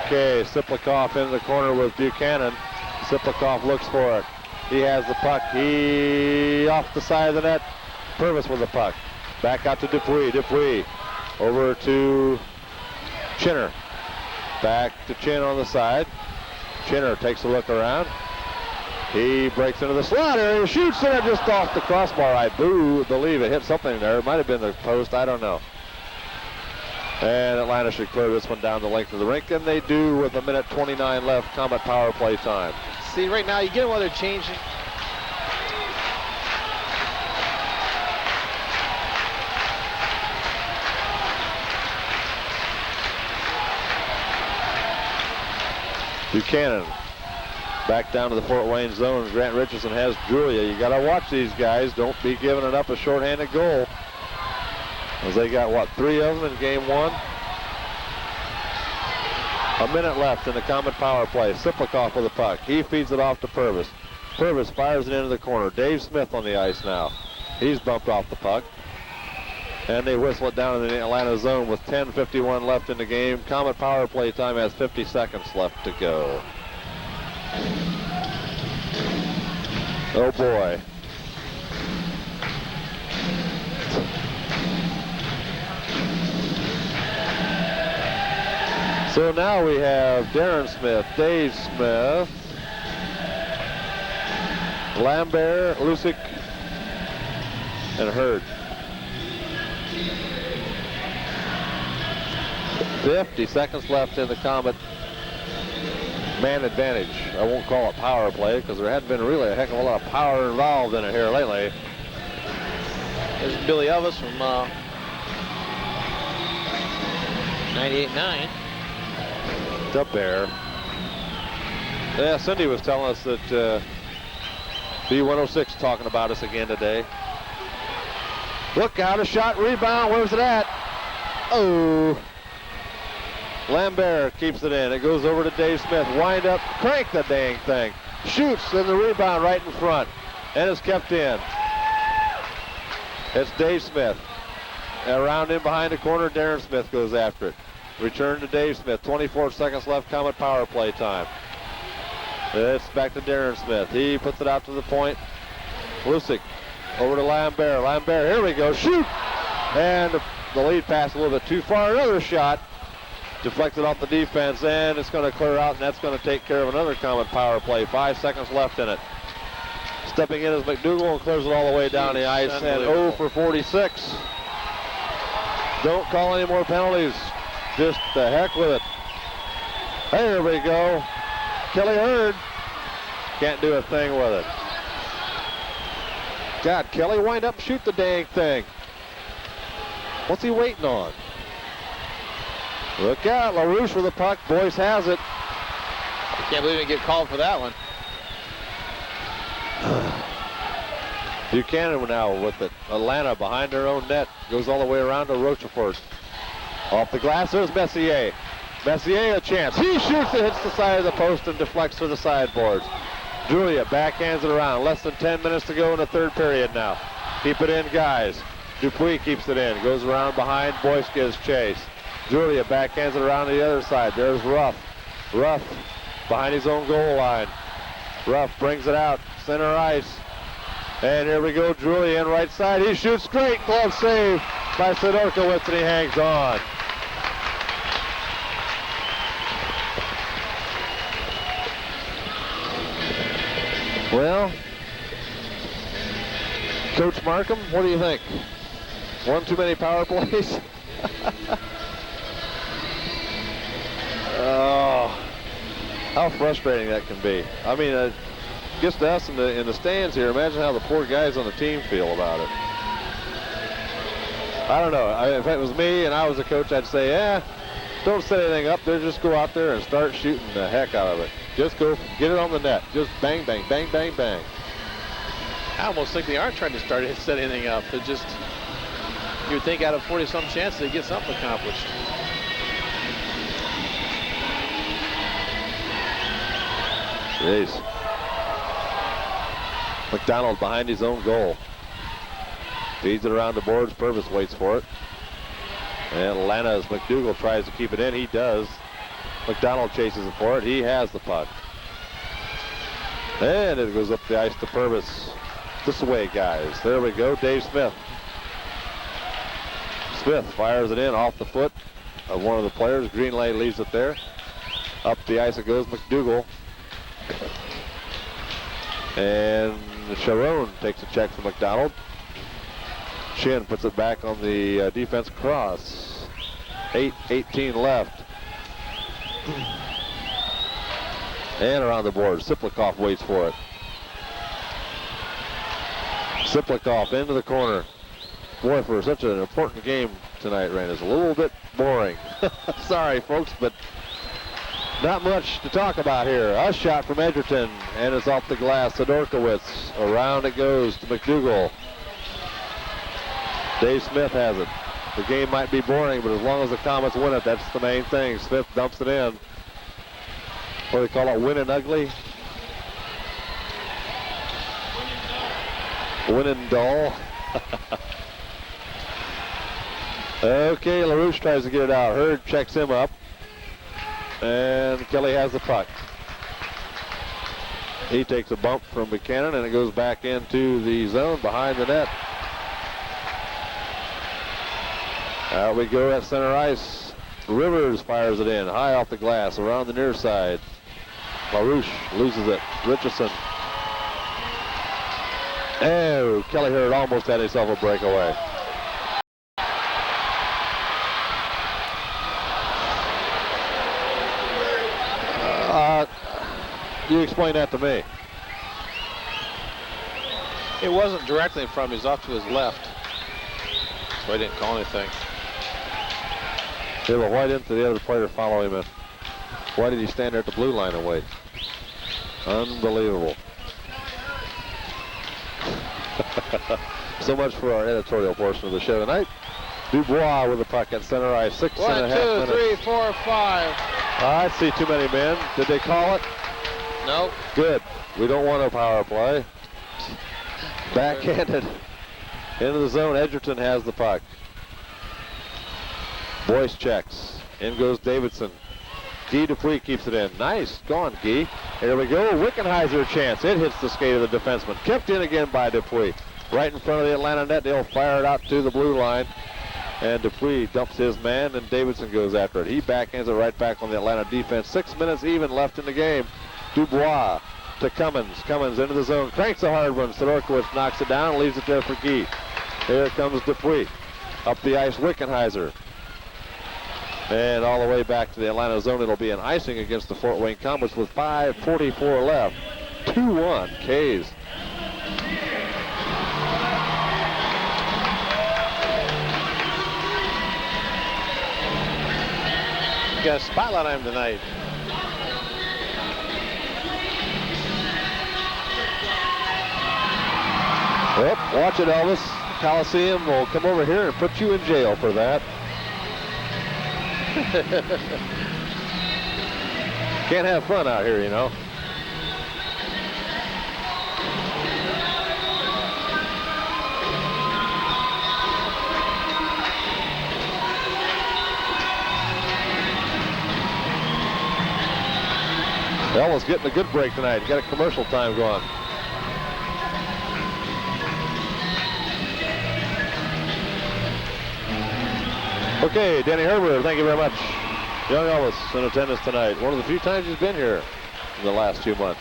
Okay, Tsyplakov in the corner with Buchanan. Tsyplakov looks for it. He has the puck. He off the side of the net. Purves with the puck. Back out to Dupuis. Dupuis over to Chinner. Back to Chin on the side. Chinner takes a look around. He breaks into the slot area, shoots it just off the crossbar. I believe it hit something there. It might have been the post. I don't know. And Atlanta should clear this one down the length of the rink, and they do with 1:29 left. Komet power play time. See, right now, you get them while they're changing. Buchanan back down to the Fort Wayne zone. Grant Richison has Julia. You got to watch these guys. Don't be giving it up a shorthanded goal. As they got, what, 3 of them in game 1? A minute left in the Komet power play. Tsyplakov with the puck. He feeds it off to Purves. Purves fires it into the corner. Dave Smith on the ice now. He's bumped off the puck. And they whistle it down in the Atlanta zone with 10:51 left in the game. Komet power play time has 50 seconds left to go. Oh boy. So now we have Darren Smith, Dave Smith, Lambert, Lucyk, and Hurd. 50 seconds left in the Komet man advantage. I won't call it power play because there hadn't been really a heck of a lot of power involved in it here lately. There's Billy Elvis from 98.9. It's up there. Yeah, Cindy was telling us that B106 talking about us again today. Look out, a shot, rebound, where's it at? Oh. Lambert keeps it in. It goes over to Dave Smith. Wind up, crank the dang thing. Shoots, and the rebound right in front. And it's kept in. It's Dave Smith. Around in behind the corner, Darren Smith goes after it. Return to Dave Smith. 24 seconds left, Comet power play time. It's back to Darren Smith. He puts it out to the point. Lucyk over to Lambert. Lambert, here we go, shoot! And the lead pass a little bit too far. Another shot. Deflected off the defense, and it's going to clear out, and that's going to take care of another Comet power play. 5 seconds left in it. Stepping in is McDougal and clears it all the way down the ice, and 0 for 46. Don't call any more penalties. Just the heck with it. There we go. Kelly Hurd can't do a thing with it. God, Kelly, wind up and shoot the dang thing. What's he waiting on? Look out, LaRouche with the puck. Boyce has it. I can't believe he didn't get called for that one. Buchanan now with it. Atlanta behind their own net. Goes all the way around to Rochefort. Off the glass, there's Messier. Messier a chance. He shoots it, hits the side of the post and deflects to the sideboards. Julia backhands it around. Less than 10 minutes to go in the third period now. Keep it in, guys. Dupuis keeps it in. Goes around behind. Boyce gives chase. Julia backhands it around to the other side. There's Ruff. Ruff behind his own goal line. Ruff brings it out. Center ice. And here we go. Julia in right side. He shoots straight. Glove save by Sidorkewicz, and he hangs on. Well, Coach Markham, what do you think? One too many power plays? Oh, how frustrating that can be. I mean, gets to us in the stands here. Imagine how the poor guys on the team feel about it. I don't know. If it was me and I was a coach, I'd say, don't set anything up there. Just go out there and start shooting the heck out of it. Just go get it on the net. Just bang, bang, bang, bang, bang. I almost think they aren't trying to set anything up. They're just, you would think out of 40-some chances they get something accomplished. Jeez. McDonald behind his own goal. Feeds it around the boards. Purves waits for it. And Atlanta, as McDougal tries to keep it in, he does. McDonald chases it for it. He has the puck. And it goes up the ice to Purves. This way, guys. There we go. Dave Smith. Smith fires it in off the foot of one of the players. Greenlay leaves it there. Up the ice it goes. McDougal. And Sharon takes a check from McDonald. Shin puts it back on the defense cross. 8:18 left. And around the board, Tsyplakov waits for it. Tsyplakov into the corner. Boy, for such an important game tonight, Rand, it's a little bit boring. Sorry, folks, but not much to talk about here. A shot from Edgerton, and it's off the glass. Sidorkewicz. Around it goes to McDougal. Dave Smith has it. The game might be boring, but as long as the Komets win it, that's the main thing. Smith dumps it in. What do they call it? Winning ugly? Winning dull? Okay, LaRouche tries to get it out. Hurd checks him up. And Kelly has the puck. He takes a bump from Buchanan, and it goes back into the zone behind the net. Out we go at center ice. Rivers fires it in, high off the glass, around the near side. LaRouche loses it. Richison. Oh, Kelly Hurd almost had himself a breakaway. You explain that to me. It wasn't directly in front of him. He was off to his left. So I didn't call anything. Yeah, but why didn't the other player follow him in? Why did he stand there at the blue line and wait? Unbelievable. So much for our editorial portion of the show tonight. Dubois with the puck at center ice. 6.5 minutes. 1, 2, 3, 4, 5. I see too many men. Did they call it? Nope. Good. We don't want a power play. Backhanded into the zone. Edgerton has the puck. Boyce checks. In goes Davidson. Guy Dupuis keeps it in. Nice. Gone, Guy. Here we go. Wickenheiser chance. It hits the skate of the defenseman. Kept in again by Dupuis. Right in front of the Atlanta net. They'll fire it out to the blue line. And Dupuis dumps his man, and Davidson goes after it. He backhands it right back on the Atlanta defense. 6 minutes even left in the game. Dubois to Cummins. Cummins into the zone. Cranks a hard one. Sidorkewicz knocks it down and leaves it there for Guy. Here comes Dupuis. Up the ice, Wickenheiser. And all the way back to the Atlanta zone. It'll be an icing against the Fort Wayne Komets with 5:44 left. 2-1 K's. Got a spotlight on him tonight. Yep, watch it, Elvis. Coliseum will come over here and put you in jail for that. Can't have fun out here, you know. Ellis getting a good break tonight. Got a commercial time going. Okay, Danny Herbert, thank you very much. Young Elvis in attendance tonight. One of the few times he's been here in the last 2 months.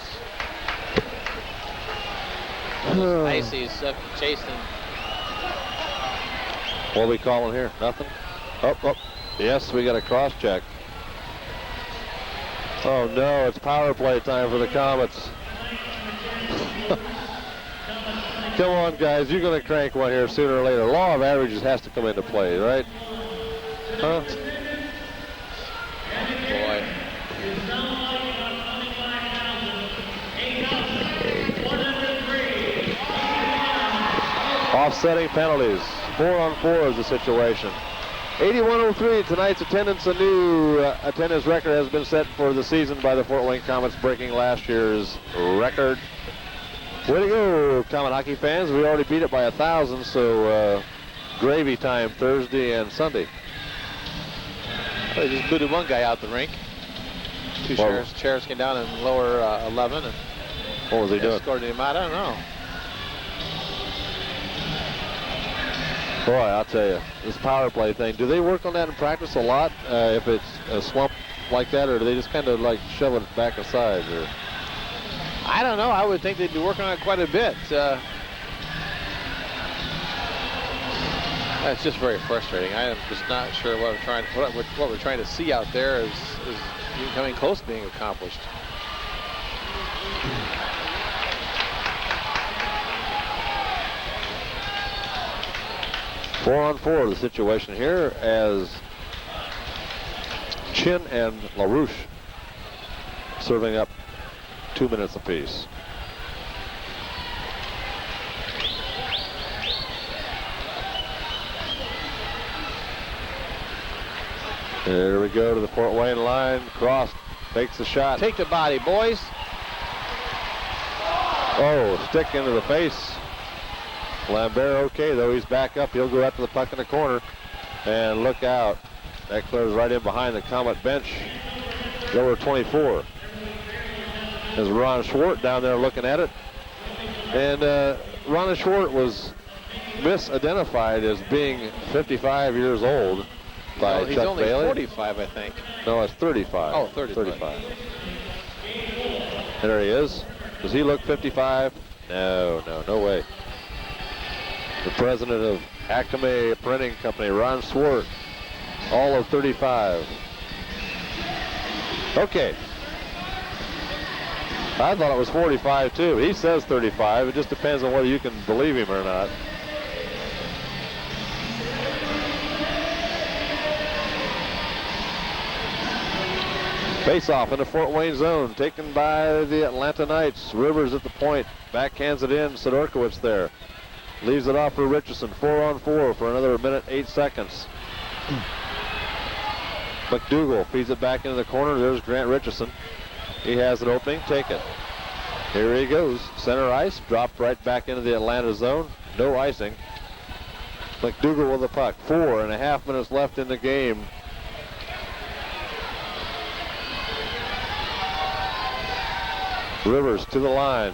Icy's chasing. What are we calling here? Nothing? Up. Yes, we got a cross check. Oh no, it's power play time for the Komets. Come on, guys, you're going to crank one here sooner or later. Law of averages has to come into play, right? Huh? Boy. Offsetting penalties. 4-on-4 is the situation. 8103, tonight's attendance, a new attendance record has been set for the season by the Fort Wayne Komets, breaking last year's record. Way to go, Comet hockey fans. We already beat it by 1,000, so gravy time Thursday and Sunday. Well, they just booted one guy out the rink. Two sheriffs came down in lower 11. And what was he doing? Escorted him out, I don't know. Boy, I'll tell you, this power play thing, do they work on that in practice a lot if it's a slump like that, or do they just kind of like shove it back aside? Or? I don't know. I would think they'd be working on it quite a bit. It's just very frustrating. I am just not sure what we're trying to see out there is even coming close to being accomplished. Four-on-4 the situation here as Chin and LaRouche serving up 2 minutes apiece. There we go to the Fort Wayne line. Cross takes the shot. Take the body, boys. Oh, stick into the face. Lambert okay, though. He's back up. He'll go after the puck in the corner. And look out. That clears right in behind the Comet bench. Number 24. There's Ron Schwartz down there looking at it. And Ron Schwartz was misidentified as being 55 years old by Chuck Bailey. He's only 45, I think. No, it's 35. Oh, 35. There he is. Does he look 55? No way. The president of Acme Printing Company, Ron Schwartz, all of 35. Okay. I thought it was 45 too. He says 35. It just depends on whether you can believe him or not. Face-off in the Fort Wayne zone, taken by the Atlanta Knights. Rivers at the point, backhands it in. Sidorkewicz there. Leaves it off for Richison. 4-on-4 for another minute, 8 seconds. McDougal feeds it back into the corner. There's Grant Richison. He has an opening. Take it. Here he goes. Center ice. Dropped right back into the Atlanta zone. No icing. McDougal with the puck. 4.5 minutes left in the game. Rivers to the line.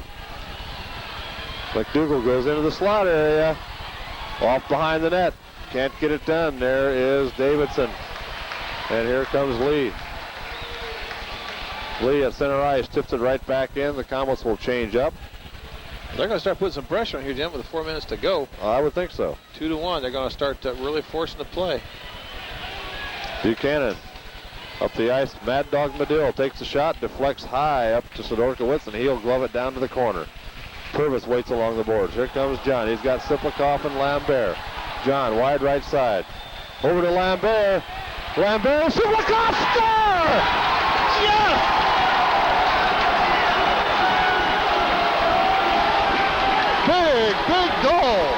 McDougal goes into the slot area. Off behind the net. Can't get it done. There is Davidson. And here comes Lee. Lee at center ice tips it right back in. The Komets will change up. They're going to start putting some pressure on here, Jim, with 4 minutes to go. I would think so. 2-1. They're going to start really forcing the play. Buchanan up the ice. Mad Dog Medill takes the shot, deflects high up to Sidorkewicz, and he'll glove it down to the corner. Purves waits along the boards. Here comes John. He's got Tsyplakov and Lambert. John, wide right side. Over to Lambert. Lambert, Tsyplakov, score! Yes! Big goal!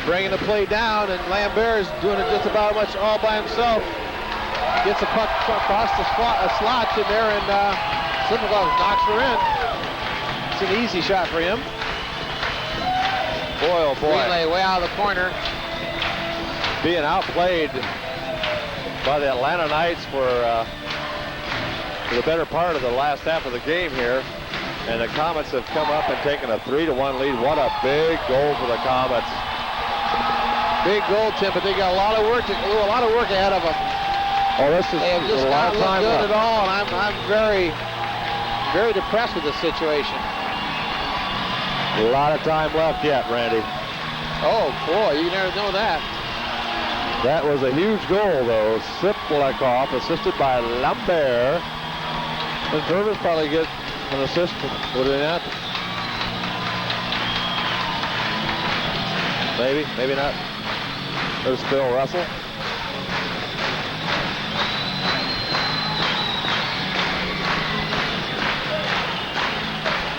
Bringing the play down, and Lambert is doing it just about much all by himself. Gets the puck across the slot in there, and Tsyplakov knocks her in. It's an easy shot for him. Boy, oh boy. Relay way out of the corner. Being outplayed by the Atlanta Knights for the better part of the last half of the game here. And the Komets have come up and taken a 3-1 lead. What a big goal for the Komets. Big goal, Tim, but they got a lot of work ahead of them. Oh, this is They have just a lot not of time looked good left. at all, and I'm very, very depressed with this situation. A lot of time left yet, Randy. Oh boy, you never know that. That was a huge goal, though. Tsyplakov, assisted by Lambert. And Purves probably get an assist, would he not? Maybe, maybe not. There's Phil Russell.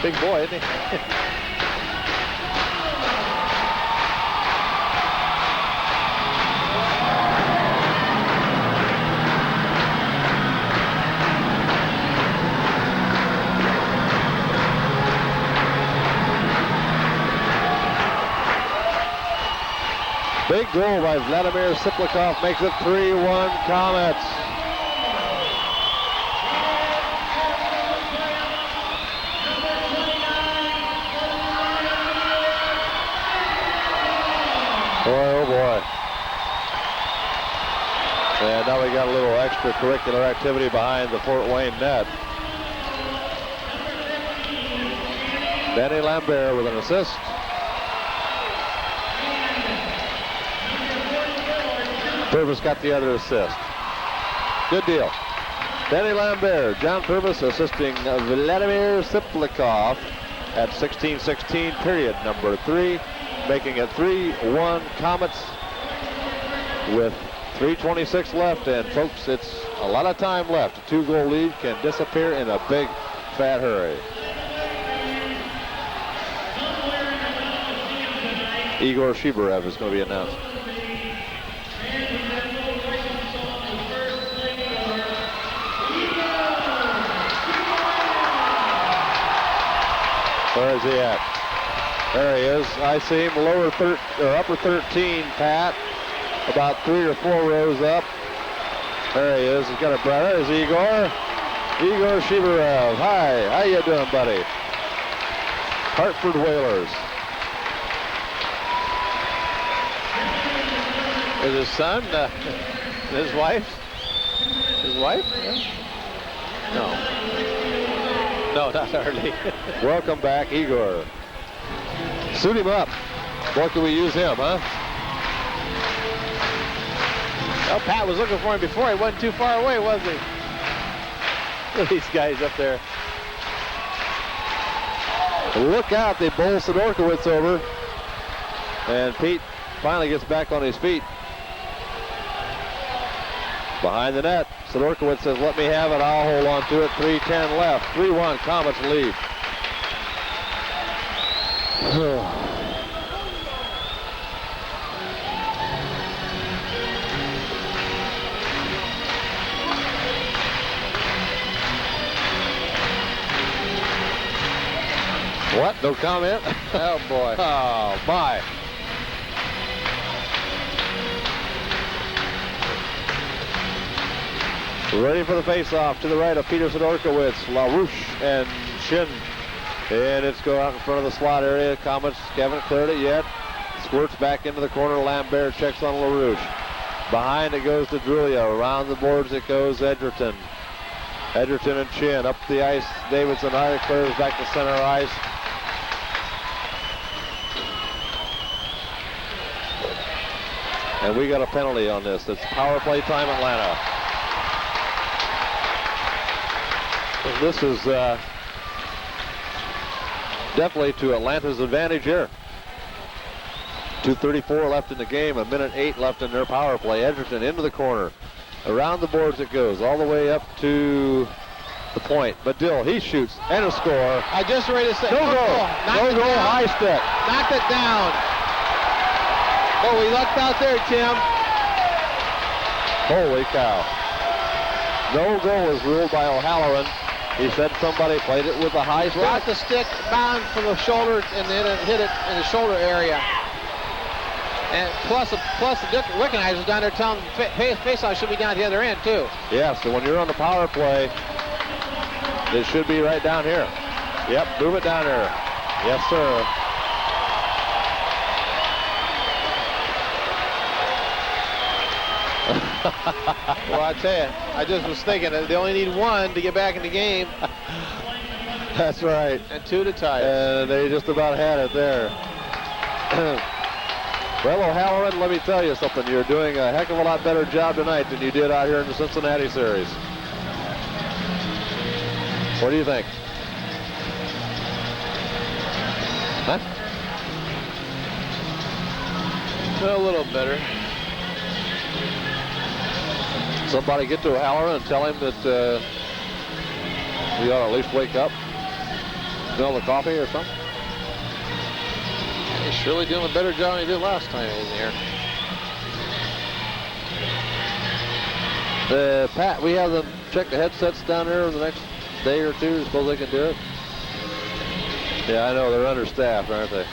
Big boy, isn't he? Big goal by Vladimir Tsyplakov makes it 3-1 Komets. Boy, oh boy. And now we got a little extracurricular activity behind the Fort Wayne net. Danny Lambert with an assist. Purves got the other assist. Good deal. Danny Lambert, John Purves assisting Vladimir Tsyplakov at 16-16 period number 3, making it 3-1 Komets with 3:26 left. And folks, it's a lot of time left. A 2-goal lead can disappear in a big fat hurry. Igor Shibarev is going to be announced. Where is he at? There he is. I see him upper 13, Pat. About 3 or 4 rows up. There he is. He's got a brother. There's Igor. Igor Shibarev. Hi. How you doing, buddy? Hartford Whalers. Is his son, his wife? His wife? Yeah. No, not hardly. Welcome back, Igor. Suit him up. What can we use him, huh? Well, Pat was looking for him before. He wasn't too far away, was he? Look at these guys up there. Look out, they bowl Sidorkewicz over. And Pete finally gets back on his feet. Behind the net, Sidorkewicz says, let me have it, I'll hold on to it. 3:10 left, 3-1, Komets lead. What? No comment? Oh, boy. Oh, my. Ready for the face-off to the right of Peter Sidorkewicz, LaRouche and Shin. And it's going out in front of the slot area. Komets haven't cleared it yet. Squirts back into the corner. Lambert checks on LaRouche. Behind it goes to Drulia. Around the boards it goes Edgerton. Edgerton and Chin up the ice. Davidson either clears back to center ice. And we got a penalty on this. It's power play time, Atlanta. This is definitely to Atlanta's advantage here. 2:34 left in the game, 1:08 left in their power play. Edgerton into the corner. Around the boards it goes, all the way up to the point. Medill, he shoots, and a score. I just ready to say. No goal. No goal, high stick. Knocked it down. Oh, we lucked out there, Tim. Holy cow. No goal was ruled by O'Halloran. He said somebody played it with a high stick. Brought the stick bound from the shoulder and then it hit it in the shoulder area. And plus the Wickenheiser's down there telling face-off should be down at the other end too. Yeah, so when you're on the power play, it should be right down here. Yep, move it down there. Yes, sir. Well, I tell you, I just was thinking that they only need one to get back in the game. That's right. And two to tie it. And they just about had it there. Well, O'Halloran, let me tell you something. You're doing a heck of a lot better job tonight than you did out here in the Cincinnati series. What do you think? Huh? A little better. Somebody get to O'Halloran and tell him that he ought to at least wake up, smell the coffee or something. He's surely doing a better job than he did last time he was here. Pat, we have them check the headsets down there in the next day or two. Suppose they can do it? Yeah, I know. They're understaffed, aren't they?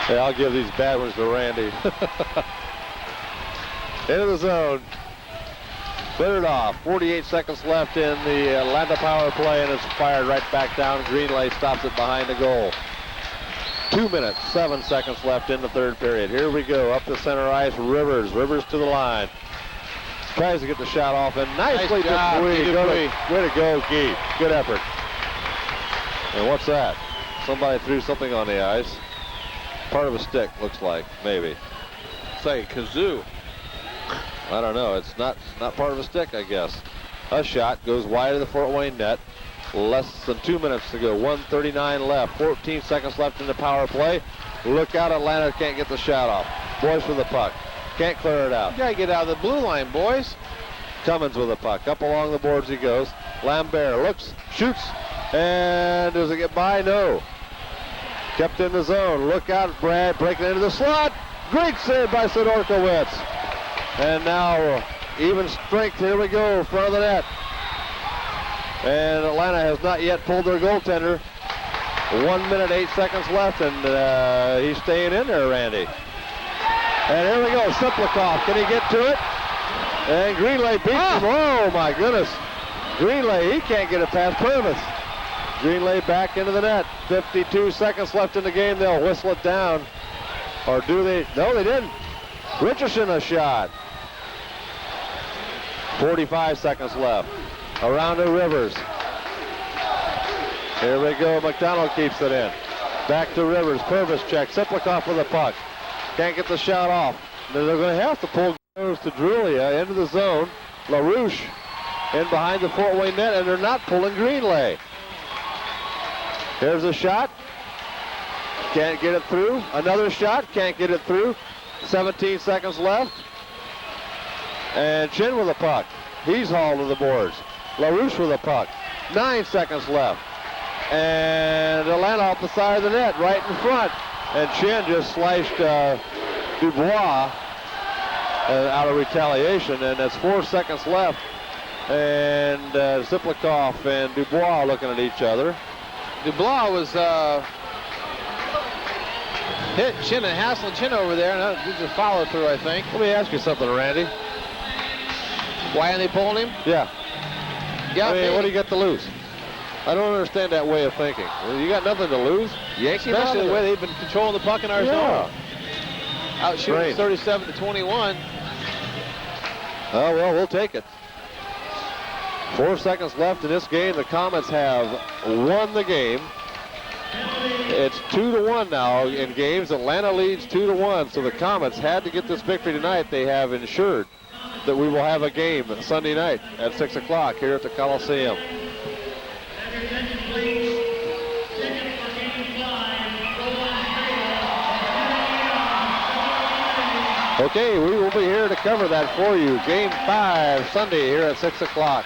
Yeah, I'll give these bad ones to Randy. Into the zone. Cleared off. 48 seconds left in the Atlanta power play, and it's fired right back down. Greenlay stops it behind the goal. 2 minutes, 7 seconds left in the third period. Here we go. Up the center ice. Rivers to the line. Tries to get the shot off, and nicely job, Way to go, Guy. Good effort. And what's that? Somebody threw something on the ice. Part of a stick, looks like, maybe. It's like a kazoo. I don't know. It's not part of a stick, I guess. A shot goes wide of the Fort Wayne net. Less than 2 minutes to go. 1:39 left. 14 seconds left in the power play. Look out, Atlanta can't get the shot off. Boyce with the puck. Can't clear it out. You gotta get out of the blue line, boys. Cummins with the puck. Up along the boards he goes. Lambert looks, shoots, and does it get by? No. Kept in the zone. Look out, Brad, breaking into the slot. Great save by Sidorkewicz. And now even strength. Here we go, front of the net. And Atlanta has not yet pulled their goaltender. 1 minute, 8 seconds left, and he's staying in there, Randy. And here we go, Tsyplakov. Can he get to it? And Greenlay beats him. Oh, my goodness. Greenlay, he can't get it past Purves. Greenlay back into the net. 52 seconds left in the game. They'll whistle it down. Or do they? No, they didn't. Richison a shot. 45 seconds left. Around to Rivers. Here we go. McDonald keeps it in. Back to Rivers. Purves check. Tsyplakov with the puck. Can't get the shot off. They're going to have to pull goes to Drulia into the zone. LaRouche in behind the Fort Wayne net, and they're not pulling Greenlay. Here's a shot. Can't get it through. Another shot. Can't get it through. 17 seconds left. And Chin with a puck. He's hauled to the boards. LaRouche with a puck. 9 seconds left. And Atlanta off the side of the net, right in front. And Chin just sliced Dubois out of retaliation. And that's 4 seconds left. And Tsyplakov and Dubois looking at each other. Dubois was hit Chin and hassled Chin over there, and that was a follow through, I think. Let me ask you something, Randy. Why aren't they pulling him? Yeah. Yeah. I mean, what do you got to lose? I don't understand that way of thinking. You got nothing to lose. Especially the way they've been controlling the puck in our zone. Out shooting 37-21. Oh, well, we'll take it. 4 seconds left in this game. The Komets have won the game. It's 2-1 now in games. Atlanta leads 2-1. So the Komets had to get this victory tonight. They have ensured that we will have a game Sunday night at 6 o'clock here at the Coliseum. Okay, we will be here to cover that for you. Game 5 Sunday here at 6 o'clock.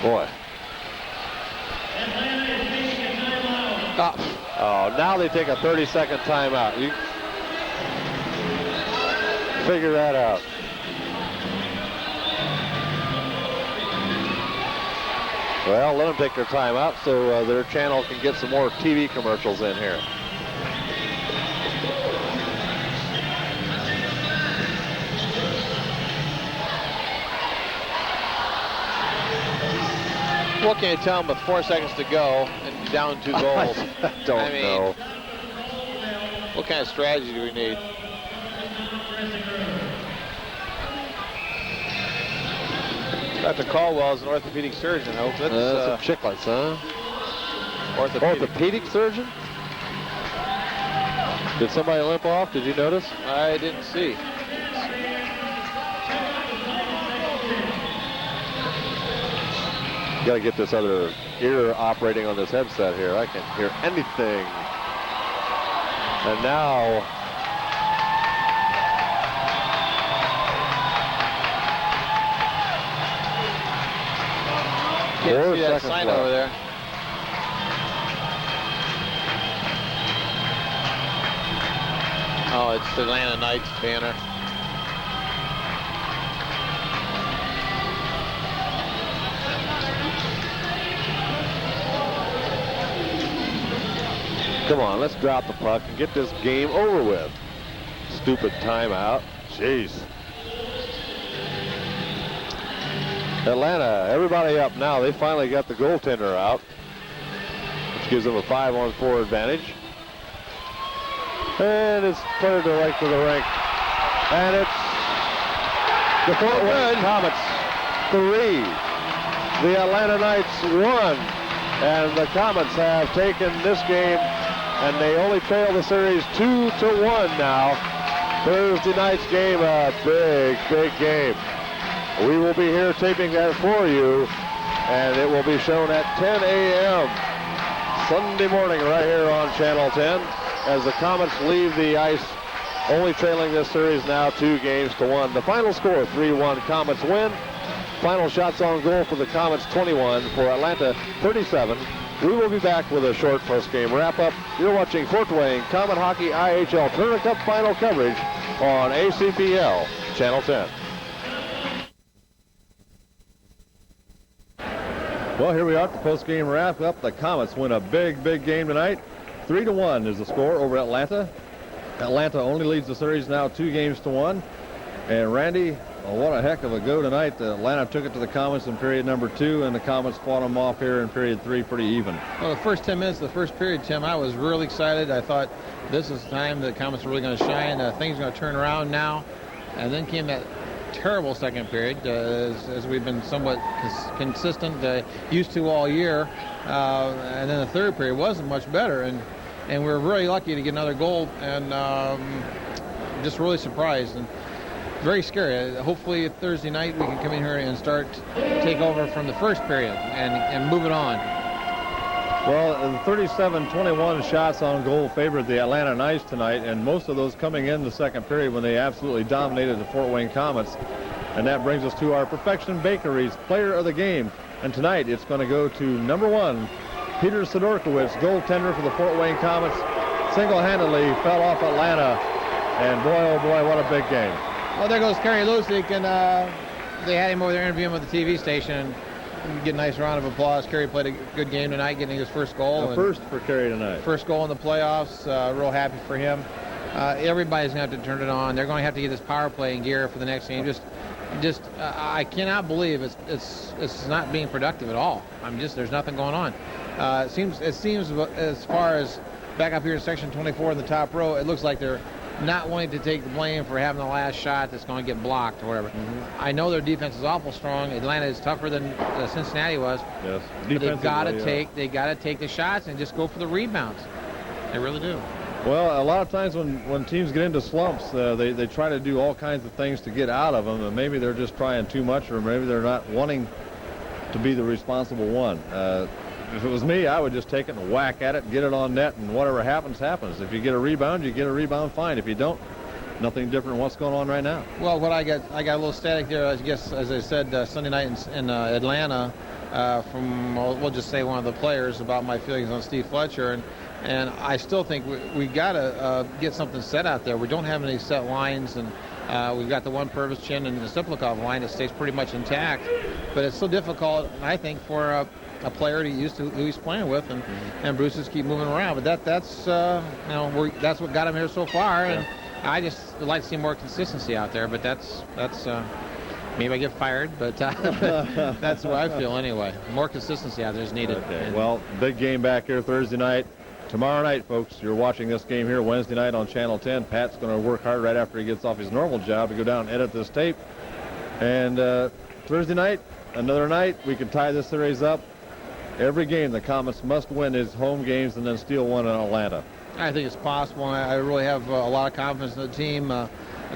Boy. Oh, now they take a 30-second timeout. You figure that out. Well, let them take their timeout so their channel can get some more TV commercials in here. What can you tell them with 4 seconds to go and down 2 goals? I don't know. What kind of strategy do we need? Dr. Caldwell is an orthopedic surgeon. I hope that's some chiclets, huh? Orthopedic surgeon? Did somebody limp off? Did you notice? I didn't see. Got to get this other ear operating on this headset here. I can't hear anything. And now can't see that sign over there. Oh, it's the Atlanta Knights banner. Come on, let's drop the puck and get this game over with. Stupid timeout. Jeez. Atlanta, everybody up now. They finally got the goaltender out, which gives them a 5-on-4 advantage. And it's cleared to right to the rink. And it's the Fort Wayne Komets 3. The Atlanta Knights 1. And the Komets have taken this game, and they only trail the series 2-1 now. Thursday night's game, a big, big game. We will be here taping that for you, and it will be shown at 10 a.m. Sunday morning right here on Channel 10 as the Komets leave the ice, only trailing this series now 2-1. The final score, 3-1, Komets win. Final shots on goal for the Komets, 21, for Atlanta, 37. We will be back with a short post-game wrap-up. You're watching Fort Wayne Komet Hockey IHL Turner Cup final coverage on ACPL Channel 10. Well, here we are at the post-game wrap-up. The Komets win a big, big game tonight. 3-1 is the score over Atlanta. Atlanta only leads the series now 2-1. And Randy, well, what a heck of a go tonight. Atlanta took it to the Komets in period number 2, and the Komets fought them off here in period 3 pretty even. Well, the first 10 minutes of the first period, Tim, I was really excited. I thought this is the time the Komets were really going to shine. Things are going to turn around now. And then came that terrible second period, as we've been somewhat consistent, used to all year. And then the third period wasn't much better. And and we were really lucky to get another goal, and just really surprised and very scary. Hopefully Thursday night we can come in here and take over from the first period and move it on. Well, the 37-21 shots on goal favored the Atlanta Knights tonight, and most of those coming in the second period when they absolutely dominated the Fort Wayne Komets. And that brings us to our Perfection Bakery's Player of the Game. And tonight it's going to go to number 1, Peter Sidorkewicz, goaltender for the Fort Wayne Komets. Single-handedly fell off Atlanta, and boy, oh boy, what a big game. Well, there goes Kerry Lucyk, and they had him over there interviewing with the TV station. You get a nice round of applause. Kerry played a good game tonight, getting his first goal. First for Kerry tonight. First goal in the playoffs. Real happy for him. Everybody's going to have to turn it on. They're going to have to get this power play in gear for the next game. I cannot believe it's not being productive at all. There's nothing going on. It seems as far as back up here in section 24 in the top row, it looks like they're not wanting to take the blame for having the last shot that's going to get blocked or whatever. I know their defense is awful strong. Atlanta is tougher than Cincinnati was. Yes. But they've got to take the shots and just go for the rebounds. They really do. Well, a lot of times when teams get into slumps, they try to do all kinds of things to get out of them, and maybe they're just trying too much, or maybe they're not wanting to be the responsible one. If it was me, I would just take it and whack at it, get it on net, and whatever happens, happens. If you get a rebound, you get a rebound, fine. If you don't, nothing different than what's going on right now. Well, I got a little static there, I guess, as I said, Sunday night in Atlanta, from, we'll just say one of the players about my feelings on Steve Fletcher, and I still think we got to get something set out there. We don't have any set lines, and we've got the one Purves chin and the Tsyplakov line that stays pretty much intact, but it's so difficult, I think, for a player to use who he's playing with, and Bruce's keep moving around. But that's that's what got him here so far, and I just would like to see more consistency out there. But that's maybe I get fired, but that's what I feel anyway. More consistency out there is needed. Okay. Well, big game back here Thursday night. Tomorrow night, folks, you're watching this game here Wednesday night on Channel 10. Pat's going to work hard right after he gets off his normal job to go down and edit this tape. And Thursday night, another night, we can tie this series up. Every game the Komets must win his home games and then steal one in Atlanta. I think it's possible. I really have a lot of confidence in the team.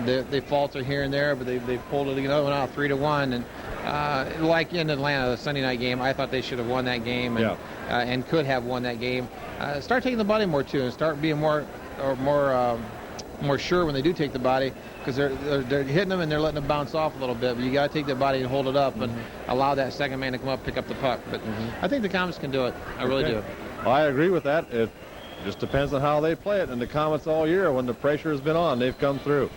They falter here and there, but they pulled it another one out 3-1. And like in Atlanta, the Sunday night game, I thought they should have won that game and could have won that game. Start taking the body more too, and start being more sure when they do take the body, because they're hitting them and they're letting them bounce off a little bit. But you got to take the body and hold it up and allow that second man to come up, pick up the puck. But I think the Komets can do it. I really do. Well, I agree with that. It just depends on how they play it. And the Komets all year, when the pressure has been on, they've come through.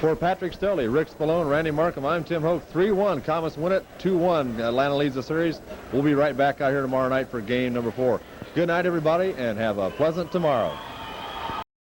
For Patrick Stelly, Rick Spallone, Randy Markham, I'm Tim Hoke. 3-1. Komets win it. 2-1. Atlanta leads the series. We'll be right back out here tomorrow night for game number 4. Good night, everybody, and have a pleasant tomorrow.